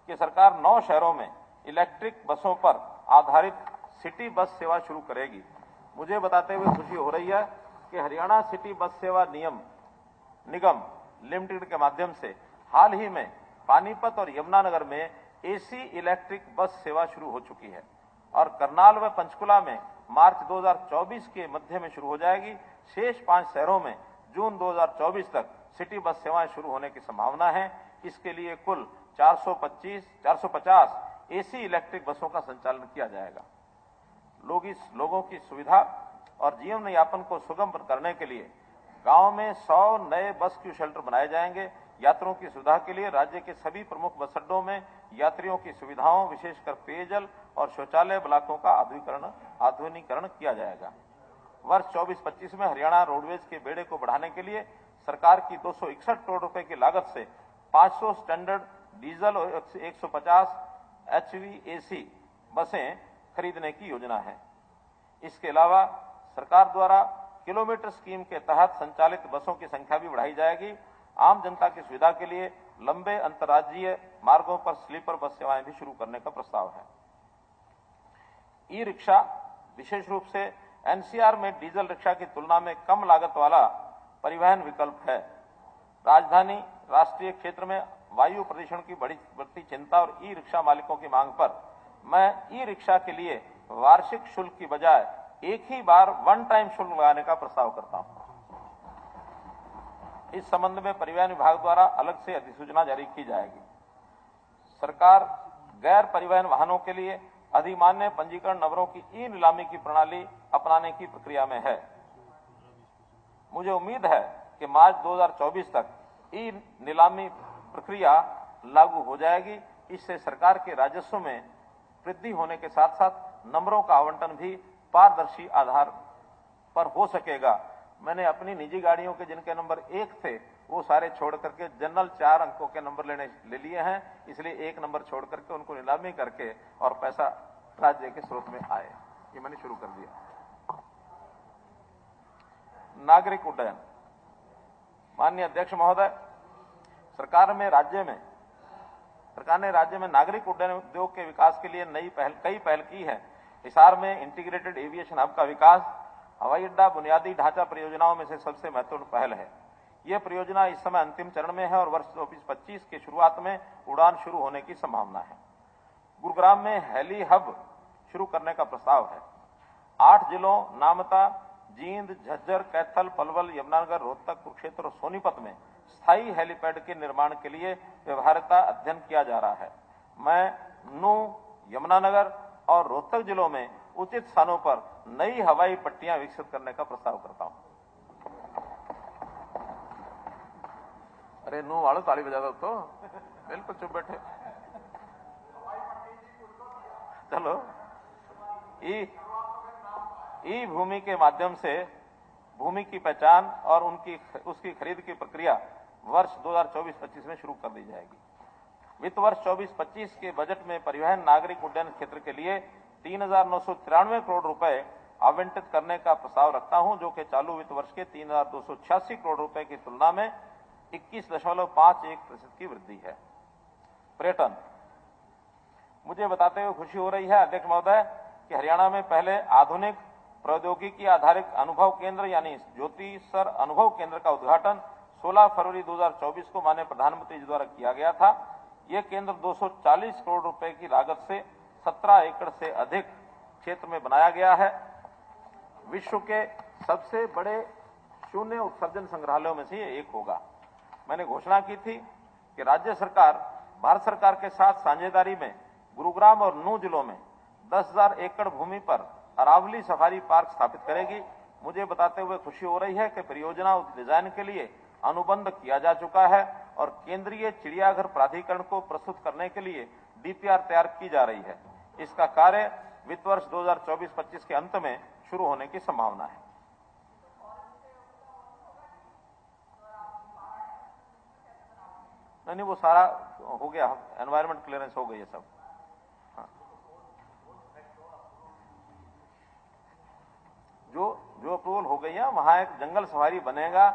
कि सरकार 9 शहरों में इलेक्ट्रिक बसों पर आधारित सिटी बस सेवा शुरू करेगी। मुझे बताते हुए खुशी हो रही है कि हरियाणा सिटी बस सेवा निगम लिमिटेड के माध्यम से हाल ही में पानीपत और यमुनानगर में एसी इलेक्ट्रिक बस सेवा शुरू हो चुकी है और करनाल व पंचकुला में मार्च 2024 के मध्य में शुरू हो जाएगी। शेष 5 शहरों में जून 2024 तक सिटी बस सेवाएं शुरू होने की संभावना है। इसके लिए कुल 450 एसी इलेक्ट्रिक बसों का संचालन किया जाएगा। लोगों की सुविधा और जीवन यापन को सुगम करने के लिए गांव में 100 नए बस क्यू शेल्टर बनाए जाएंगे। यात्रियों की सुविधा के लिए राज्य के सभी प्रमुख बस अड्डों में यात्रियों की सुविधाओं, विशेषकर पेयजल और शौचालय ब्लॉकों का आधुनिकीकरण किया जाएगा। वर्ष 24-25 में हरियाणा रोडवेज के बेड़े को बढ़ाने के लिए सरकार की 261 करोड़ रुपए की लागत से 500 स्टैंडर्ड डीजल और 150 HVAC बसें खरीदने की योजना है। इसके अलावा सरकार द्वारा किलोमीटर स्कीम के तहत संचालित बसों की संख्या भी बढ़ाई जाएगी। आम जनता की सुविधा के लिए लंबे अंतर्राज्यीय मार्गों पर स्लीपर बस सेवाएं भी शुरू करने का प्रस्ताव है। ई रिक्शा विशेष रूप से एनसीआर में डीजल रिक्शा की तुलना में कम लागत वाला परिवहन विकल्प है। राजधानी राष्ट्रीय क्षेत्र में वायु प्रदूषण की बढ़ती चिंता और ई रिक्शा मालिकों की मांग पर मैं ई रिक्शा के लिए वार्षिक शुल्क की बजाय एक ही बार वन टाइम शुल्क लगाने का प्रस्ताव करता हूं। इस संबंध में परिवहन विभाग द्वारा अलग से अधिसूचना जारी की जाएगी। सरकार गैर परिवहन वाहनों के लिए अधिमान्य पंजीकरण नंबरों की ई नीलामी की प्रणाली अपनाने की प्रक्रिया में है। मुझे उम्मीद है कि मार्च 2024 तक ई नीलामी प्रक्रिया लागू हो जाएगी। इससे सरकार के राजस्व में वृद्धि होने के साथ साथ नंबरों का आवंटन भी पारदर्शी आधार पर हो सकेगा। मैंने अपनी निजी गाड़ियों के जिनके नंबर 1 थे वो सारे छोड़ करके जनरल 4 अंकों के नंबर ले लिए हैं, इसलिए 1 नंबर छोड़ करके उनको नीलामी करके और पैसा राज्य के स्रोत में आए, ये मैंने शुरू कर दिया। नागरिक उड्डयन, माननीय अध्यक्ष महोदय, सरकार ने राज्य में नागरिक उड्डयन उद्योग के विकास के लिए कई पहल की है। हिसार में इंटीग्रेटेड एविएशन हब का विकास हवाई अड्डा बुनियादी ढांचा परियोजनाओं में से सबसे महत्वपूर्ण पहल है। ये परियोजना इस समय अंतिम चरण में है और वर्ष 24-25 के शुरुआत में उड़ान शुरू होने की संभावना है। गुरुग्राम में हेली हब शुरू करने का प्रस्ताव है। 8 जिलों नामता, जींद, झज्जर, कैथल, पलवल, यमुनानगर, रोहतक, कुरुक्षेत्र और सोनीपत में स्थायी हेलीपैड के निर्माण के लिए व्यवहार्यता अध्ययन किया जा रहा है। मैं नूंह, यमुनानगर और रोहतक जिलों में उचित स्थानों पर नई हवाई पट्टियां विकसित करने का प्रस्ताव करता हूं। अरे नूंह वालों ताली बजा दो तो, बिल्कुल चुप बैठे। चलो, ई भूमि के माध्यम से भूमि की पहचान और उसकी खरीद की प्रक्रिया वर्ष 2024-25 में शुरू कर दी जाएगी। वित्त वर्ष 24-25 के बजट में परिवहन नागरिक उड्डयन क्षेत्र के लिए 3,993 करोड़ रुपए आवंटित करने का प्रस्ताव रखता हूं, जो कि चालू वित्त वर्ष के 3,286 करोड़ रुपए की तुलना में 21.51% की वृद्धि है। पर्यटन, मुझे बताते हुए खुशी हो रही है अध्यक्ष महोदय कि हरियाणा में पहले आधुनिक प्रौद्योगिकी आधारित अनुभव केंद्र यानी ज्योति सर अनुभव केंद्र का उद्घाटन 16 फरवरी 2024 को माननीय प्रधानमंत्री जी द्वारा किया गया था। यह केंद्र 240 करोड़ रुपए की लागत से 17 एकड़ से अधिक क्षेत्र में बनाया गया है। विश्व के सबसे बड़े शून्य उत्सर्जन संग्रहालयों में से ये एक होगा। मैंने घोषणा की थी कि राज्य सरकार भारत सरकार के साथ साझेदारी में गुरुग्राम और नूंह जिलों में 10,000 एकड़ भूमि पर अरावली सफारी पार्क स्थापित करेगी। मुझे बताते हुए खुशी हो रही है कि परियोजना डिजाइन के लिए अनुबंध किया जा चुका है और केंद्रीय चिड़ियाघर प्राधिकरण को प्रस्तुत करने के लिए डीपीआर तैयार की जा रही है। इसका कार्य वित्त वर्ष 2024-25 के अंत में शुरू होने की संभावना है। नहीं, वो सारा हो गया, एनवायरमेंट क्लियरेंस हो गई है सब। जो अप्रूवल हो गई है, वहां एक जंगल सफारी बनेगा।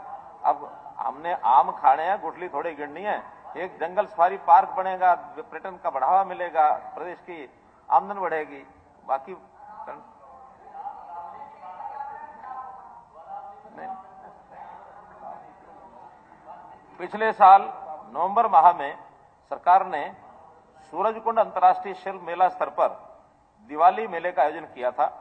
अब हमने आम खाने हैं, गुठली थोड़ी गिरनी है। एक जंगल सफारी पार्क बनेगा, पर्यटन का बढ़ावा मिलेगा, प्रदेश की आमदन बढ़ेगी। बाकी नहीं। पिछले साल नवंबर माह में सरकार ने सूरजकुंड अंतर्राष्ट्रीय शिल्प मेला स्तर पर दिवाली मेले का आयोजन किया था।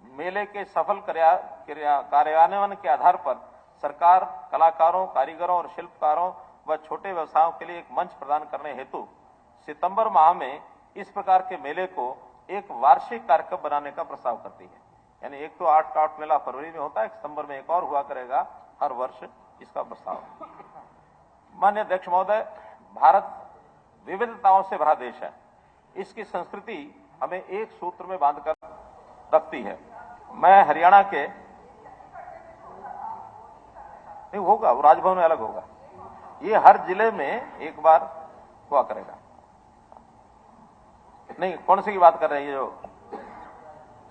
मेले के सफल कार्यान्वयन के आधार पर सरकार कलाकारों, कारीगरों और शिल्पकारों व छोटे व्यवसायों के लिए एक मंच प्रदान करने हेतु सितंबर माह में इस प्रकार के मेले को एक वार्षिक कार्यक्रम बनाने का प्रस्ताव करती है। यानी एक तो आर्ट मेला फरवरी में होता है, सितंबर में एक और हुआ करेगा हर वर्ष, इसका प्रस्ताव। माननीय अध्यक्ष महोदय, भारत विविधताओं से भरा देश है। इसकी संस्कृति हमें एक सूत्र में बांधकर रखती है। मैं हरियाणा के नहीं होगा, वो राजभवन में अलग होगा। ये हर जिले में एक बार हुआ करेगा। नहीं, कौन सी की बात कर रहे हैं? जो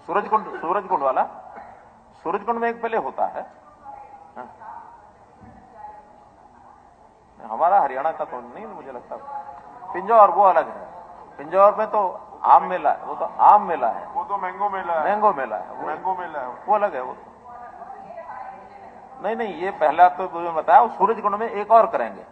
सूरजकुंड वाला, सूरजकुंड में एक पहले होता है। हमारा हरियाणा का तो नहीं, मुझे लगता पिंजौर वो अलग है। पिंजौर में तो आम मेला है, वो तो आम मेला है। वो तो मैंगो मेला है। मैंगो मेला है, मैंगो मेला है, वो अलग है। वो नहीं, ये पहला तो मुझे बताया। वो सूरजकुंड में एक और करेंगे।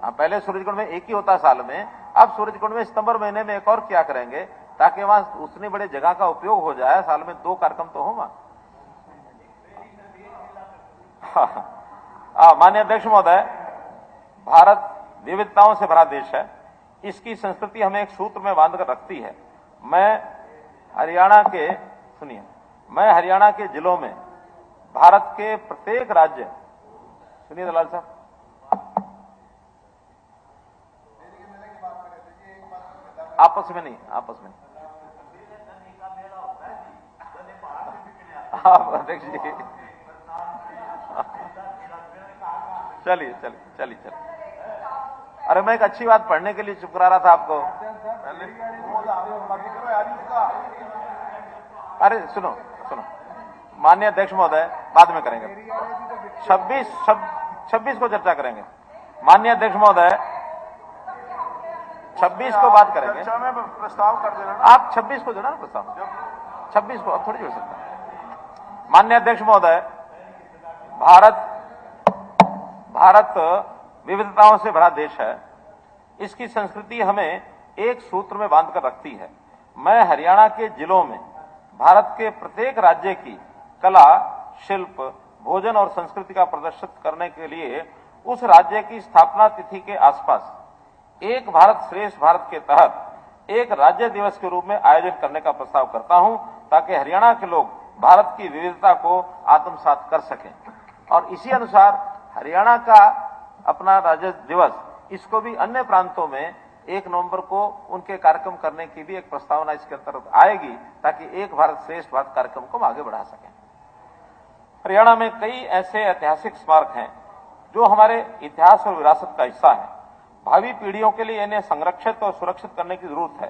पहले सूरजकुंड में एक ही होता साल में, अब सूरजकुंड में सितंबर महीने में एक और क्या करेंगे, ताकि वहां उतनी बड़े जगह का उपयोग हो जाए। साल में 2 कार्यक्रम तो हो वहां। माननीय अध्यक्ष महोदय, भारत विविधताओं से भरा देश है। इसकी संस्कृति हमें एक सूत्र में बांधकर रखती है। मैं हरियाणा के जिलों में भारत के प्रत्येक राज्य, सुनिए दलाल साहब, आपस में नहीं आप अध्यक्ष जी, चलिए। अरे मैं एक अच्छी बात पढ़ने के लिए चुप करा रहा था आपको। अरे सुनो, माननीय अध्यक्ष महोदय, बाद में करेंगे। 26 को चर्चा करेंगे। माननीय अध्यक्ष महोदय, 26 को बात करेंगे। चर्चा में प्रस्ताव कर देना। आप 26 को देना प्रस्ताव, 26 को। अब थोड़ी जुड़ सकता है। माननीय अध्यक्ष महोदय, भारत भारत विविधताओं से भरा देश है। इसकी संस्कृति हमें एक सूत्र में बांधकर रखती है। मैं हरियाणा के जिलों में भारत के प्रत्येक राज्य की कला, शिल्प, भोजन और संस्कृति का प्रदर्शित करने के लिए उस राज्य की स्थापना तिथि के आसपास एक भारत श्रेष्ठ भारत के तहत एक राज्य दिवस के रूप में आयोजन करने का प्रस्ताव करता हूं, ताकि हरियाणा के लोग भारत की विविधता को आत्मसात कर सकें। और इसी अनुसार हरियाणा का अपना राज्य दिवस, इसको भी अन्य प्रांतों में 1 नवंबर को उनके कार्यक्रम करने की भी एक प्रस्तावना इसके अंतर्गत आएगी, ताकि एक भारत श्रेष्ठ भारत कार्यक्रम को हम आगे बढ़ा सकें। हरियाणा में कई ऐसे ऐतिहासिक स्मारक हैं जो हमारे इतिहास और विरासत का हिस्सा है। भावी पीढ़ियों के लिए इन्हें संरक्षित और सुरक्षित करने की जरूरत है।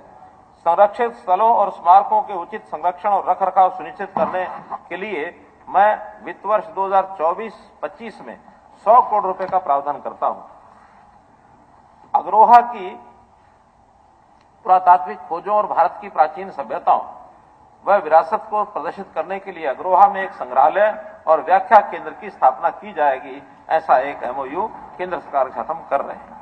संरक्षित स्थलों और स्मारकों के उचित संरक्षण और रखरखाव सुनिश्चित करने के लिए मैं वित्त वर्ष 2024-25 में 100 करोड़ रुपए का प्रावधान करता हूं। अग्रोहा की पुरातात्विक खोजों और भारत की प्राचीन सभ्यताओं व विरासत को प्रदर्शित करने के लिए अग्रोहा में एक संग्रहालय और व्याख्या केंद्र की स्थापना की जाएगी। ऐसा एक MOU केंद्र सरकार के साथ हम कर रहे हैं।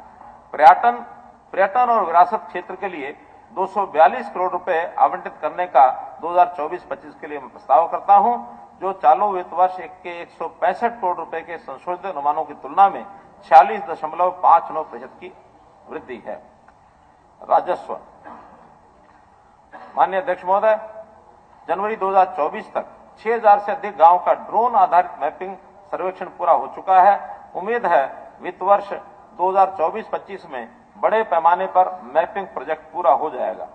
पर्यटन और विरासत क्षेत्र के लिए 242 करोड़ रुपए आवंटित करने का 2024-25 के लिए मैं प्रस्ताव करता हूं, जो चालू वित्त वर्ष के 165 करोड़ रुपए के संशोधित अनुमानों की तुलना में 46.59% की वृद्धि है। राजस्व। माननीय अध्यक्ष महोदय, जनवरी 2024 तक 6000 से अधिक गांव का ड्रोन आधारित मैपिंग सर्वेक्षण पूरा हो चुका है। उम्मीद है वित्त वर्ष 2024-25 में बड़े पैमाने पर मैपिंग प्रोजेक्ट पूरा हो जाएगा।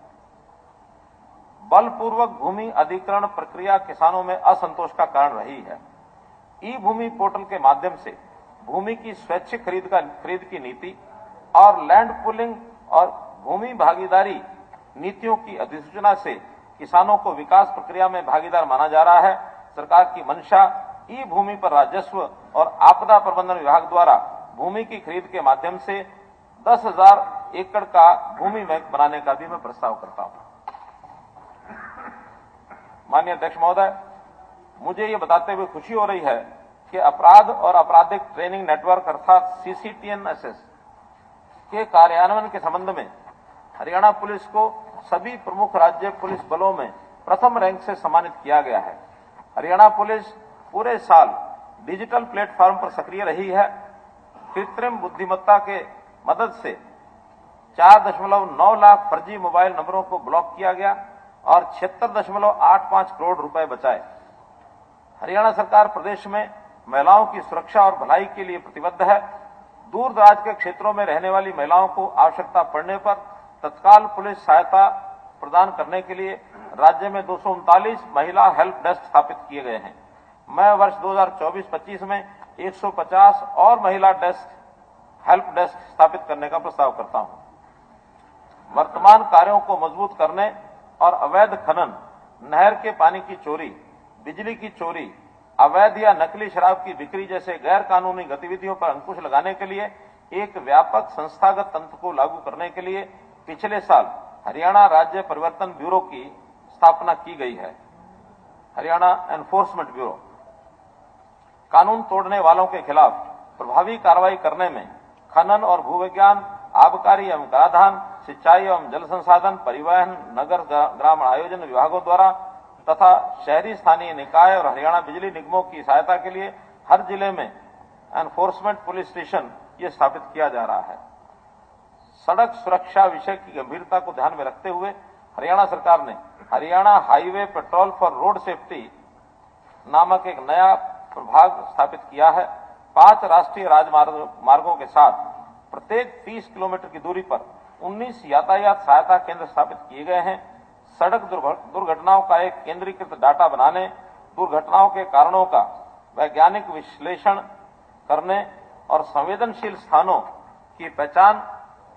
बलपूर्वक भूमि अधिग्रहण प्रक्रिया किसानों में असंतोष का कारण रही है। ई-भूमि पोर्टल के माध्यम से भूमि की स्वैच्छिक खरीद की नीति और लैंड पूलिंग और भूमि भागीदारी नीतियों की अधिसूचना से किसानों को विकास प्रक्रिया में भागीदार माना जा रहा है। सरकार की मंशा ई भूमि पर राजस्व और आपदा प्रबंधन विभाग द्वारा भूमि की खरीद के माध्यम से 10,000 एकड़ का भूमि बैंक बनाने का भी मैं प्रस्ताव करता हूं। माननीय अध्यक्ष महोदय, मुझे ये बताते हुए खुशी हो रही है कि अपराध और आपराधिक ट्रेनिंग नेटवर्क अर्थात CCTNSS के कार्यान्वयन के संबंध में हरियाणा पुलिस को सभी प्रमुख राज्य पुलिस बलों में प्रथम रैंक से सम्मानित किया गया है। हरियाणा पुलिस पूरे साल डिजिटल प्लेटफॉर्म पर सक्रिय रही है। कृत्रिम बुद्धिमत्ता के मदद से 4.9 लाख फर्जी मोबाइल नंबरों को ब्लॉक किया गया और 76.85 करोड़ रुपए बचाए। हरियाणा सरकार प्रदेश में महिलाओं की सुरक्षा और भलाई के लिए प्रतिबद्ध है। दूर दराज के क्षेत्रों में रहने वाली महिलाओं को आवश्यकता पड़ने पर तत्काल पुलिस सहायता प्रदान करने के लिए राज्य में 239 महिला हेल्प डेस्क स्थापित किए गए हैं। मैं वर्ष 2024-25 में 150 और महिला हेल्प डेस्क स्थापित करने का प्रस्ताव करता हूं। वर्तमान कार्यों को मजबूत करने और अवैध खनन, नहर के पानी की चोरी, बिजली की चोरी, अवैध या नकली शराब की बिक्री जैसे गैर कानूनी गतिविधियों पर अंकुश लगाने के लिए एक व्यापक संस्थागत तंत्र को लागू करने के लिए पिछले साल हरियाणा राज्य परिवर्तन ब्यूरो की स्थापना की गई है। हरियाणा एनफोर्समेंट ब्यूरो कानून तोड़ने वालों के खिलाफ प्रभावी कार्रवाई करने में खनन और भूविज्ञान, आबकारी एवं कराधान, सिंचाई एवं जल संसाधन, परिवहन, नगर ग्राम आयोजन विभागों द्वारा तथा शहरी स्थानीय निकाय और हरियाणा बिजली निगमों की सहायता के लिए हर जिले में एनफोर्समेंट पुलिस स्टेशन ये स्थापित किया जा रहा है। सड़क सुरक्षा विषय की गंभीरता को ध्यान में रखते हुए हरियाणा सरकार ने Haryana highway petrol for road safety नामक एक नया प्रभाग स्थापित किया है। 5 राष्ट्रीय राजमार्गों के साथ प्रत्येक 30 किलोमीटर की दूरी पर 19 यातायात सहायता केंद्र स्थापित किए गए हैं। सड़क दुर्घटनाओं का एक केंद्रीकृत डाटा बनाने, दुर्घटनाओं के कारणों का वैज्ञानिक विश्लेषण करने और संवेदनशील स्थानों की पहचान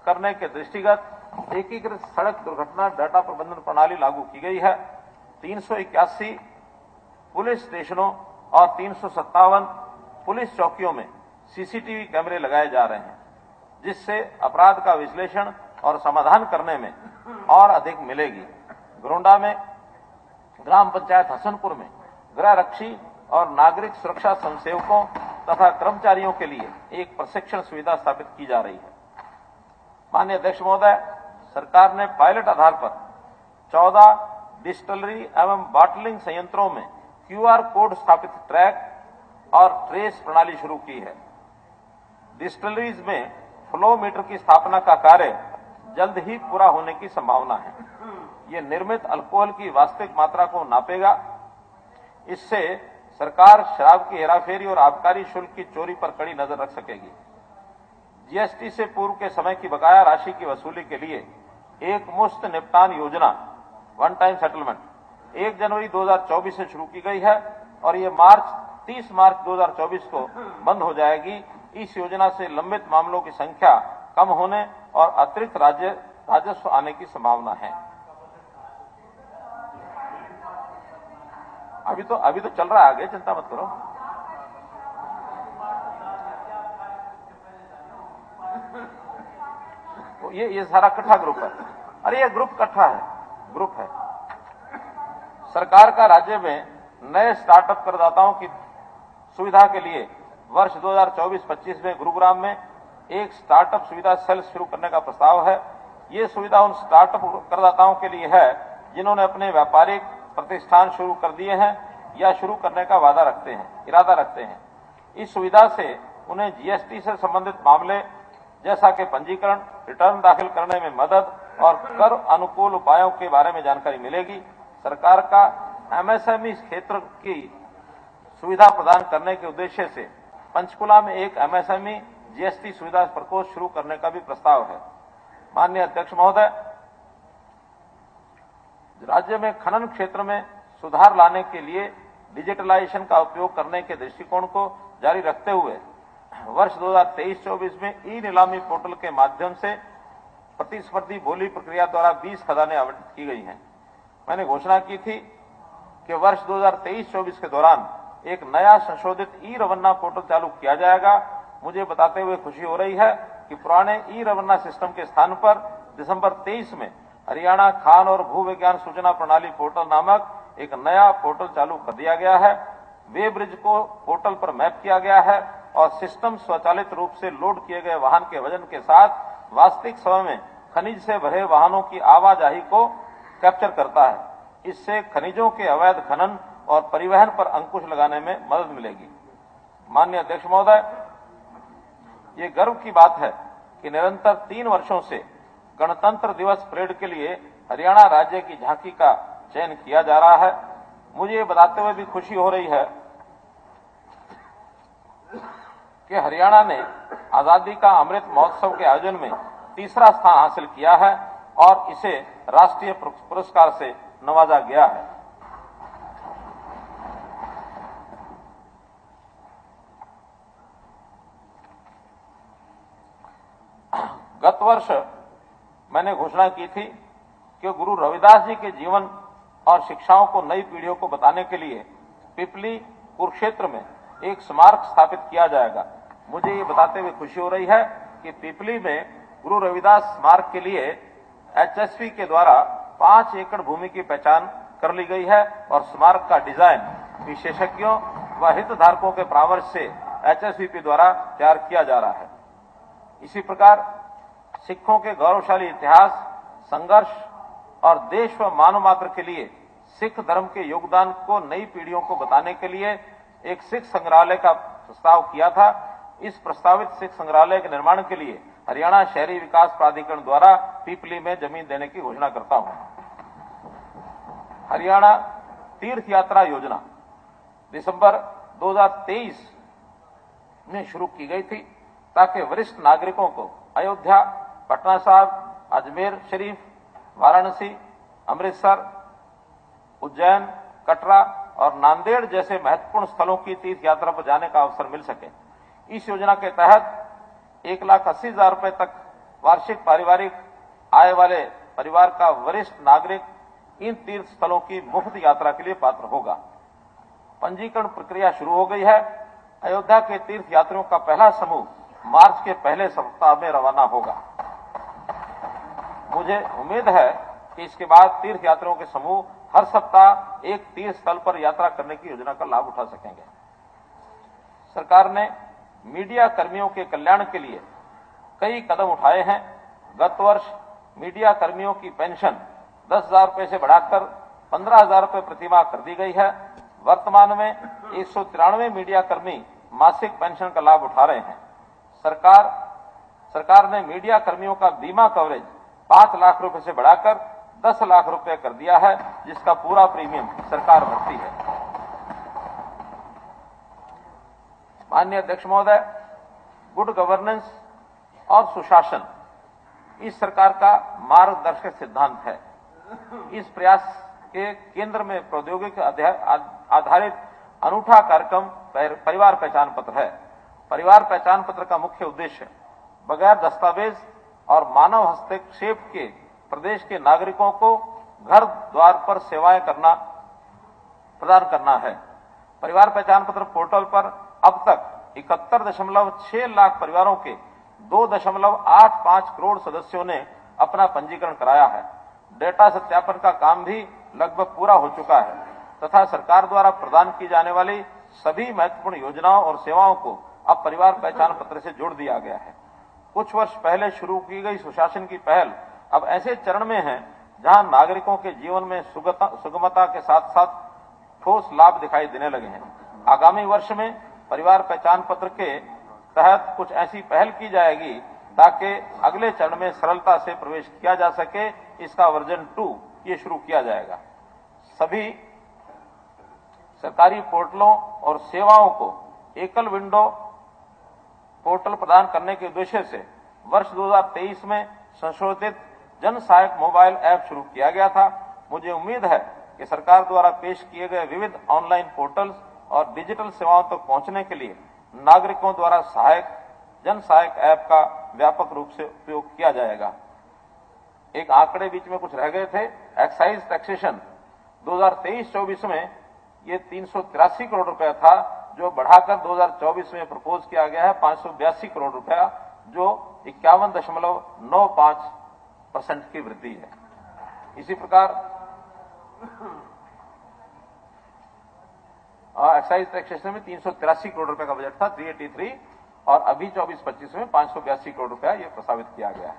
करने के दृष्टिगत एकीकृत सड़क दुर्घटना डाटा प्रबंधन प्रणाली लागू की गई है। 381 पुलिस स्टेशनों और 357 पुलिस चौकियों में CCTV कैमरे लगाए जा रहे हैं, जिससे अपराध का विश्लेषण और समाधान करने में और अधिक मिलेगी। घरोंडा में ग्राम पंचायत हसनपुर में गृह रक्षी और नागरिक सुरक्षा स्वयंसेवकों तथा कर्मचारियों के लिए एक प्रशिक्षण सुविधा स्थापित की जा रही है। माननीय अध्यक्ष महोदय, सरकार ने पायलट आधार पर 14 डिस्टिलरी एवं बॉटलिंग संयंत्रों में QR कोड स्थापित ट्रैक और ट्रेस प्रणाली शुरू की है। डिस्टिलरीज में फ्लो मीटर की स्थापना का कार्य जल्द ही पूरा होने की संभावना है। ये निर्मित अल्कोहल की वास्तविक मात्रा को नापेगा। इससे सरकार शराब की हेराफेरी और आबकारी शुल्क की चोरी पर कड़ी नजर रख सकेगी। GST से पूर्व के समय की बकाया राशि की वसूली के लिए एक मुश्त निपटान योजना वन टाइम सेटलमेंट 1 जनवरी 2024 से शुरू की गई है और ये 30 मार्च 2024 को बंद हो जाएगी। इस योजना से लंबित मामलों की संख्या कम होने और अतिरिक्त राजस्व आने की संभावना है। अभी तो चल रहा है आगे, चिंता मत करो। ये सारा इकट्ठा ग्रुप है। अरे ये ग्रुप इकट्ठा है, ग्रुप है। सरकार का राज्य में नए स्टार्टअप करदाताओं की सुविधा के लिए वर्ष 2024-25 में गुरुग्राम में एक स्टार्टअप सुविधा सेल शुरू करने का प्रस्ताव है। ये सुविधा उन स्टार्टअप करदाताओं के लिए है जिन्होंने अपने व्यापारिक प्रतिष्ठान शुरू कर दिए हैं या शुरू करने का इरादा रखते हैं। इस सुविधा से उन्हें GST से संबंधित मामले जैसा कि पंजीकरण, रिटर्न दाखिल करने में मदद और कर अनुकूल उपायों के बारे में जानकारी मिलेगी। सरकार का MSME क्षेत्र की सुविधा प्रदान करने के उद्देश्य से पंचकुला में एक MSME GST सुविधा प्रकोष्ठ शुरू करने का भी प्रस्ताव है। माननीय अध्यक्ष महोदय, राज्य में खनन क्षेत्र में सुधार लाने के लिए डिजिटलाइजेशन का उपयोग करने के दृष्टिकोण को जारी रखते हुए वर्ष 2023-24 में ई-नीलामी पोर्टल के माध्यम से प्रतिस्पर्धी बोली प्रक्रिया द्वारा 20 खदानें आवंटित की गई हैं। मैंने घोषणा की थी कि वर्ष 2023-24 के दौरान एक नया संशोधित ई-रवन्ना पोर्टल चालू किया जाएगा। मुझे बताते हुए खुशी हो रही है कि पुराने ई-रवन्ना सिस्टम के स्थान पर दिसंबर 23 में हरियाणा खान और भू विज्ञान सूचना प्रणाली पोर्टल नामक एक नया पोर्टल चालू कर दिया गया है। वे ब्रिज को पोर्टल पर मैप किया गया है और सिस्टम स्वचालित रूप से लोड किए गए वाहन के वजन के साथ वास्तविक समय में खनिज से भरे वाहनों की आवाजाही को कैप्चर करता है। इससे खनिजों के अवैध खनन और परिवहन पर अंकुश लगाने में मदद मिलेगी। माननीय अध्यक्ष महोदय, ये गर्व की बात है कि निरंतर 3 वर्षों से गणतंत्र दिवस परेड के लिए हरियाणा राज्य की झांकी का चयन किया जा रहा है। मुझे ये बताते हुए भी खुशी हो रही है कि हरियाणा ने आजादी का अमृत महोत्सव के आयोजन में तीसरा स्थान हासिल किया है और इसे राष्ट्रीय पुरस्कार से नवाजा गया है। गत वर्ष मैंने घोषणा की थी कि गुरु रविदास जी के जीवन और शिक्षाओं को नई पीढ़ियों को बताने के लिए पिपली कुरुक्षेत्र में एक स्मारक स्थापित किया जाएगा। मुझे ये बताते हुए खुशी हो रही है कि पिपली में गुरु रविदास स्मारक के लिए HSP के द्वारा 5 एकड़ भूमि की पहचान कर ली गई है और स्मारक का डिजाइन विशेषज्ञों व हितधारकों के परामर्श से HSP द्वारा तैयार किया जा रहा है। इसी प्रकार सिखों के गौरवशाली इतिहास, संघर्ष और देश व मानव मात्र के लिए सिख धर्म के योगदान को नई पीढ़ियों को बताने के लिए एक सिख संग्रहालय का प्रस्ताव किया था। इस प्रस्तावित सिख संग्रहालय के निर्माण के लिए हरियाणा शहरी विकास प्राधिकरण द्वारा पीपली में जमीन देने की घोषणा करता हूं। हरियाणा तीर्थ यात्रा योजना दिसंबर 2023 में शुरू की गई थी ताकि वरिष्ठ नागरिकों को अयोध्या, पटना साहिब, अजमेर शरीफ, वाराणसी, अमृतसर, उज्जैन, कटरा और नांदेड़ जैसे महत्वपूर्ण स्थलों की तीर्थ यात्रा पर जाने का अवसर मिल सके। इस योजना के तहत 1,80,000 रुपए तक वार्षिक पारिवारिक आय वाले परिवार का वरिष्ठ नागरिक इन तीर्थ स्थलों की मुफ्त यात्रा के लिए पात्र होगा। पंजीकरण प्रक्रिया शुरू हो गई है। अयोध्या के तीर्थ यात्रियों का पहला समूह मार्च के पहले सप्ताह में रवाना होगा। मुझे उम्मीद है कि इसके बाद तीर्थ यात्रियों के समूह हर सप्ताह एक तीर्थ स्थल पर यात्रा करने की योजना का लाभ उठा सकेंगे। सरकार ने मीडिया कर्मियों के कल्याण के लिए कई कदम उठाए हैं। गत वर्ष मीडिया कर्मियों की पेंशन 10,000 रुपये से बढ़ाकर 15,000 रुपये प्रतिमाह कर दी गई है। वर्तमान में 193 मीडिया कर्मी मासिक पेंशन का लाभ उठा रहे हैं। सरकार ने मीडिया कर्मियों का बीमा कवरेज 5 लाख रुपए से बढ़ाकर 10 लाख रुपए कर दिया है, जिसका पूरा प्रीमियम सरकार भरती है। माननीय अध्यक्ष महोदय, गुड गवर्नेंस और सुशासन इस सरकार का मार्गदर्शक सिद्धांत है। इस प्रयास के केंद्र में प्रौद्योगिकी आधारित अनूठा कार्यक्रम परिवार पहचान पत्र है। परिवार पहचान पत्र का मुख्य उद्देश्य बगैर दस्तावेज और मानव हस्तक्षेप के प्रदेश के नागरिकों को घर द्वार पर सेवाएं प्रदान करना है। परिवार पहचान पत्र पोर्टल पर अब तक 71.6 लाख परिवारों के 2.85 करोड़ सदस्यों ने अपना पंजीकरण कराया है। डेटा सत्यापन का काम भी लगभग पूरा हो चुका है तथा सरकार द्वारा प्रदान की जाने वाली सभी महत्वपूर्ण योजनाओं और सेवाओं को अब परिवार पहचान पत्र से जोड़ दिया गया है। कुछ वर्ष पहले शुरू की गई सुशासन की पहल अब ऐसे चरण में है जहां नागरिकों के जीवन में सुगमता के साथ साथ ठोस लाभ दिखाई देने लगे हैं। आगामी वर्ष में परिवार पहचान पत्र के तहत कुछ ऐसी पहल की जाएगी ताकि अगले चरण में सरलता से प्रवेश किया जा सके। इसका वर्जन 2 ये शुरू किया जाएगा। सभी सरकारी पोर्टलों और सेवाओं को एकल विंडो पोर्टल प्रदान करने के उद्देश्य से वर्ष 2023 में संशोधित जन सहायक मोबाइल ऐप शुरू किया गया था। मुझे उम्मीद है कि सरकार द्वारा पेश किए गए विविध ऑनलाइन पोर्टल्स और डिजिटल सेवाओं तक पहुंचने के लिए नागरिकों द्वारा जन सहायक ऐप का व्यापक रूप से उपयोग किया जाएगा। एक आंकड़े बीच में कुछ रह गए थे। एक्साइज टैक्सेशन 2023-24 में ये 383 करोड़ रुपया था, जो बढ़ाकर 2024 में प्रपोज किया गया है 582 करोड़ रुपया, जो 51.95% की वृद्धि है। इसी प्रकार एक्साइज टैक्सेशन में 383 करोड़ रुपए का बजट था 383, और अभी 24-25 में 582 करोड़ रुपया ये प्रस्तावित किया गया है।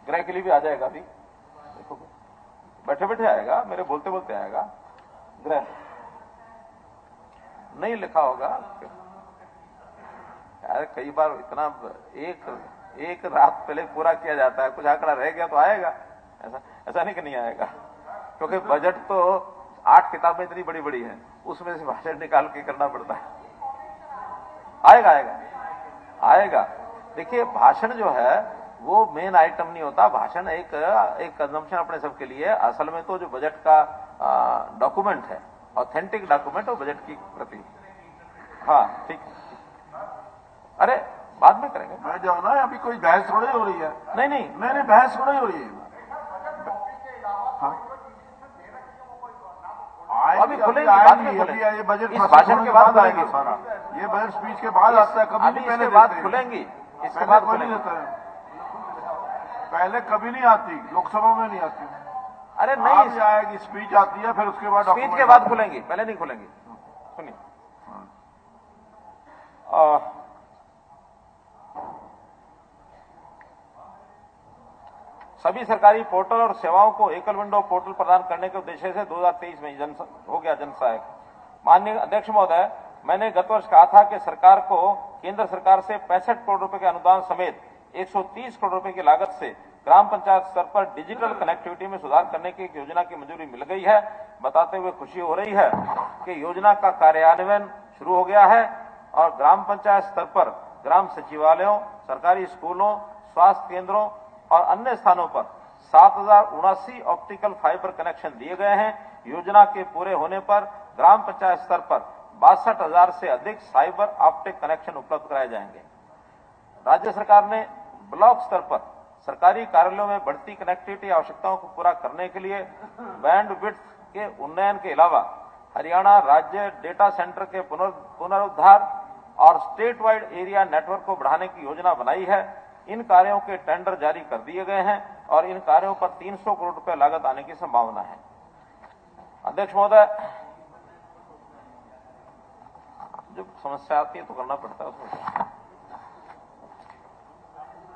गृह के लिए भी आ जाएगा, अभी देखो बैठे बैठे आएगा, मेरे बोलते बोलते आएगा। गृह नहीं लिखा होगा यार, कई बार इतना एक रात पहले पूरा किया जाता है, कुछ आंकड़ा रह गया तो आएगा, ऐसा नहीं कि नहीं आएगा, क्योंकि बजट तो 8 किताबें इतनी बड़ी बड़ी हैं, उसमें से भाषण निकाल के करना पड़ता है। आएगा। देखिए, भाषण जो है वो मेन आइटम नहीं होता। भाषण एक कंजम्पशन अपने सबके लिए। असल में तो जो बजट का डॉक्यूमेंट है, ऑथेंटिक डॉक्यूमेंट, वो बजट की प्रति। हाँ ठीक। अरे बाद में करेंगे, मैं जाओ ना, अभी कोई बहस थोड़ी हो रही है। नहीं बहस थोड़ी हो रही है। हाँ? अभी खुलेंगे, बाद में खुलेंगे। ये बजट इस भाषण के बाद आएगा सारा, ये बजट स्पीच के बाद आता है, कभी नहीं पहले बात खुलेंगी, इसके बाद कोई नहीं देता है। पहले कभी नहीं आती, लोकसभा में नहीं आती। अरे नहीं आएगी, स्पीच आती है, फिर उसके बाद स्पीच के बाद खुलेंगी, पहले नहीं खुलेंगी। सुनिए, सभी सरकारी पोर्टल और सेवाओं को एकल विंडो पोर्टल प्रदान करने के उद्देश्य से 2023 में हो गया जन सहायक। माननीय अध्यक्ष महोदय, मैंने गत वर्ष कहा था कि सरकार को केंद्र सरकार से 65 करोड़ रुपए के अनुदान समेत 130 करोड़ रुपए की लागत से ग्राम पंचायत स्तर पर डिजिटल कनेक्टिविटी में सुधार करने की एक योजना की मंजूरी मिल गई है। बताते हुए खुशी हो रही है कि योजना का कार्यान्वयन शुरू हो गया है और ग्राम पंचायत स्तर पर ग्राम सचिवालयों, सरकारी स्कूलों, स्वास्थ्य केंद्रों और अन्य स्थानों पर 7,079 ऑप्टिकल फाइबर कनेक्शन दिए गए हैं। योजना के पूरे होने पर ग्राम पंचायत स्तर पर 62,000 से अधिक साइबर ऑप्टिक कनेक्शन उपलब्ध कराए जाएंगे। राज्य सरकार ने ब्लॉक स्तर पर सरकारी कार्यालयों में बढ़ती कनेक्टिविटी आवश्यकताओं को पूरा करने के लिए बैंडविड्थ के उन्नयन के अलावा हरियाणा राज्य डेटा सेंटर के पुनरुद्धार और स्टेट वाइड एरिया नेटवर्क को बढ़ाने की योजना बनाई है। इन कार्यों के टेंडर जारी कर दिए गए हैं और इन कार्यों पर 300 करोड़ रुपए लागत आने की संभावना है। अध्यक्ष महोदय, जब समस्या आती है तो करना पड़ता है उसमें।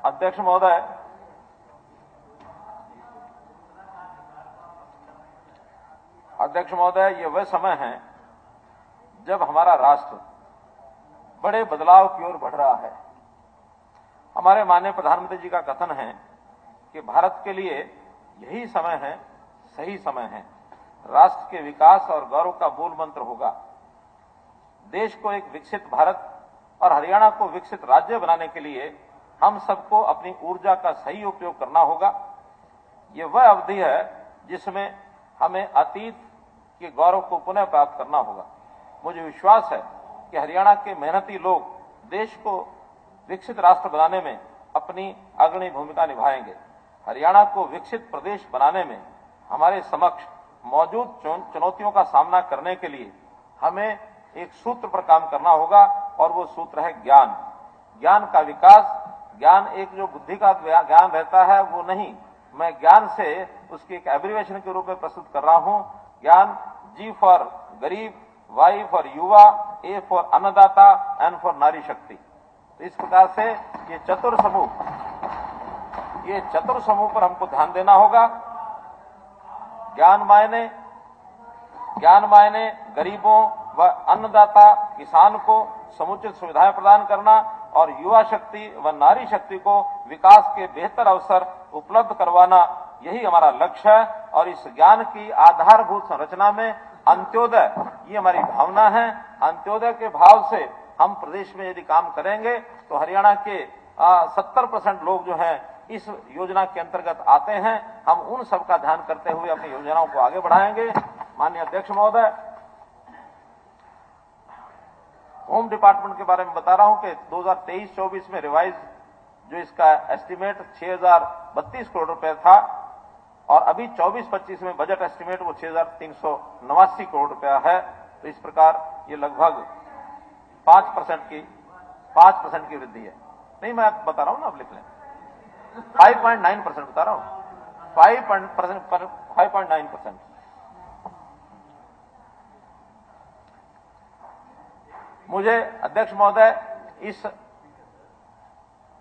अध्यक्ष महोदय, ये वह समय है जब हमारा राष्ट्र बड़े बदलाव की ओर बढ़ रहा है। हमारे माननीय प्रधानमंत्री जी का कथन है कि भारत के लिए यही समय है, सही समय है। राष्ट्र के विकास और गौरव का मूल मंत्र होगा। देश को एक विकसित भारत और हरियाणा को विकसित राज्य बनाने के लिए हम सबको अपनी ऊर्जा का सही उपयोग करना होगा। ये वह अवधि है जिसमें हमें अतीत के गौरव को पुनः प्राप्त करना होगा। मुझे विश्वास है कि हरियाणा के मेहनती लोग देश को विकसित राष्ट्र बनाने में अपनी अग्रणी भूमिका निभाएंगे। हरियाणा को विकसित प्रदेश बनाने में हमारे समक्ष मौजूद चुनौतियों का सामना करने के लिए हमें एक सूत्र पर काम करना होगा और वो सूत्र है ज्ञान। ज्ञान का विकास, ज्ञान एक जो बुद्धि का ज्ञान रहता है वो नहीं, मैं ज्ञान से उसकी एक एब्रिविएशन के रूप में प्रस्तुत कर रहा हूं। ज्ञान, जी फॉर गरीब, वाई फॉर युवा, ए फॉर अन्नदाता, एन फॉर नारी शक्ति। तो इस प्रकार से ये चतुर समूह पर हमको ध्यान देना होगा। ज्ञान मायने गरीबों व अन्नदाता किसान को समुचित सुविधाएं प्रदान करना और युवा शक्ति व नारी शक्ति को विकास के बेहतर अवसर उपलब्ध करवाना, यही हमारा लक्ष्य है। और इस ज्ञान की आधारभूत संरचना में अंत्योदय, ये हमारी भावना है। अंत्योदय के भाव से हम प्रदेश में यदि काम करेंगे तो हरियाणा के 70% लोग जो हैं इस योजना के अंतर्गत आते हैं। हम उन सब का ध्यान करते हुए अपनी योजनाओं को आगे बढ़ाएंगे। माननीय अध्यक्ष महोदय, होम डिपार्टमेंट के बारे में बता रहा हूं कि 2023-24 में रिवाइज जो इसका एस्टीमेट 6032 करोड़ रुपए था और अभी 24-25 में बजट एस्टीमेट वो 6389 करोड़ रुपया है। तो इस प्रकार ये लगभग 5% की वृद्धि है। नहीं, मैं आपको बता रहा हूं ना, आप लिख लें। 5.9% बता रहा हूं, 5.9%। मुझे अध्यक्ष महोदय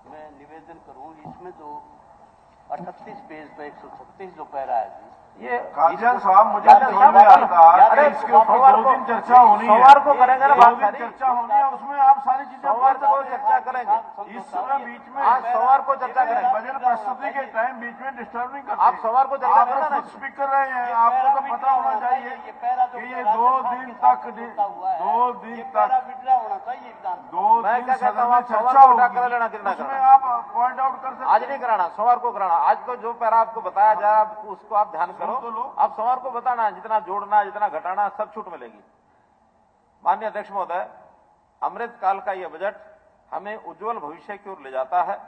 मैं निवेदन करूं, इसमें जो 38 पेज पे 136 जो पैरा है जी, ये काजियान साहब मुझे समझ में आता है इसके ऊपर 2 दिन चर्चा होनी है। सोमवार को करेंगे ना, बात सारी चर्चा होनी है, उसमें आप सारी चीजें सोमवार को चर्चा करेंगे। इस समय बीच में आज सोमवार को चर्चा करेंगे। बजट प्रस्तुति के टाइम बीच में डिस्टर्ब नहीं करते। आप सोमवार को चर्चा करना ना। स्पीक कर रहे हैं, आपको तो पता होना चाहिए कि ये 2 दिन तक मैं क्या कहता हूँ, आप सोमवार चर्चा को उठा कर होगी, लेना, कितना उसमें करना। आप पॉइंट आउट कर सकते हैं। आज नहीं कराना, सोमवार को कराना। आज को जो पैरा आपको बताया जा रहा है उसको आप ध्यान करो। आप सोमवार को बताना, जितना जोड़ना जितना घटाना सब छूट मिलेगी। माननीय अध्यक्ष महोदय, अमृत काल का यह बजट हमें उज्जवल भविष्य की ओर ले जाता है।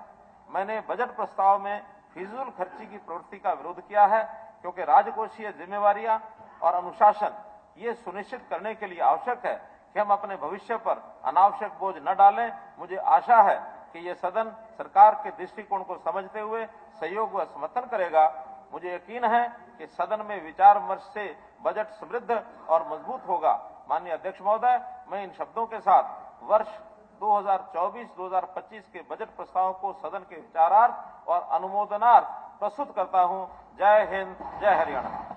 मैंने बजट प्रस्ताव में फिजूल खर्ची की प्रवृत्ति का विरोध किया है, क्योंकि राजकोषीय जिम्मेवारियां और अनुशासन ये सुनिश्चित करने के लिए आवश्यक है कि हम अपने भविष्य पर अनावश्यक बोझ न डालें। मुझे आशा है कि ये सदन सरकार के दृष्टिकोण को समझते हुए सहयोग व समर्थन करेगा। मुझे यकीन है कि सदन में विचार विमर्श से बजट समृद्ध और मजबूत होगा। माननीय अध्यक्ष महोदय, मैं इन शब्दों के साथ वर्ष 2024-2025 के बजट प्रस्ताव को सदन के विचारार्थ और अनुमोदनार्थ प्रस्तुत करता हूं। जय हिंद, जय हरियाणा।